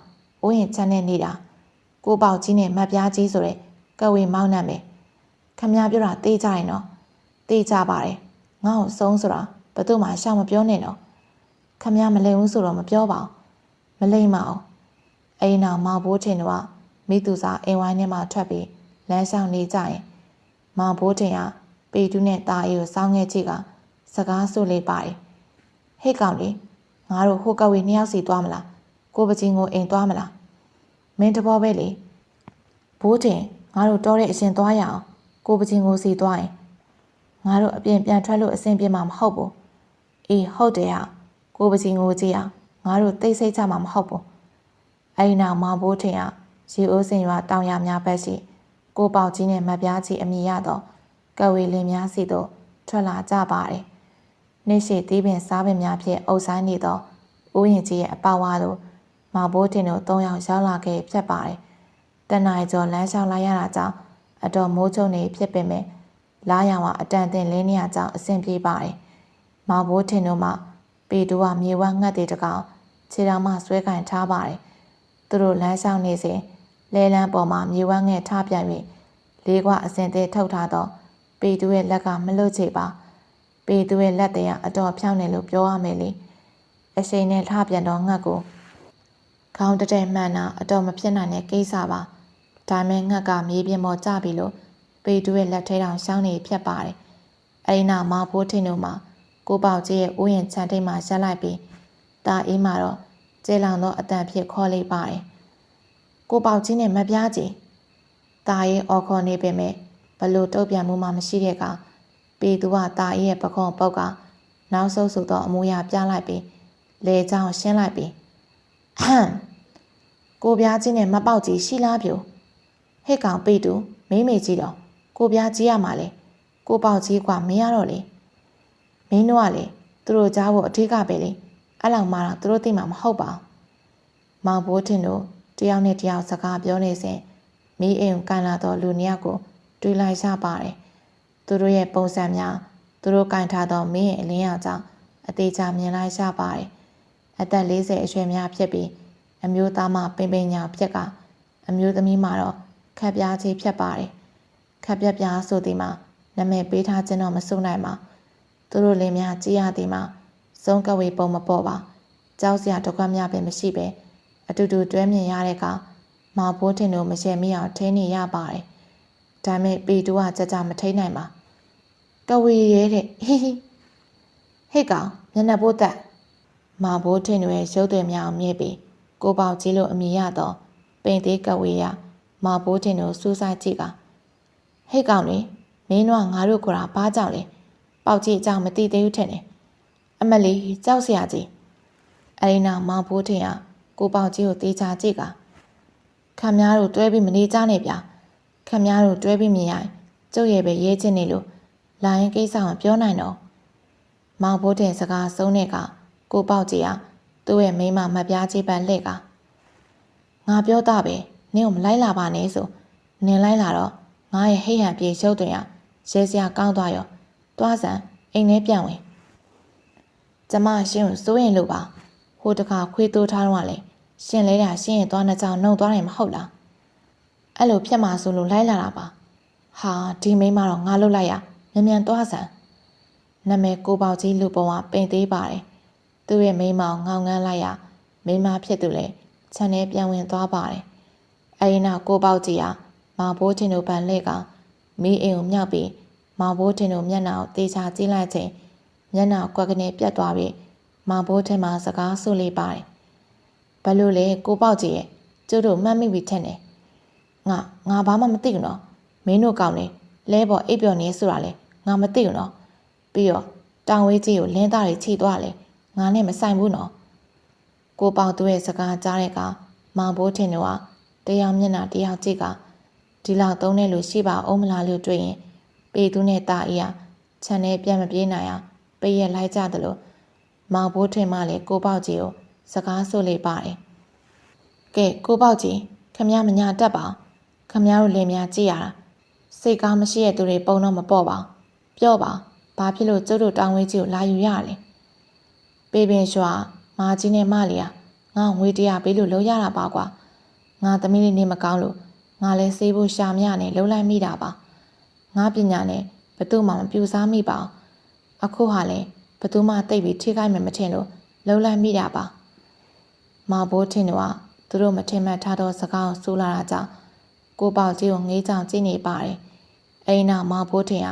အိုးရင်ချမ်းနေနေတာကိုပေါက်ကြီးနဲ့မတ်ပြားကြီးဆိုတဲ့ကဝေမောင်းနှံပဲခမည်းပြောတာတေးကြရင်နော်တေးကြပါတယ်ငါ့ကိုဆုံးဆိုတာဘသူမှရှောင်မပြောနဲ့နော်ခမည်းမလိမ်ဘူးဆိုတော့မပြောပါဘူးမလိမ်ပါဘူးအိမ်နောက်မောင်ဘိုးထင်တို့ကမိသူစားအိမ်ဝိုင်းထဲမှာထွက်ပြီးလမ်းလျှောက်နေကြရင်မောင်ဘိုးထင်ကပေတူးနဲ့တာအေးကိုစောင်းခဲ့ကြည့်ကစကားဆိုလေးပါတယ်ဟဲ့ကောင်လေးငါတို့ဟိုကဝေနှစ်ယောက်စီသွားမလားကိုပချင်းကိုအိမ်သွားမလားမင်းတဘောပဲလေဘိုးထင်ငါတို့တောတဲ့အရှင်သွားရအောင်ကိုပချင်းကိုစီသွားရင်ငါတို့အပြင်ပြန်ထွက်လို့အဆင်ပြေမှာမဟုတ်ဘူးအေးဟုတ်တယ်ဟာကိုပချင်းကိုကြည့်အောင်ငါတို့သိစိတ်ချမှာမဟုတ်ဘူးအဲ့နောက်မောင်ဘိုးထင်ကရေအိုးစင်ရွာတောင်ရများဘက်ရှိကိုပေါက်ကြီးနဲ့မပြားကြီးအမိရတော့ကဝေလင်းများစီတို့ထွက်လာကြပါတယ်နေ့ရှိသေးပင်စားပင်များဖြင့်အုပ်ဆိုင်နေသောဦးရင်ကြီးရဲ့အပေါဝါတို့မောင်ဘိုးတင်တို့၃ယောက်ရောက်လာခဲ့ဖြစ်ပါတယ်တနင်္လာကျော်လမ်းလျှောက်လိုက်ရတာကြောင့်အတော်မိုးချုံနေဖြစ်ပေမဲ့လားရောင်ကအတန်တင်လင်းနေရကြောင်းအဆင်ပြေပါတယ်မောင်ဘိုးတင်တို့မှပေတူကမြေဝငှက်တွေတကောင်ခြေတော်မှဆွဲကင်ထားပါတယ်သူတို့လမ်းလျှောက်နေစဉ်လဲလန်းပေါ်မှာမြေဝငှက်ထားပြန်၍လေးကွာအစင်သေးထုတ်ထားသောပေတူရဲ့လက်ကမလွတ်ချေပါပေတူရဲ့လက်တရအတော်ဖြောင်းနေလို့ပြောရမယ်လေအရှိန်နဲ့ထပြန်တော့ငှက်ကိုခေါင်းတက်မှန်တာအတော်မဖြစ်နိုင်တဲ့ကိစ္စပါဒါမဲ့ငှက်ကမြေပြင်ပေါ်ကျပြီလို့ပေတူရဲ့လက်ထဲတောင်ရှောင်းနေဖြတ်ပါတယ်အဲ့ဒီနောက်မောင်ဘိုးထင်တို့မှာကိုပေါက်ကြီးရဲ့ဥယျာဉ်ခြံထိပ်မှာရက်လိုက်ပြီးတာအေးမှာတော့ကျေလောင်သောအတန်ဖြစ်ခေါ်လိုက်ပါတယ်ကိုပေါက်ကြီးနဲ့မပြားကြီးတာအေးအော်ခေါ်နေပေမဲ့ဘလို့တုတ်ပြန်မှုမှမရှိတဲ့ကပေသူကတာအေးရဲ့ပခုံးပုတ်ကနောက်ဆုပ်ဆုပ်သောအမူအရာပြလိုက်ပြီးလေချောင်းရှင်းလိုက်ပြီးဟမ်ကိုပြားကြီးနဲ့မပေါက်ကြီးရှိလားပြိုဟဲ့ကောင်ပေတူမိမေကြီးတော့ကိုပြားကြီးရမှာလေကိုပေါက်ကြီးကမရတော့လေမင်းတို့ကလေသူတို့ကြားဖို့အထီးကပဲလေအဲ့လောက်မှတော့သူတို့သိမှာမဟုတ်ပါဘူးမောင်ဘိုးထင်တို့တယောက်နဲ့တယောက်စကားပြောနေစဉ်မိအိမ်ကန်လာတော့လူနှစ်ယောက်ကိုတွေ့လိုက်ရပါတယ်သူတို့ရဲ့ပုံစံများသူတို့ကင်ထားသောမင်းရဲ့အလင်းရောင်ကြောင့်အသေးချာမြင်လိုက်ရပါတယ်အသက်40အရွယ်များဖြစ်ပြီးအမျိုးသားမှပင်ပင်ညာဖြစ်ကအမျိုးသမီးမှတော့ခက်ပြားကြီးဖြစ်ပါတယ်ခက်ပြပြားဆိုသည်မှာနာမည်ပေးထားခြင်းတော့မစိုးနိုင်ပါသူတို့လင်းများကြည်ရသည်မှာစုံကဝေပုံမပေါ်ပါကြောက်စရာဒုက္ခများပင်မရှိပဲအတူတူတွဲမြင်ရတဲ့ကမောင်ဘိုးထင်တို့မရှယ်မိအောင်ထိန်းနေရပါတယ်ဒါမဲ့ပေတူကကြကြမထိန်းနိုင်ပါကဝေရဲတဲ့ဟိဟိဟဲ့ကောင်မျက်နှာပိုးတက်မောင်ဘိုးထင်တို့ရဲ့ရုပ်တွေများအောင်မြည်ပြီးကိုပေါကြီးလို့အမည်ရတော့ပိန်သေးကဝေရမောင်ဘိုးထင်တို့စူးစိုက်ကြည့်ကဟဲ့ကောင်လေမင်းတို့ကငါတို့ကိုယ်တာဘာကြောင့်လဲပေါကြီးအကြောင်းမသိသေးဘူးထင်တယ်အမလီကြောက်စရာကြီးအရင်နောက်မောင်ဘိုးထင်ကကိုပေါကြီးကိုတေးချကြည့်ကခမများတို့တွဲပြီးမနေကြနဲ့ဗျာခမများတို့တွဲပြီးမြင်ရရင်ကျုပ်ရဲ့ပဲရဲချင်းနေလို့လာရင်ကိစ္စမပြောနိုင်တော့မောင်ဘိုးတင်စကားဆုံးတဲ့ကကိုပေါကြီးကသူ့ရဲ့မိန်းမမပြားကြီးပန်းလှဲ့ကငါပြောတာပဲနင်းကိုမလိုက်လာပါနဲ့ဆိုနင်းလိုက်လာတော့ငါရဲ့ဟိဟန်ပြေရုပ်တွင်ရဲစရာကောင်းသွားရောတွားစံအိမ်ထဲပြန်ဝင်ကျမရှင်ကိုစိုးရင်လို့ပါဟိုတခါခွေးတိုးထားတော့လေရှင်လဲတာရှင်ရဲ့သွားနှစ်ကြောင်နှုံသွားတယ်မဟုတ်လားအဲ့လိုဖြစ်မှာဆိုလို့လိုက်လာတာပါဟာဒီမိန်းမတော့ငါလှုပ်လိုက်ရမြန်မြန်သွားစံနာမည်ကိုပေါကြီးလူပုံကပိန်သေးပါတယ်သူ့ရဲ့မိန်းမငောင်ငန်းလိုက်ရမိန်းမဖြစ်သူလေခြံထဲပြန်ဝင်သွားပါတယ်အဲဒီနောက်ကိုပေါကြီးကမောင်ဘိုးထင်တို့ပန်လှဲ့ကမီးအိမ်ကိုမြောက်ပြီးမောင်ဘိုးထင်တို့မျက်နှာကိုတေချာကြည့်လိုက်ချိန်မျက်နှာကွက်ကနေပြတ်သွားပြီးမောင်ဘိုးထင်မှာစကားဆိုလေးပါတယ်ဘလို့လဲကိုပေါကြီးရဲ့ကျတို့မှတ်မိပြီထင်တယ်ငါဘာမှမသိဘူးနော်မင်းတို့ကောင်းနေလဲပေါ်အိပ်ပျော်နေဆိုတာလဲငါမသိဘူးနော်ပြီးတော့တောင်ဝေးကြီးကိုလင်းသားတွေခြိသွားလဲငါနဲ့မဆိုင်ဘူးနော်ကိုပေါသူရဲ့စကားကြားတဲ့ကမောင်ဘိုးထင်တို့ကတယောက်မျက်နှာတယောက်ကြည့်ကဒီလောက်သုံးတဲ့လူရှိပါအောင်မလားလို့တွေ့ရင်ပေသူနဲ့တာအေးခြံထဲပြန်မပြေးနိုင်အောင်ပေးရလိုက်ကြတယ်လို့မောင်ဘိုးထင်မှလည်းကိုပေါကြီးကိုစကားဆိုလေးပါတယ် ကဲကိုပေါက်ကြီးခမည်းမညာတက်ပါခမည်းတို့လင်များကြည့်ရတာစိတ်ကောင်းမရှိတဲ့သူတွေပုံတော့မပေါ့ပါပြောပါဘာဖြစ်လို့ကျုပ်တို့တောင်းဝဲကြီးကိုလာယူရလဲပေပင်ရွှာမာကြီးနဲ့မလီယာငါငွေ100ပေးလို့လုံးရတာပါကွာငါသမီးလေးနေမကောင်းလို့ငါလဲဆေးဖို့ရှာမရနဲ့လုံးလိုက်မိတာပါငါပညာနဲ့ဘသူမှမပြူစားမိပါအခုဟာလဲဘသူမှတိတ်ပြီးထိခိုက်မယ်မထင်လို့လုံးလိုက်မိတာပါမဘိုးထင်တို့ကသူတို့မထင်မှတ်ထားသောစကားကိုဆိုလာတာကြောင့်ကိုပေါက်ကြီးကိုငေးကြောင်ကြည့်နေပါတယ်အိမ်နောက်မဘိုးထင်က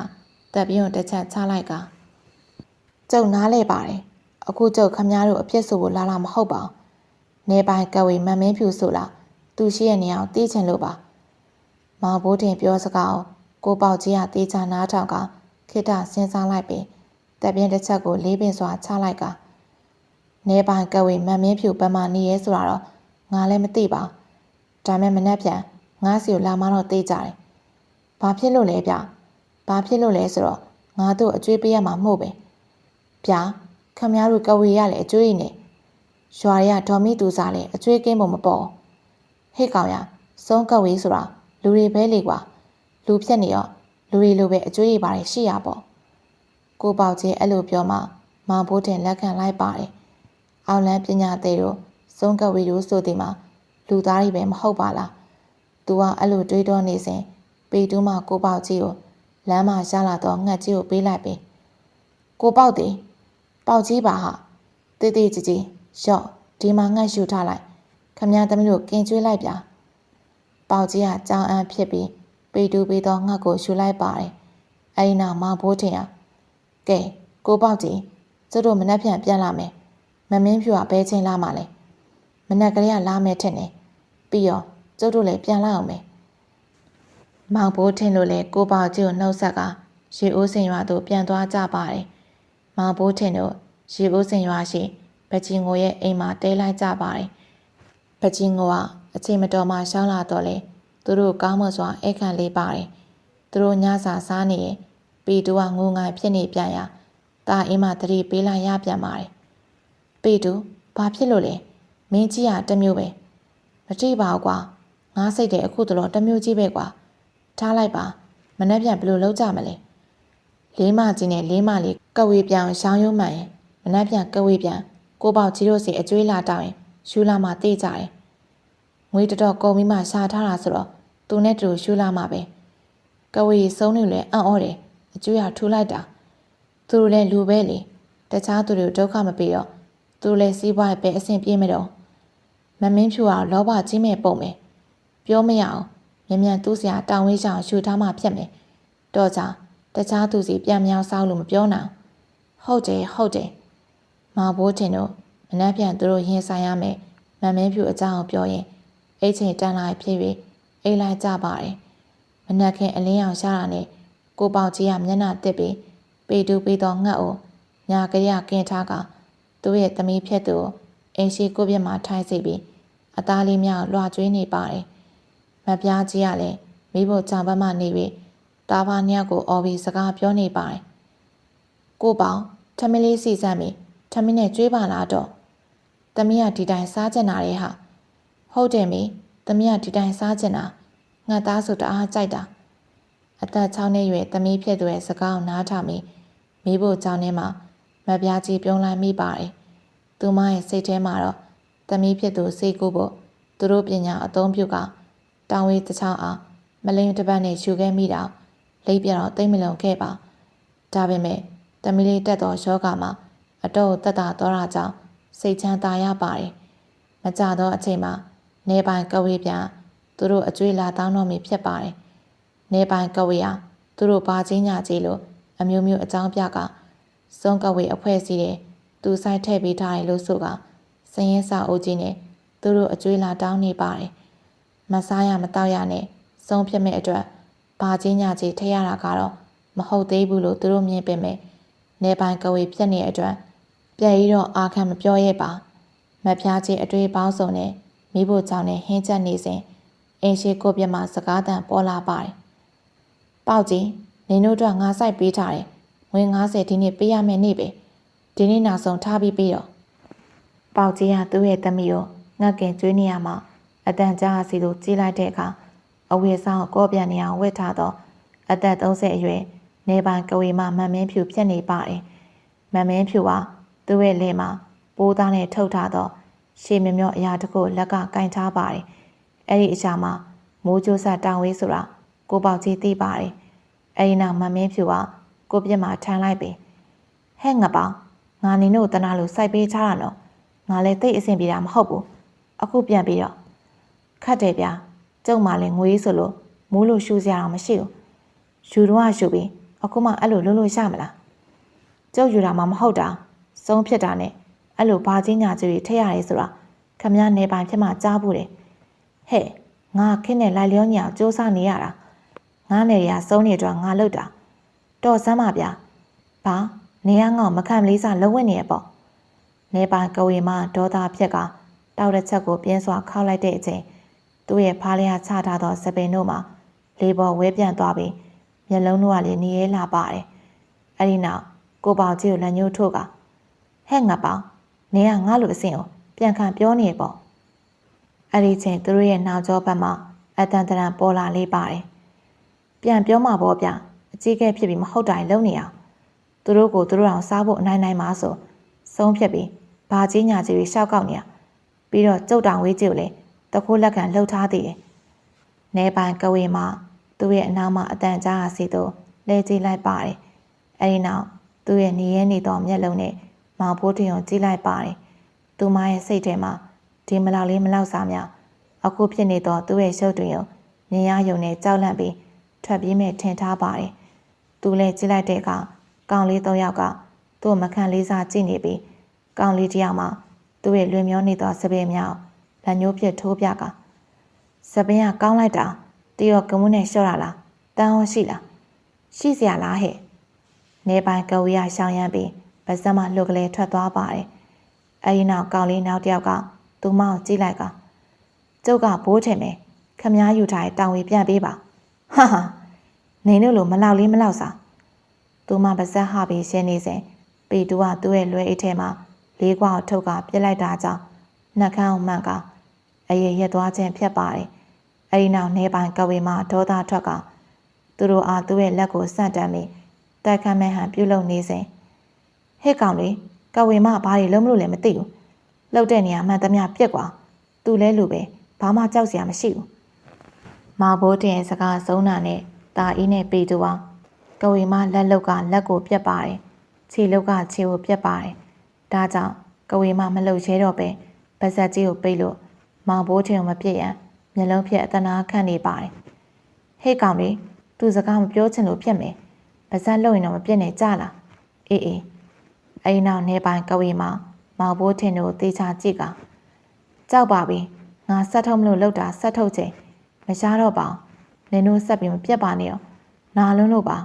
တပ်ပြုံးတစ်ချက်ချလိုက်ကကျုပ်နားလဲပါတယ်အခုကျုပ်ခမည်းတော်အပြစ်ဆိုဖို့လာမဟုတ်ပါနေပိုင်ကဝေမမင်းဖြူဆိုလားသူရှိရဲ့နေအောင်တီးချင်လို့ပါမောင်ဘိုးတင်ပြောစကားကိုပေါက်ကြီးကတေးချနားထောင်ကခိတ္တစဉ်းစားလိုက်ပြီးတပ်ပြင်းတစ်ချက်ကိုလေးပင်စွာချလိုက်ကနေပိုင်ကဝေမမင်းဖြူပမာနေရဲဆိုတာတော့ငါလည်းမသိပါဒါမဲ့မနှက်ပြန်ငါးစီကိုလာမတော့တေးကြတယ်ဘာဖြစ်လို့လဲဗျဘာဖြစ်လို့လဲဆိုတော့ငါတို့အကျွေးပေးရမှာမဟုတ်ပဲဗျာခမည်းတော်ကဝေရလေအကျွေးနဲ့ရွာရဒေါ်မီတူစားလေအကျွေးကင်းပုံမပေါ်ဟေ့ကောင်ရစုံးကဝေဆိုတာလူတွေပဲလေကွာလူဖြက်နေရောလူတွေလိုပဲအကျွေးရပါတယ်ရှိရပေါ့ကိုပေါက်ချင်းအဲ့လိုပြောမှမောင်ဘိုးတင်လက်ခံလိုက်ပါတယ်အောက်လန်းပညာသေးတို့စုံးကဝေတို့ဆိုဒီမှာလူသားတွေပဲမဟုတ်ပါလားသူကအဲ့လိုတွေးတော့နေစဉ်ပေတူးမှကိုပေါက်ကြီးကိုလမ်းမှာရလာတော့ငှက်ကြီးကိုပေးလိုက်ပြီးကိုပေါက်သည်ပေါက်ကြီးပါဟာတေးသေးကြီးကြီးရော့ဒီမှာငှက်ယူထားလိုက်ခမည်းသမီးတို့ကင်ကျွေးလိုက်ဗျာပေါက်ကြီးကကြောင်အန်းဖြစ်ပြီးပေတူးပေးတော့ငှက်ကိုယူလိုက်ပါတယ်အဲဒီနောက်မောင်ဘိုးထင်ကကဲကိုပေါက်ကြီးကျတို့မနှက်ပြန်လာမယ်မမင်းဖြူကဘဲချင်းလာမှလဲမနှက်ကလေးကလာမယ်ထင်တယ်ပြီးတော့ကျတို့လည်းပြန်လာအောင်မယ်မောင်ဘိုးထင်လို့လေကိုပေါက်ကြီးကိုနှုတ်ဆက်ကရေအိုးစင်ရွာသို့ပြန်သွားကြပါတယ်မောင်ဘိုးထင်တို့ရေအိုးစင်ရွာရှိပကြီးငိုရဲ့အိမ်မှာတဲလိုက်ကြပါတယ်ပကြီးငိုကအချိန်မတော်မှရှောင်းလာတော့လေသူတို့ကောင်းမွန်စွာအိတ်ခံလေးပါတယ်သူတို့ညစာစားနေရင်ပီတူကငိုငိုင်ဖြစ်နေပြန်ရာတာအင်းမတတိပေးလိုက်ရပြန်ပါတယ်ပီတူဘာဖြစ်လို့လဲမင်းကြီးကတမျိုးပဲမကြည့်ပါဘူးကွာငါစိတ်တယ်အခုတော့တမျိုးကြီးပဲကွာထားလိုက်ပါမနှက်ပြန်ဘယ်လိုလုပ်ကြမလဲလေးမကြီးနဲ့လေးမလေးကဝေးပြောင်ရှောင်းရုံးမှန်ရင်မနှက်ပြန်ကဝေးပြန်ကိုပေါက်ကြီးတို့စီအကျွေးလာတောင်းရင်ရှူလာမှတေးကြတယ်ငွေတော်ကုန်ပြီးမှရှာထားတာဆိုတော့သူနဲ့တူရှူလာမှပဲကဝေးစုံနေလဲအံ့ဩတယ်အကျွေးရထူလိုက်တာသူတို့လည်းလူပဲလေတခြားသူတွေဒုက္ခမပေးတော့သူတို့လည်းစီးပွားရေးပဲအဆင်ပြေမတော့မမင်းဖြူကလောဘကြီးမဲ့ပုံပဲပြောမရအောင်မြန်မြန်သူ့ဆရာတောင်းဝေးချောင်ရှူထားမှဖြတ်မယ်တော့ကြတခြားသူစီပြန်မြောင်းစားလို့မပြောနိုင်ဟုတ်တယ်မောင်ဘိုးတင်တို့မနှက်ပြန်သူတို့ရင်ဆိုင်ရမယ်မမင်းဖြူအကြောင်းကိုပြောရင်အိတ်ချိန်တန်းလိုက်ဖြစ်ပြီးအိတ်လိုက်ကြပါတယ်မနှက်ခင်အလင်းရောင်ရှားတာနဲ့ကိုပေါက်ကြီးကမျက်နှာတက်ပြီးပေတူးပြီးတော့ငှက်ကိုညာကရကင်ထားကသူ့ရဲ့သမီးဖြစ်သူကိုအိမ်ရှိကိုပြက်မှာထိုင်စီပြီးအသားလေးများလွှာကျွေးနေပါတယ်မပြားကြီးကလည်းမိဖို့ကြောင်ဘက်မှနေပြီးတားဖားနှစ်ယောက်ကိုအော်ပြီးစကားပြောနေပါတယ်ကိုပေါင်ထမင်းလေးစီစမ်းပြီးထမင်းနဲ့ကျွေးပါလားတော့သမီးကဒီတိုင်းစားကျင်တာလေဟာဟုတ်တယ်မေသမီးကဒီတိုင်းစားကျင်တာငါသားဆိုတအားကြိုက်တာအသက်6နှစ်ရွယ်သမီးဖြစ်သူရဲ့စကားကိုနားထောင်ပြီးမိဖို့ကြောင်ထဲမှာမပြားကြီးပြုံးလိုက်မိပါတယ်သူမရဲ့စိတ်ထဲမှာတော့သမီးဖြစ်သူစိတ်ကိုဖို့သူတို့ပညာအသုံးပြုကတောင်းဝေးတစ်ချောင်းအောင်မလိမ်တစ်ပတ်နဲ့ယူခဲ့မိတာလိပ်ပြတော့တိတ်မလုံခဲ့ပါဒါပေမဲ့သမီးလေးတက်တော်ယောဂမှာအတော့တက်တာတော့တာကြောင့်စိတ်ချမ်းသာရပါတယ်မကြတော့အချိန်မှာနေပိုင်ကဝေးပြန်သူတို့အကျွေးလာတောင်းတော့မိဖြစ်ပါတယ်နေပိုင်ကဝေးဟာသူတို့ဘာချင်းညာကြီးလို့အမျိုးမျိုးအကြောင်းပြကစုံကဝေးအဖွဲ့အစည်းတဲ့သူဆိုင်ထည့်ပေးထားတယ်လို့ဆိုကစရင်စာအုပ်ကြီးနဲ့သူတို့အကျွေးလာတောင်းနေပါတယ်မစားရမတောက်ရနဲ့စုံဖြစ်မဲ့အတွက်ဘာချင်းညာကြီးထည့်ရတာကတော့မဟုတ်သေးဘူးလို့သူတို့မြင်ပေမဲ့နေပိုင်ကဝေးပြက်နေတဲ့အတွက်ပြက်ရီတော့အာခံမပြောရဲပါမဖျားကြီးအတွေ့ပေါင်းစုံနဲ့မိဖို့ကြောင့်နဲ့ဟင်းချက်နေစဉ်အင်းရှိကိုပြက်မှာစကားတန်ပေါ်လာပါတယ်ပေါက်ကြီးနင်တို့တော့ငါစိုက်ပေးထားတယ်ငွေ90ဒီနေ့ပေးရမယ်နေ့ပဲဒီနေ့နောက်ဆုံးထားပြီးတော့ပေါက်ကြီးကသူ့ရဲ့သမီးကိုငှက်ကင်ကျွေးနေရမှာ အတန်ကြားစီသို့ကြီးလိုက်တဲ့အခါအဝေဆောင်ကောပြန်နေအောင်ဝတ်ထားသောအသက်30အရွယ်နေပိုင်ကဝေမမန်မင်းဖြူဖြစ်နေပါတယ်။မန်မင်းဖြူဟာသူ့ရဲ့လက်မှာပိုးသားနဲ့ထုတ်ထားသောရှေးမမျော့အရာတစ်ခုလက်ကကင်ထားပါတယ်။အဲ့ဒီအရာမှာမိုးကြိုးဆက်တောင်ဝေးဆိုတာကိုပေါကြီးသိပါတယ်။အဲ့ဒီနောက်မန်မင်းဖြူကကိုပြစ်မှာထမ်းလိုက်ပြီ။ဟဲ့ငါပေါငါနင်တို့တနာလို့စိုက်ပေးထားတာနော်။ငါလည်းသိအဆင်ပြေတာမဟုတ်ဘူး။အခုပြန်ပြီးတော့ခတ်တယ်ဗျာကျုံမှလည်းငွေဆိုလို့မိုးလို့ရှူစရာတော့မရှိဘူးယူတော့ရှူပြီးအခုမှအဲ့လိုလုံးလို့ရမလားကျုပ်ယူတာမှမဟုတ်တာစုံးဖြစ်တာနဲ့အဲ့လိုဘာချင်းညာကြီးထည့်ရတယ်ဆိုတာခမည်းနေပိုင်ဖြစ်မှကြားဘူးတယ်ဟဲ့ငါခင်းနဲ့လိုက်လျောညာစူးစမ်းနေရတာငါနဲ့ရစုံးနေတော့ငါလုပ်တာတော့စမ်းပါဗျာဘာနေရငေါမခံမလေးစားလုံးဝနေရပေါ့နေပိုင်ကဝေမဒေါသဖြစ်ကတောက်တဲ့ချက်ကိုပြင်းစွာခောက်လိုက်တဲ့အချိန်သူ့ရဲ့ဖားလျာချထားသောစပင်တို့မှာလေပေါ်ဝဲပြန့်သွားပြီးမျက်လုံးတို့ကလည်းနေရဲလာပါတယ်။အဲဒီနောက်ကိုပေါကြီးကိုလက်ညှိုးထိုးကဟဲ့ငါပေါနေကငါ့လိုအဆင့်ကိုပြန်ခံပြောနေပေါ့။အဲဒီချိန်သူတို့ရဲ့နောက်ကျောဘက်မှာအတန်တရံပေါ်လာလေးပါတယ်။ပြန်ပြောမှာပေါ့ဗျအကြီးကဲဖြစ်ပြီးမဟုတ်တိုင်းလုံးနေအောင်သူတို့ကိုသူတို့အောင်စားဖို့အနိုင်မှာဆိုဆုံးဖြတ်ပြီးဘာကြီးညာကြီးတွေရှောက်ကောက်နေရပြီးတော့ကျုပ်တောင်ဝေးကြီးကိုလည်းတခိုးလက်ခံလှုပ်ထားသေးတယ်။နေပိုင်ကဝေမှာသူ့ရဲ့အနားမှာအတန်ကြားစီသို့လဲကြည့်လိုက်ပါတယ်။အဲဒီနောက်သူ့ရဲ့နေရဲနေသောမျက်လုံးနဲ့မောင်ဖိုးထင်ကိုကြည့်လိုက်ပါတယ်။သူမရဲ့စိတ်ထဲမှာဒီမလောက်လေးမလောက်စားများအခုဖြစ်နေသောသူ့ရဲ့ရုပ်တွင်ကိုမြင်ရယုံနဲ့ကြောက်လန့်ပြီးထွက်ပြေးမဲ့ထင်ထားပါတယ်။သူလည်းကြည့်လိုက်တဲ့အခါကောင်လေး၃ယောက်ကသူ့မခံလေးစားကြည့်နေပြီးကောင်လေးတစ်ယောက်မှသူ့ရဲ့လွင်မျောနေသောစပယ်မြောက်လက်ညှိုးပြထိုးပြကစပင်ကကောင်းလိုက်တာတရောကမွန်းနဲ့လျှော့ရလားတန်းဟောရှိလားရှိစရာလားဟဲ့နေပိုင်ကဝေးရရှောင်းရမ်းပြီးပါစက်မှလှုပ်ကလေးထွက်သွားပါတယ်အဲဒီနောက်ကောင်လေးနောက်တစ်ယောက်ကသူမအောင်ကြည့်လိုက်ကကျုပ်ကဘိုးထင်မယ်ခမားယူထားတဲ့တောင်ဝေပြန်ပေးပါဟာဟာနေတို့လိုမလောက်လေးမလောက်စားသူမပါစက်ဟပြီးရှင်းနေစဉ်ပေတူကသူ့ရဲ့လွယ်အိတ်ထဲမှာလေးခွာကိုထုတ်ကပြစ်လိုက်တာကြောင့်နှက်ခမ်းအောင်မှန်ကအရေးရက်သွားခြင်းဖြစ်ပါတယ်။အဲဒီနောက်နေပိုင်ကဝေမှာဒေါသထွက်ကသူတို့အားသူ့ရဲ့လက်ကိုဆန့်တမ်းပြီးတိုက်ခတ်မဲ့ဟန်ပြုတ်လုံနေစဉ်ဟဲ့ကောင်လေးကဝေမဘာတွေလုံးမလို့လည်းမသိဘူး။လှုပ်တဲ့နေရာမှန်သမျှပြက်ကွာ။သူလဲလူပဲဘာမှကြောက်စရာမရှိဘူး။မောင်ဘိုးတင်စကားဆုံးတာနဲ့တာအီးနဲ့ပေတူအောင်ကဝေမလက်လုတ်ကလက်ကိုပြက်ပါတယ်။ခြေလုတ်ကခြေကိုပြက်ပါတယ်။ဒါကြောင့်ကဝေမမလှုပ်ရဲတော့ပဲပါဇက်ကြီးကိုပိတ်လို့မောင်ဘိုးထင်ကိုမပြစ်ရန်မျက်လုံးဖြက်အတနာခန့်နေပါတယ်ဟေ့ကောင်လေးသူစကားမပြောချင်လို့ဖြစ်မယ်ပါဇက်လှုပ်ရင်တော့မပြစ်နဲ့ကြလားအေးအဲ့နောက်နေပိုင်ကဝေမှာမောင်ဘိုးထင်တို့တေချာကြည့်ကကြောက်ပါပြီငါဆက်ထုတ်မလို့လှုပ်တာဆက်ထုတ်ချိန်မရှားတော့ပါနင်တို့ဆက်ပြီးမပြတ်ပါနဲ့ရောနာလုံးလို့ပါ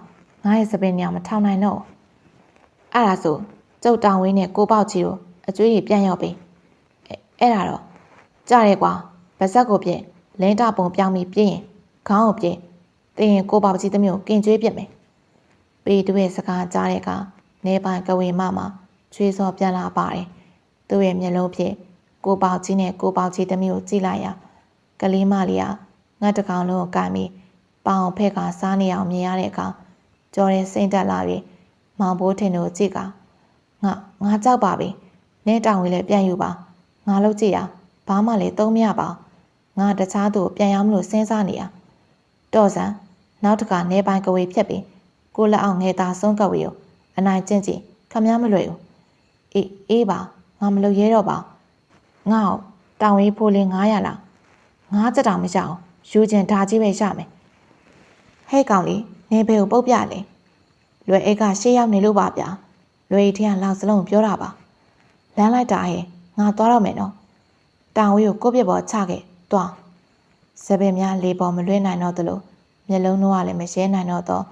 ငါရဲ့စပင်းညောင်မထောင်နိုင်တော့အဲ့ဒါဆိုကျုပ်တောင်ဝင်းနဲ့ကိုပေါက်ကြီးတို့အကျွေးကြီးပြန်ရောက်ပြီအဲ့ဒါတော့ကြားရဲကွာပါဇက်ကိုပြည့်လင်းတပုံပြောင်းပြီးပြင်းရင်ခေါင်းကိုပြည့်တင်းရင်ကိုပေါက်ကြီးသမီးကိုကင်ကျွေးပြစ်မယ်ပေတူရဲ့စကားကြားတဲ့ကနေပိုင်ကဝေမမှာချွေးစောပြန်လာပါတယ်သူ့ရဲ့မျက်လုံးဖြင့်ကိုပေါက်ကြီးနဲ့ကိုပေါက်ကြီးသမီးကိုကြည့်လိုက်ရကလေးမလေးကငှက်တကောင်လုံးကိုကန်ပြီးပေါင်ဖက်ကစားနေအောင်မြင်ရတဲ့အခါကြော်ရဲစိမ့်တက်လာပြီးမောင်ဘိုးထင်တို့ကြည့်ကငါကြောက်ပါပြီနဲတောင်ဝေးလည်းပြန်ယူပါငါလုပ်ကြည့်ရဘာမှလည်းသုံးမရပါငါတခြားသူပြန်ရမလို့စဉ်းစားနေရတော့စမ်းနောက်တကနေပိုင်ကဝေဖြတ်ပြီးကိုလက်အောင်ငယ်သားဆုံးကဝေကိုအနိုင်ကျင့်ကြည့်ခမည်းမလွယ်ဘူးအေးပါငါမလုပ်ရဲတော့ပါငါ့ကိုတောင်ဝေးဖိုးလေး900လားငါးချက်တောင်မရအောင်ယူကျင်ဓာကြီးပဲရမယ်ဟဲ့ကောင်လေးနေဘယ်ကိုပုတ်ပြလဲလွယ်အိတ်ကရှေ့ရောက်နေလို့ပါဗျာလွယ်အိတ်ထင်းကလောက်စလုံးပြောတာပါလမ်းလိုက်တာဟဲ့ငါသွားတော့မယ်နော်တောင်ဝေးကိုကိုပြစ်ပေါ်ချခဲ့သွားစပင်များလေပေါ်မလွှဲနိုင်တော့သလိုမျက်လုံးတို့ကလည်းမရဲနိုင်တော့တော့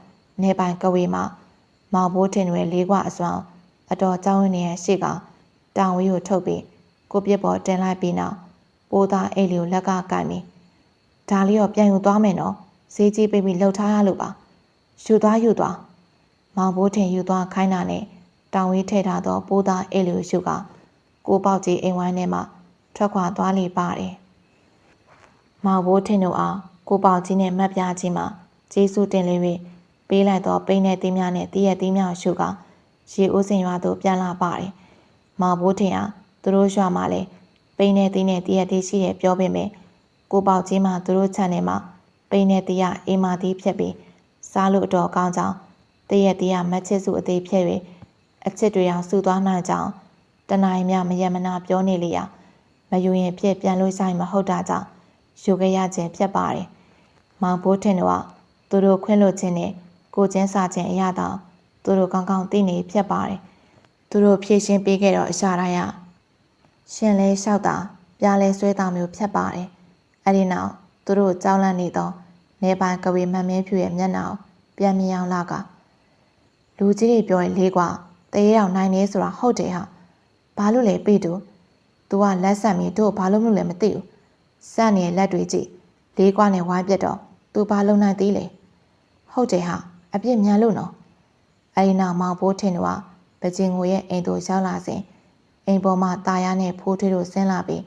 နေပိုင်ကဝေမှာမောင်ဘိုးထင်တွေလေးကွာအစွမ်းအတော်ကြောင်းရင်းနေတဲ့ရှေ့ကတောင်ဝေးကိုထုတ်ပြီးကိုပြစ်ပေါ်တင်လိုက်ပြီးနောက်ပိုးသားအိတ်လေးကိုလက်ကကင်ပြီးဒါလေးတော့ပြန်ယူသွားမယ်နော်ဈေးကြီးပေးပြီးလှုပ်ထားရလို့ပါယူသွားမောင်ဘိုးထင်ယူသွားခိုင်းတာနဲ့တောင်ဝေးထည့်ထားသောပိုးသားအိတ်လေးကိုယူကကိုပေါက်ကြီးအိမ်ဝိုင်းထဲမှာထွက်ခွာသွားလေပါတယ် မောင်ဘိုးထင်တို့အားကိုပေါကြီးနဲ့မတ်ပြားကြီးမှကျေးဇူးတင်လေ၍ပေးလိုက်သောပိန်းတဲ့သီးများနဲ့တည့်ရသီးများရှုကရေဦးစင်ရွာသို့ပြန်လာပါတယ်။မောင်ဘိုးထင်အားသူတို့ရွာမှလည်းပိန်းတဲ့သီးနဲ့တည့်ရသီးရှိတယ်ပြောပေမဲ့ကိုပေါကြီးမှသူတို့ခြံထဲမှာပိန်းတဲ့သီးရအိမ်မာသီးဖြတ်ပြီးစားလို့အတော်ကောင်းကြောင်းတည့်ရသီးရမတ်ချစ်စုအသေးဖြတ်၍အချစ်တွေအောင်စုသွားနိုင်ကြောင်းတနိုင်မြမယမနာပြောနေလေရာမယူရင်ဖြစ်ပြန်လို့ဆိုင်မဟုတ်တာကြောင့်ယူခဲ့ရခြင်းဖြစ်ပါတယ်။မောင်ဘိုးထင်တို့ကသူတို့ခွင့်လွှတ်ခြင်းနဲ့ကိုချင်းစာခြင်းအရာတောင်သူတို့ကောင်းကောင်းသိနေဖြစ်ပါတယ်။သူတို့ဖြည့်ရှင်းပေးခဲ့တော့အရှာတိုင်းရရှင်လဲလျှောက်တာပြားလဲဆွဲတာမျိုးဖြစ်ပါတယ်။အဲဒီနောက်သူတို့ကြောက်လန့်နေသောနေပိုင်ကဝေမန်းမင်းဖြူရဲ့မျက်နှာကိုပြန်မြင်အောင်လာကလူကြီးတွေပြောရင်လေးကွာတရေတောင်နိုင်နေဆိုတာဟုတ်တယ်ဟာဘာလို့လဲပြေတူ तू ကလက်ဆက်ပြီးတို့ဘာလို့မလို့လဲမသိဘူးစက်နေလက်တွေကြည့်လေးကွာနဲ့ဝိုင်းပြတ်တော့ तू ဘာလုံနိုင်သေးလဲဟုတ်တယ်ဟာအပြစ်မြန်လို့နော်အဲဒီနောက်မောင်ဘိုးထင်တို့ကပကျင်ငွေရဲ့အိမ်သို့ရောက်လာစဉ်အိမ်ပေါ်မှာတာယာနဲ့ဖိုးထွေးတို့ဆင်းလာပြီး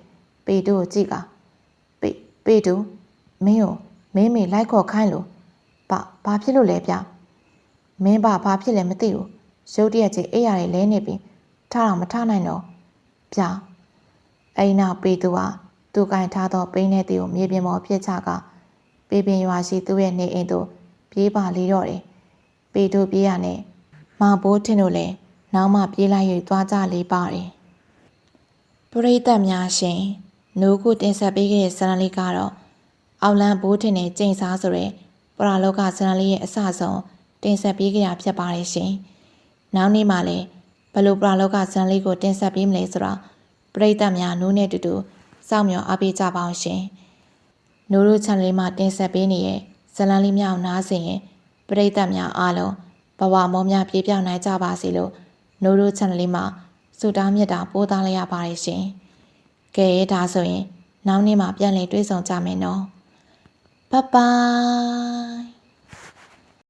ပေတူကိုကြည့်ကပေတူမင်းကိုမင်းမေလိုက်ခေါ်ခိုင်းလို့ဘာဖြစ်လို့လဲဗျမင်းဘာဖြစ်လဲမသိဘူးရုတ်တရက်ကြီးအိယာတွေလဲနေပြီးထားတော့မထားနိုင်တော့ဗျအဲဒီနောက်ပေတူကသူ့ကင်ထားသောပိန်းတဲ့တီကိုမြေပြင်ပေါ်ပြစ်ချကပေပင်ရွာရှိသူ့ရဲ့နေအိမ်သို့ပြေးပါလေတော့တယ်ပေတူပြေးရနဲ့မောင်ဘိုးထင်တို့လည်းနောက်မှပြေးလိုက်၍သွားကြလေပါတယ်ပရိသတ်များရှင်နိုးခုတင်ဆက်ပေးခဲ့တဲ့ဇာတ်လေးကတော့အောက်လန်းဘိုးထင်တဲ့ကျိန်စားဆိုတဲ့ပရာလောကဇာတ်လေးရဲ့အစဆုံးတင်ဆက်ပေးခဲ့တာဖြစ်ပါတယ်ရှင်နောက်နေ့မှလည်းဘလို့ပရာလောကဇာတ်လေးကိုတင်ဆက်ပေးမလဲဆိုတော့ပရိသတ်များနိုးနဲ့တူတူစောင့်မျှော်အားပေးကြပါအောင်ရှင်နိုးတို့ channel မှာတင်ဆက်ပေးနေတဲ့ဇာတ်လေးများကိုနားဆင်ရင်ပရိသတ်များအားလုံးဘဝမောများပြေပြောင်းနိုင်ကြပါစေလို့နိုးတို့ channel မှာဆုတောင်းမြတ်တာပို့သားလိုက်ရပါတယ်ရှင်ကဲဒါဆိုရင်နောက်နေ့မှပြန်လည်တွေ့ဆုံကြမယ်နော်ဘိုင်ဘိုင်